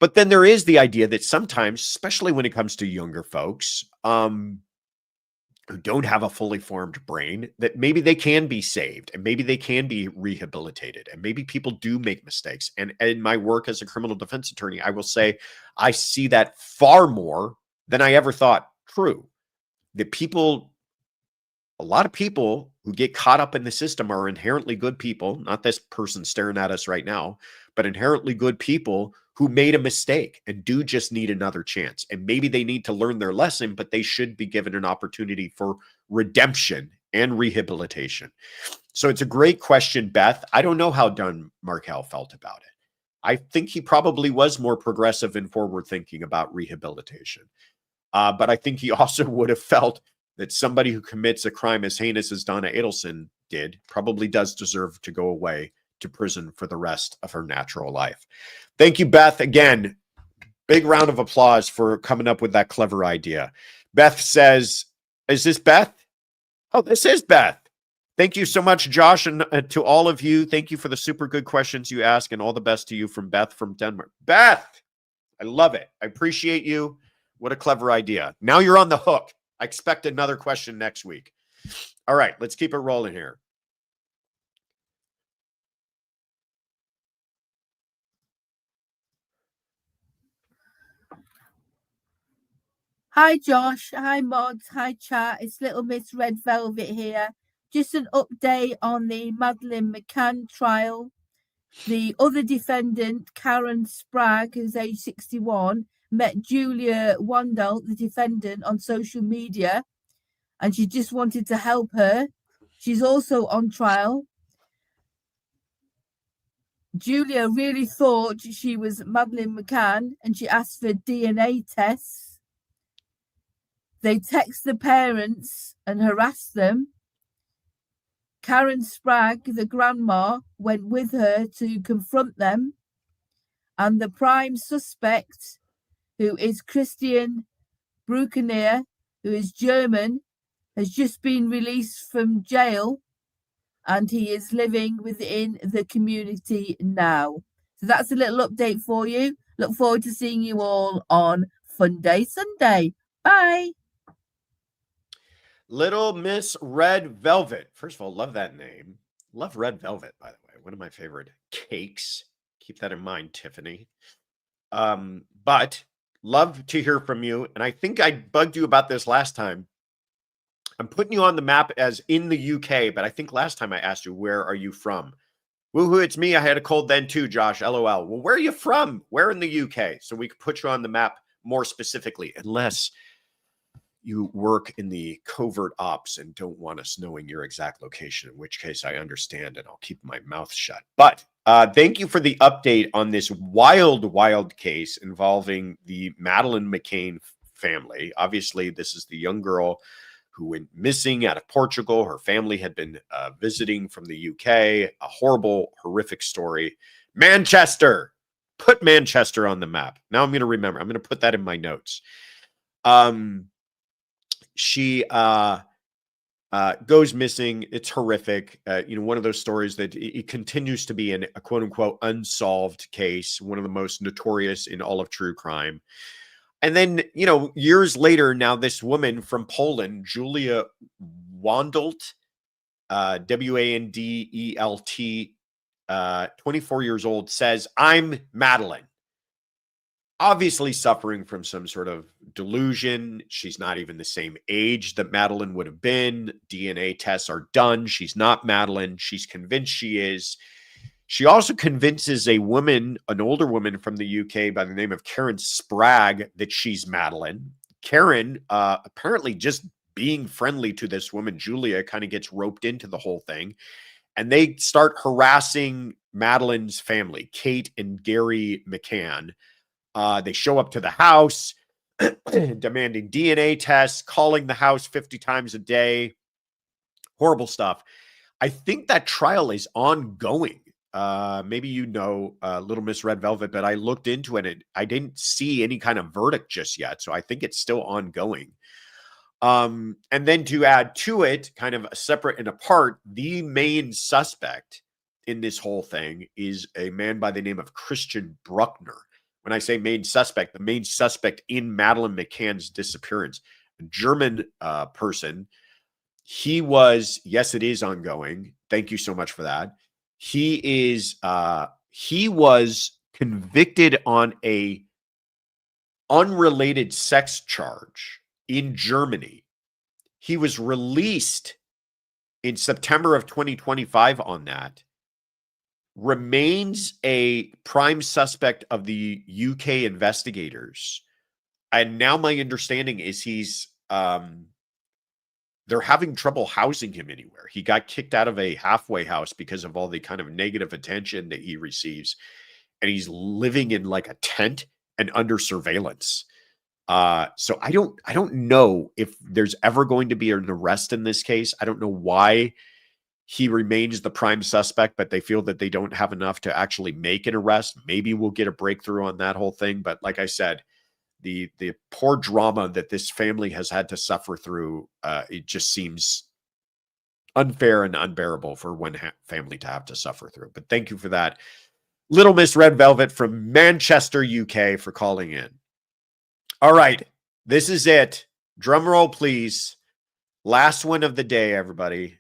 But then there is the idea that sometimes, especially when it comes to younger folks, who don't have a fully formed brain, that maybe they can be saved and maybe they can be rehabilitated and maybe people do make mistakes. And in my work as a criminal defense attorney, I will say I see that far more than I ever thought true. That a lot of people who get caught up in the system are inherently good people, not this person staring at us right now, but inherently good people who made a mistake and do just need another chance. And maybe they need to learn their lesson, but they should be given an opportunity for redemption and rehabilitation. So it's a great question, Beth. I don't know how Don Markel felt about it. I think he probably was more progressive and forward thinking about rehabilitation. But I think he also would have felt that somebody who commits a crime as heinous as Donna Adelson did probably does deserve to go away to prison for the rest of her natural life. Thank you, Beth. Again, big round of applause for coming up with that clever idea. Beth says, is this Beth? Oh, this is Beth. Thank you so much, Josh, and to all of you. Thank you for the super good questions you ask, and all the best to you from Beth from Denmark. Beth, I love it. I appreciate you. What a clever idea. Now you're on the hook. I expect another question next week. All right, let's keep it rolling here. Hi Josh, hi mods, hi chat. It's Little Miss Red Velvet here. Just an update on the Madeleine McCann trial. The other defendant, Karen Sprague, who's age 61, met Julia Wandel, the defendant, on social media, and she just wanted to help her. She's also on trial. Julia really thought she was Madeleine McCann, and she asked for DNA tests. They text the parents and harass them. Karen Sprague, the grandma, went with her to confront them. And the prime suspect, who is Christian Bruckner, who is German, has just been released from jail, and he is living within the community now. So that's a little update for you. Look forward to seeing you all on Fun Day Sunday. Bye. Little Miss Red Velvet. First of all, love that name. Love Red Velvet, by the way. One of my favorite cakes. Keep that in mind, Tiffany. But love to hear from you. And I think I bugged you about this last time. I'm putting you on the map as in the UK, but I think last time I asked you, where are you from? Woohoo, it's me. I had a cold then too, Josh. LOL. Well, where are you from? Where in the UK? So we could put you on the map more specifically, unless you work in the covert ops and don't want us knowing your exact location, in which case I understand and I'll keep my mouth shut. But thank you for the update on this wild, wild case involving the Madeleine McCann family. Obviously, this is the young girl who went missing out of Portugal. Her family had been visiting from the UK. A horrible, horrific story. Manchester. Put Manchester on the map. Now I'm going to remember. I'm going to put that in my notes. She goes missing. It's horrific. One of those stories that it continues to be a quote unquote unsolved case, one of the most notorious in all of true crime. And then, years later, now this woman from Poland, Julia Wandelt, Wandelt, 24 years old, says, I'm Madeleine. Obviously suffering from some sort of delusion. She's not even the same age that Madeleine would have been. DNA tests are done. She's not Madeleine. She's convinced she is. She also convinces a woman, an older woman from the UK by the name of Karen Sprague, that she's Madeleine. Karen, apparently just being friendly to this woman, Julia, kind of gets roped into the whole thing. And they start harassing Madeleine's family, Kate and Gary McCann. They show up to the house, demanding DNA tests, calling the house 50 times a day. Horrible stuff. I think that trial is ongoing. Maybe Little Miss Red Velvet, but I looked into it and I didn't see any kind of verdict just yet. So I think it's still ongoing. And then to add to it, kind of separate and apart, the main suspect in this whole thing is a man by the name of Christian Bruckner. When I say main suspect, the main suspect in Madeleine McCann's disappearance, a German person. He was, yes, it is ongoing. Thank you so much for that. He was convicted on a unrelated sex charge in Germany. He was released in September of 2025 on that, remains a prime suspect of the UK investigators. And now my understanding is he's they're having trouble housing him anywhere. He got kicked out of a halfway house because of all the kind of negative attention that he receives. And he's living in like a tent and under surveillance. So I don't know if there's ever going to be an arrest in this case. I don't know why he remains the prime suspect, but they feel that they don't have enough to actually make an arrest. Maybe we'll get a breakthrough on that whole thing. But like I said, the poor drama that this family has had to suffer through, it just seems unfair and unbearable for one family to have to suffer through. But thank you for that. Little Miss Red Velvet from Manchester, UK, for calling in. All right, this is it. Drum roll, please. Last one of the day, everybody.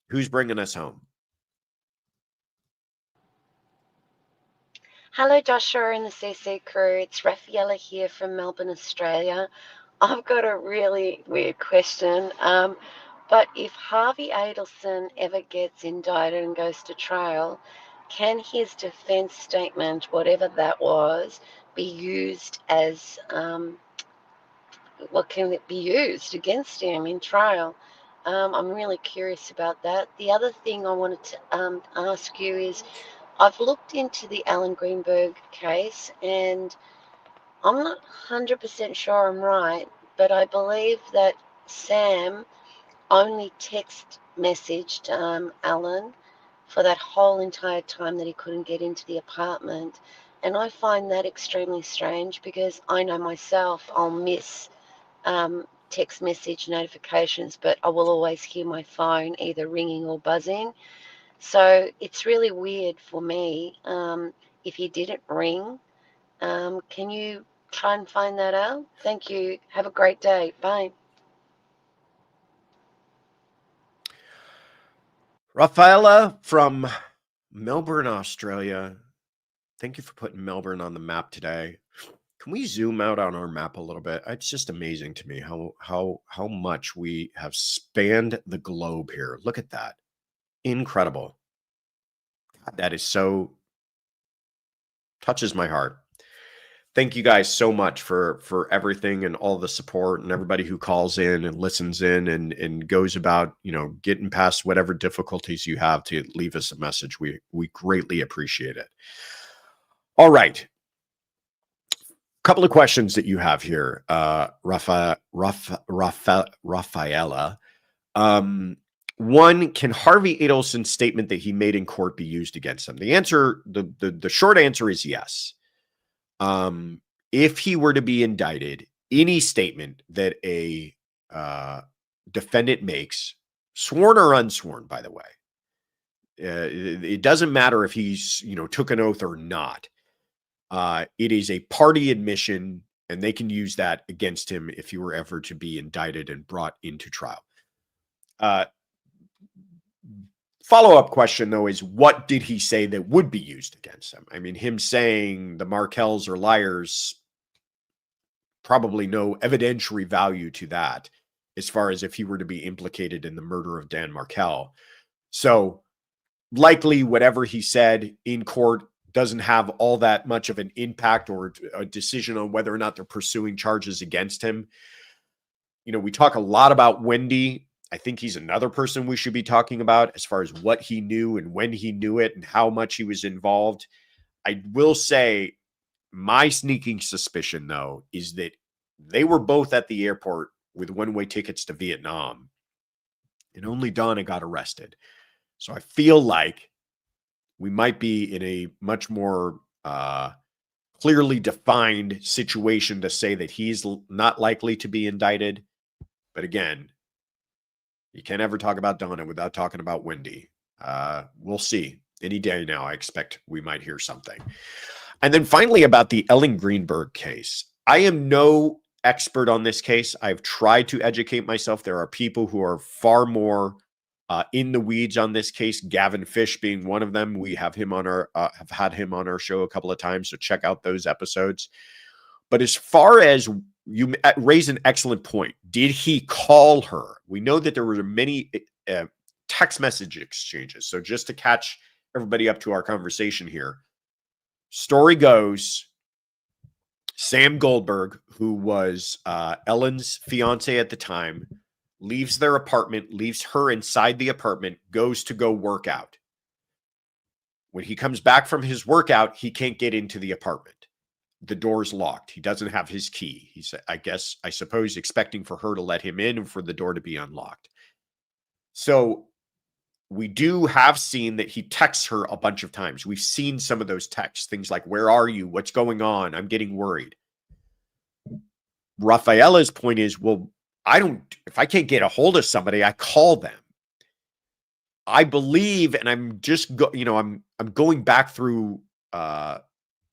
Who's bringing us home? Hello, Joshua and the CC crew. It's Raffaella here from Melbourne, Australia. I've got a really weird question. But if Harvey Adelson ever gets indicted and goes to trial, can his defense statement, whatever that was, be used as what can it be used against him in trial? I'm really curious about that. The other thing I wanted to ask you is, I've looked into the Alan Greenberg case, and I'm not 100% sure I'm right, but I believe that Sam only text messaged Alan for that whole entire time that he couldn't get into the apartment. And I find that extremely strange because I know myself I'll miss text message notifications, but I will always hear my phone either ringing or buzzing. So it's really weird for me. If he didn't ring, can you try and find that out? Thank you. Have a great day. Bye. Raffaella from Melbourne, Australia. Thank you for putting Melbourne on the map today. Can we zoom out on our map a little bit? It's just amazing to me how much we have spanned the globe here. Look at that. Incredible. That is so touches my heart. Thank you guys so much for everything and all the support and everybody who calls in and listens in and goes about, getting past whatever difficulties you have to leave us a message. We greatly appreciate it. All right. Couple of questions that you have here, Raffaella. One, can Harvey Adelson's statement that he made in court be used against him? The answer, the short answer is yes. If he were to be indicted, any statement that a defendant makes, sworn or unsworn, by the way, it doesn't matter if he's, took an oath or not. It is a party admission, and they can use that against him if he were ever to be indicted and brought into trial. Follow-up question, though, is what did he say that would be used against him? I mean, him saying the Markells are liars, probably no evidentiary value to that as far as if he were to be implicated in the murder of Dan Markel. So likely whatever he said in court doesn't have all that much of an impact or a decision on whether or not they're pursuing charges against him. We talk a lot about Wendy. I think he's another person we should be talking about as far as what he knew and when he knew it and how much he was involved. I will say my sneaking suspicion, though, is that they were both at the airport with one-way tickets to Vietnam, and only Donna got arrested. So I feel like we might be in a much more clearly defined situation to say that he's not likely to be indicted. But again, you can't ever talk about Donna without talking about Wendy. We'll see. Any day now, I expect we might hear something. And then finally, about the Ellen Greenberg case. I am no expert on this case. I've tried to educate myself. There are people who are far more in the weeds on this case. Gavin Fish being one of them. We have him on our have had him on our show a couple of times, so check out those episodes. But as far as you raise an excellent point, did he call her? We know that there were many text message exchanges. So just to catch everybody up to our conversation here, story goes, Sam Goldberg, who was Ellen's fiance at the time, leaves their apartment, leaves her inside the apartment, goes to go work out. When he comes back from his workout, he can't get into the apartment. The door's locked. He doesn't have his key. He's, I suppose, expecting for her to let him in and for the door to be unlocked. So we do have seen that he texts her a bunch of times. We've seen some of those texts, things like, where are you? What's going on? I'm getting worried. Rafaela's point is, well, if I can't get a hold of somebody, I call them. I believe, and I'm just, I'm going back through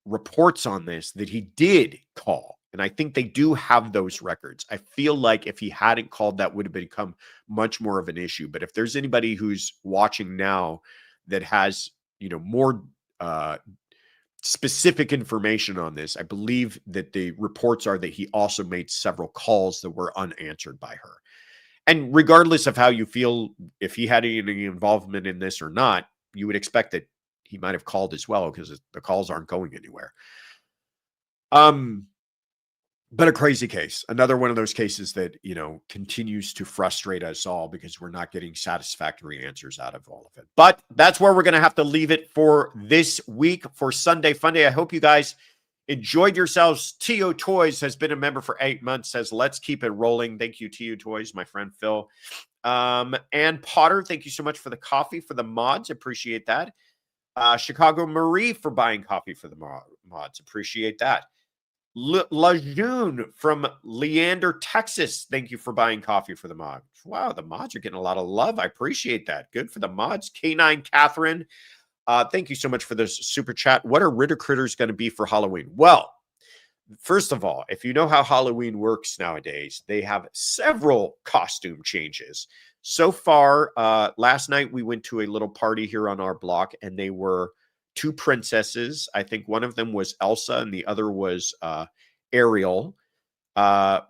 reports on this, that he did call. And I think they do have those records. I feel like if he hadn't called, that would have become much more of an issue. But if there's anybody who's watching now that has, more specific information on this, I believe that the reports are that he also made several calls that were unanswered by her. And regardless of how you feel, if he had any involvement in this or not, you would expect that he might have called as well, because the calls aren't going anywhere. But a crazy case. Another one of those cases that, continues to frustrate us all because we're not getting satisfactory answers out of all of it. But that's where we're going to have to leave it for this week for Sunday Funday. I hope you guys enjoyed yourselves. TO Toys has been a member for 8 months, says, let's keep it rolling. Thank you, TO Toys, my friend Phil. And Potter, thank you so much for the coffee for the mods. Appreciate that. Chicago Marie for buying coffee for the mods. Appreciate that. Lejeune from Leander, Texas. Thank you for buying coffee for the mods. Wow, the mods are getting a lot of love. I appreciate that. Good for the mods. K9 Catherine. Thank you so much for this super chat. What are Ritter Critters going to be for Halloween? Well, first of all, if you know how Halloween works nowadays, they have several costume changes. So far, last night we went to a little party here on our block, and they were 2 princesses. I think one of them was Elsa and the other was Ariel. Our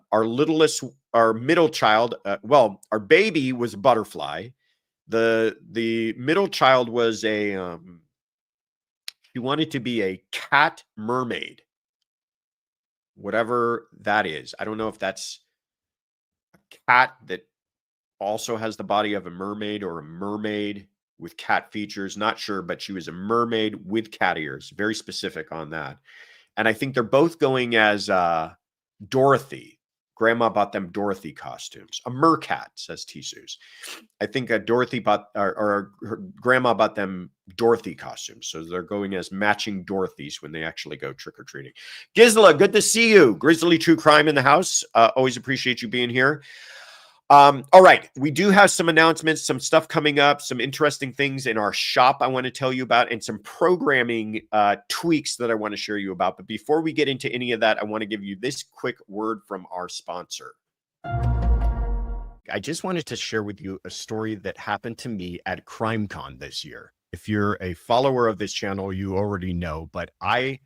middle child, our baby was a butterfly. The middle child was she wanted to be a cat mermaid, whatever that is. I don't know if that's a cat that also has the body of a mermaid or a mermaid with cat features. Not sure, but she was a mermaid with cat ears. Very specific on that. And I think they're both going as Dorothy. Grandma bought them Dorothy costumes. A mercat, says Tissus. I think Dorothy bought, or her grandma bought them Dorothy costumes. So they're going as matching Dorothys when they actually go trick-or-treating. Gisela, good to see you. Grizzly True Crime in the house. Always appreciate you being here. All right. We do have some announcements, some stuff coming up, some interesting things in our shop I want to tell you about, and some programming tweaks that I want to share you about. But before we get into any of that, I want to give you this quick word from our sponsor. I just wanted to share with you a story that happened to me at CrimeCon this year. If you're a follower of this channel, you already know, but I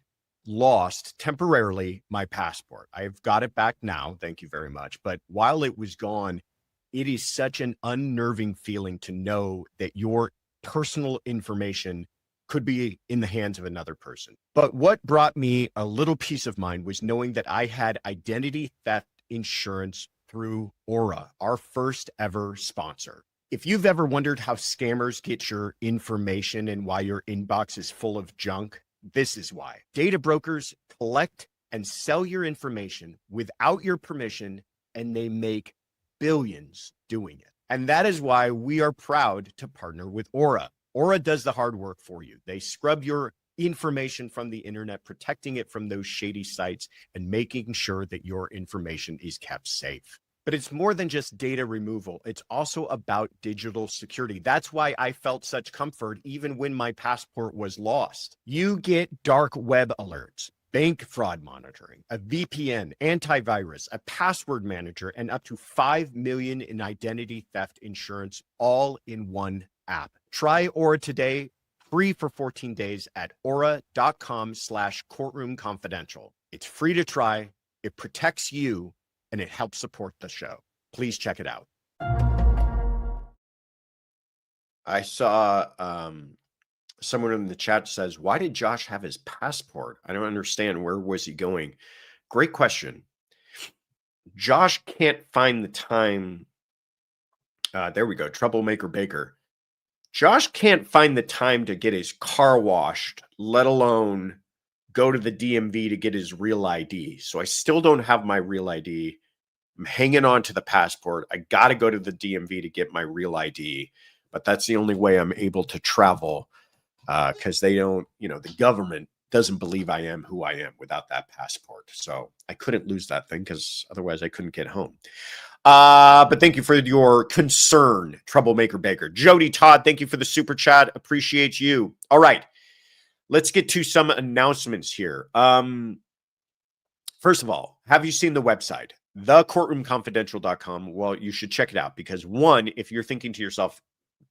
lost temporarily my passport. I've got it back now. Thank you very much. But while it was gone, it is such an unnerving feeling to know that your personal information could be in the hands of another person. But what brought me a little peace of mind was knowing that I had identity theft insurance through Aura, our first ever sponsor. If you've ever wondered how scammers get your information and why your inbox is full of junk, this is why. Data brokers collect and sell your information without your permission, and they make billions doing it. And that is why we are proud to partner with Aura. Aura does the hard work for you. They scrub your information from the internet, protecting it from those shady sites and making sure that your information is kept safe. But it's more than just data removal. It's also about digital security. That's why I felt such comfort even when my passport was lost. You get dark web alerts, bank fraud monitoring, a VPN, antivirus, a password manager, and up to $5 million in identity theft insurance, all in one app. Try Aura today, free for 14 days at aura.com/courtroomconfidential. It's free to try. It protects you, and it helps support the show. Please check it out. I saw someone in the chat says, why did Josh have his passport? I don't understand. Where was he going? Great question. Josh can't find the time. There we go. Troublemaker Baker. Josh can't find the time to get his car washed, let alone go to the DMV to get his real ID. So I still don't have my real ID. I'm hanging on to the passport. I got to go to the DMV to get my real ID, but that's the only way I'm able to travel because they don't, the government doesn't believe I am who I am without that passport. So I couldn't lose that thing because otherwise I couldn't get home. But thank you for your concern, Troublemaker Baker. Jody Todd, thank you for the super chat. Appreciate you. All right. Let's get to some announcements here. First of all, have you seen the website, thecourtroomconfidential.com? Well, you should check it out because one, if you're thinking to yourself,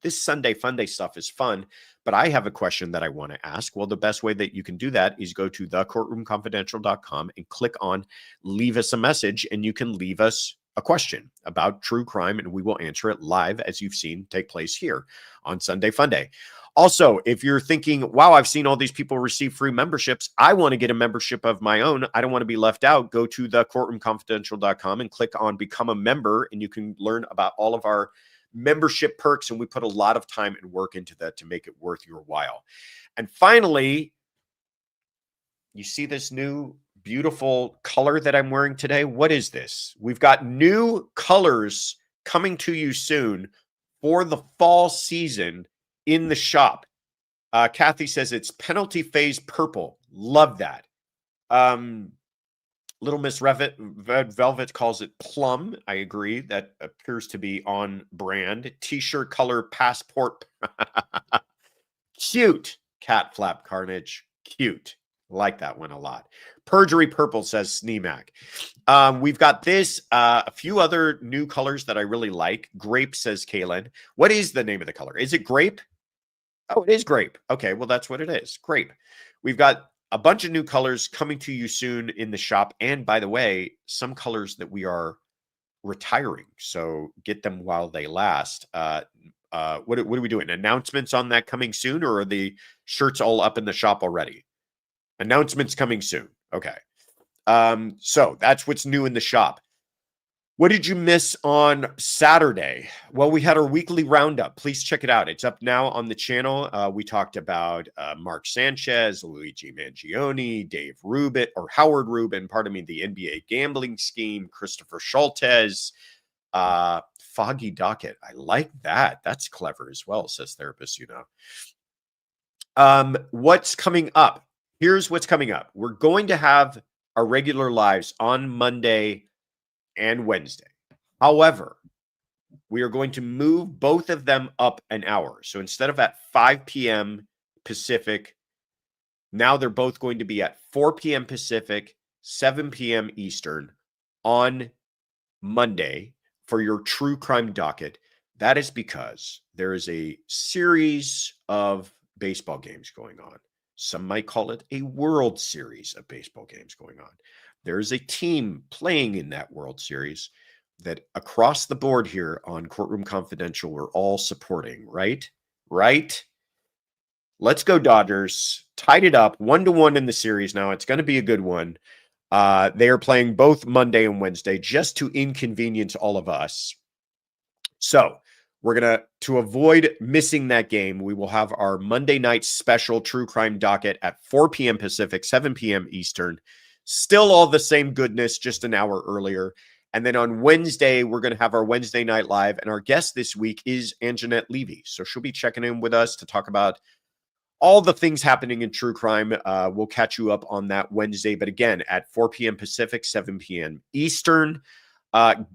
this Sunday Funday stuff is fun, but I have a question that I want to ask. Well, the best way that you can do that is go to thecourtroomconfidential.com and click on leave us a message, and you can leave us a question about true crime, and we will answer it live, as you've seen take place here on Sunday Funday. Also, if you're thinking, wow, I've seen all these people receive free memberships, I want to get a membership of my own, I don't want to be left out, go to thecourtroomconfidential.com and click on become a member, and you can learn about all of our membership perks, and we put a lot of time and work into that to make it worth your while. And finally, you see this new beautiful color that I'm wearing today? What is this? We've got new colors coming to you soon for the fall season in the shop. Kathy says it's penalty phase purple. Love that. Little Miss Velvet calls it plum. I agree. That appears to be on brand. T-shirt color passport. Cute. Cat flap carnage. Cute. Like that one a lot. Perjury purple, says Sneemac. We've got this, a few other new colors that I really like. Grape, says Kaylin. What is the name of the color? Is it grape? Oh, it is grape. Okay, well, that's what it is. Grape. We've got a bunch of new colors coming to you soon in the shop. And by the way, some colors that we are retiring. So get them while they last. What are we doing? Announcements on that coming soon, or are the shirts all up in the shop already? Announcements coming soon. Okay. So that's what's new in the shop. What did you miss on Saturday? Well, we had our weekly roundup. Please check it out. It's up now on the channel. We talked about Mark Sanchez, Luigi Mangione, Howard Rubin, the NBA gambling scheme, Christopher Schultez, Foggy Docket. I like that. That's clever as well, says Therapist, What's coming up? Here's what's coming up. We're going to have our regular lives on Monday and Wednesday. However, we are going to move both of them up an hour. So instead of at 5 p.m. Pacific, now they're both going to be at 4 p.m. Pacific, 7 p.m. Eastern on Monday for your true crime docket. That is because there is a series of baseball games going on. Some might call it a World Series of baseball games going on. There's a team playing in that World Series that across the board here on Courtroom Confidential, we're all supporting, right? Right? Let's go Dodgers. Tied it up 1-1 in the series now. It's going to be a good one. They are playing both Monday and Wednesday just to inconvenience all of us. So we're going to avoid missing that game, we will have our Monday night special true crime docket at 4 p.m. Pacific, 7 p.m. Eastern. Still all the same goodness, just an hour earlier. And then on Wednesday, we're going to have our Wednesday Night Live. And our guest this week is Anjanette Levy. So she'll be checking in with us to talk about all the things happening in true crime. We'll catch you up on that Wednesday. But again, at 4 p.m. Pacific, 7 p.m. Eastern.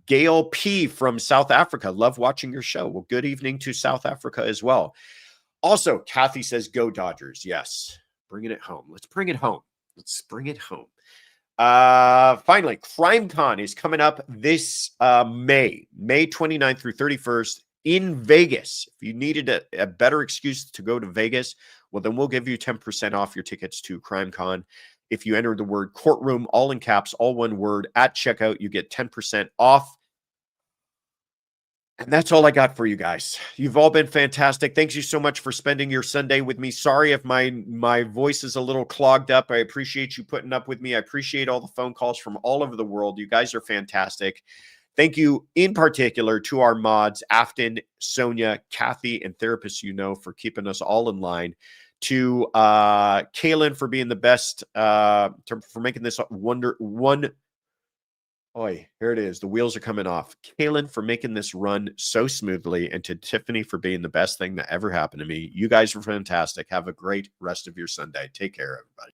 Gail P. from South Africa. Love watching your show. Well, good evening to South Africa as well. Also, Kathy says, go Dodgers. Yes. Bringing it home. Let's bring it home. Let's bring it home. Finally, CrimeCon is coming up this May 29th through 31st in Vegas. If you needed a better excuse to go to Vegas, well, then we'll give you 10% off your tickets to CrimeCon. If you enter the word courtroom, all in caps, all one word, at checkout, you get 10% off. And that's all I got for you guys. You've all been fantastic. Thanks you so much for spending your Sunday with me. Sorry if my voice is a little clogged up. I appreciate you putting up with me. I appreciate all the phone calls from all over the world. You guys are fantastic. Thank you in particular to our mods, Afton, Sonia, Kathy, and therapists for keeping us all in line. To Kaylin for being the best, for making this here it is. The wheels are coming off. Kaylin for making this run so smoothly, and to Tiffany for being the best thing that ever happened to me. You guys are fantastic. Have a great rest of your Sunday. Take care, everybody.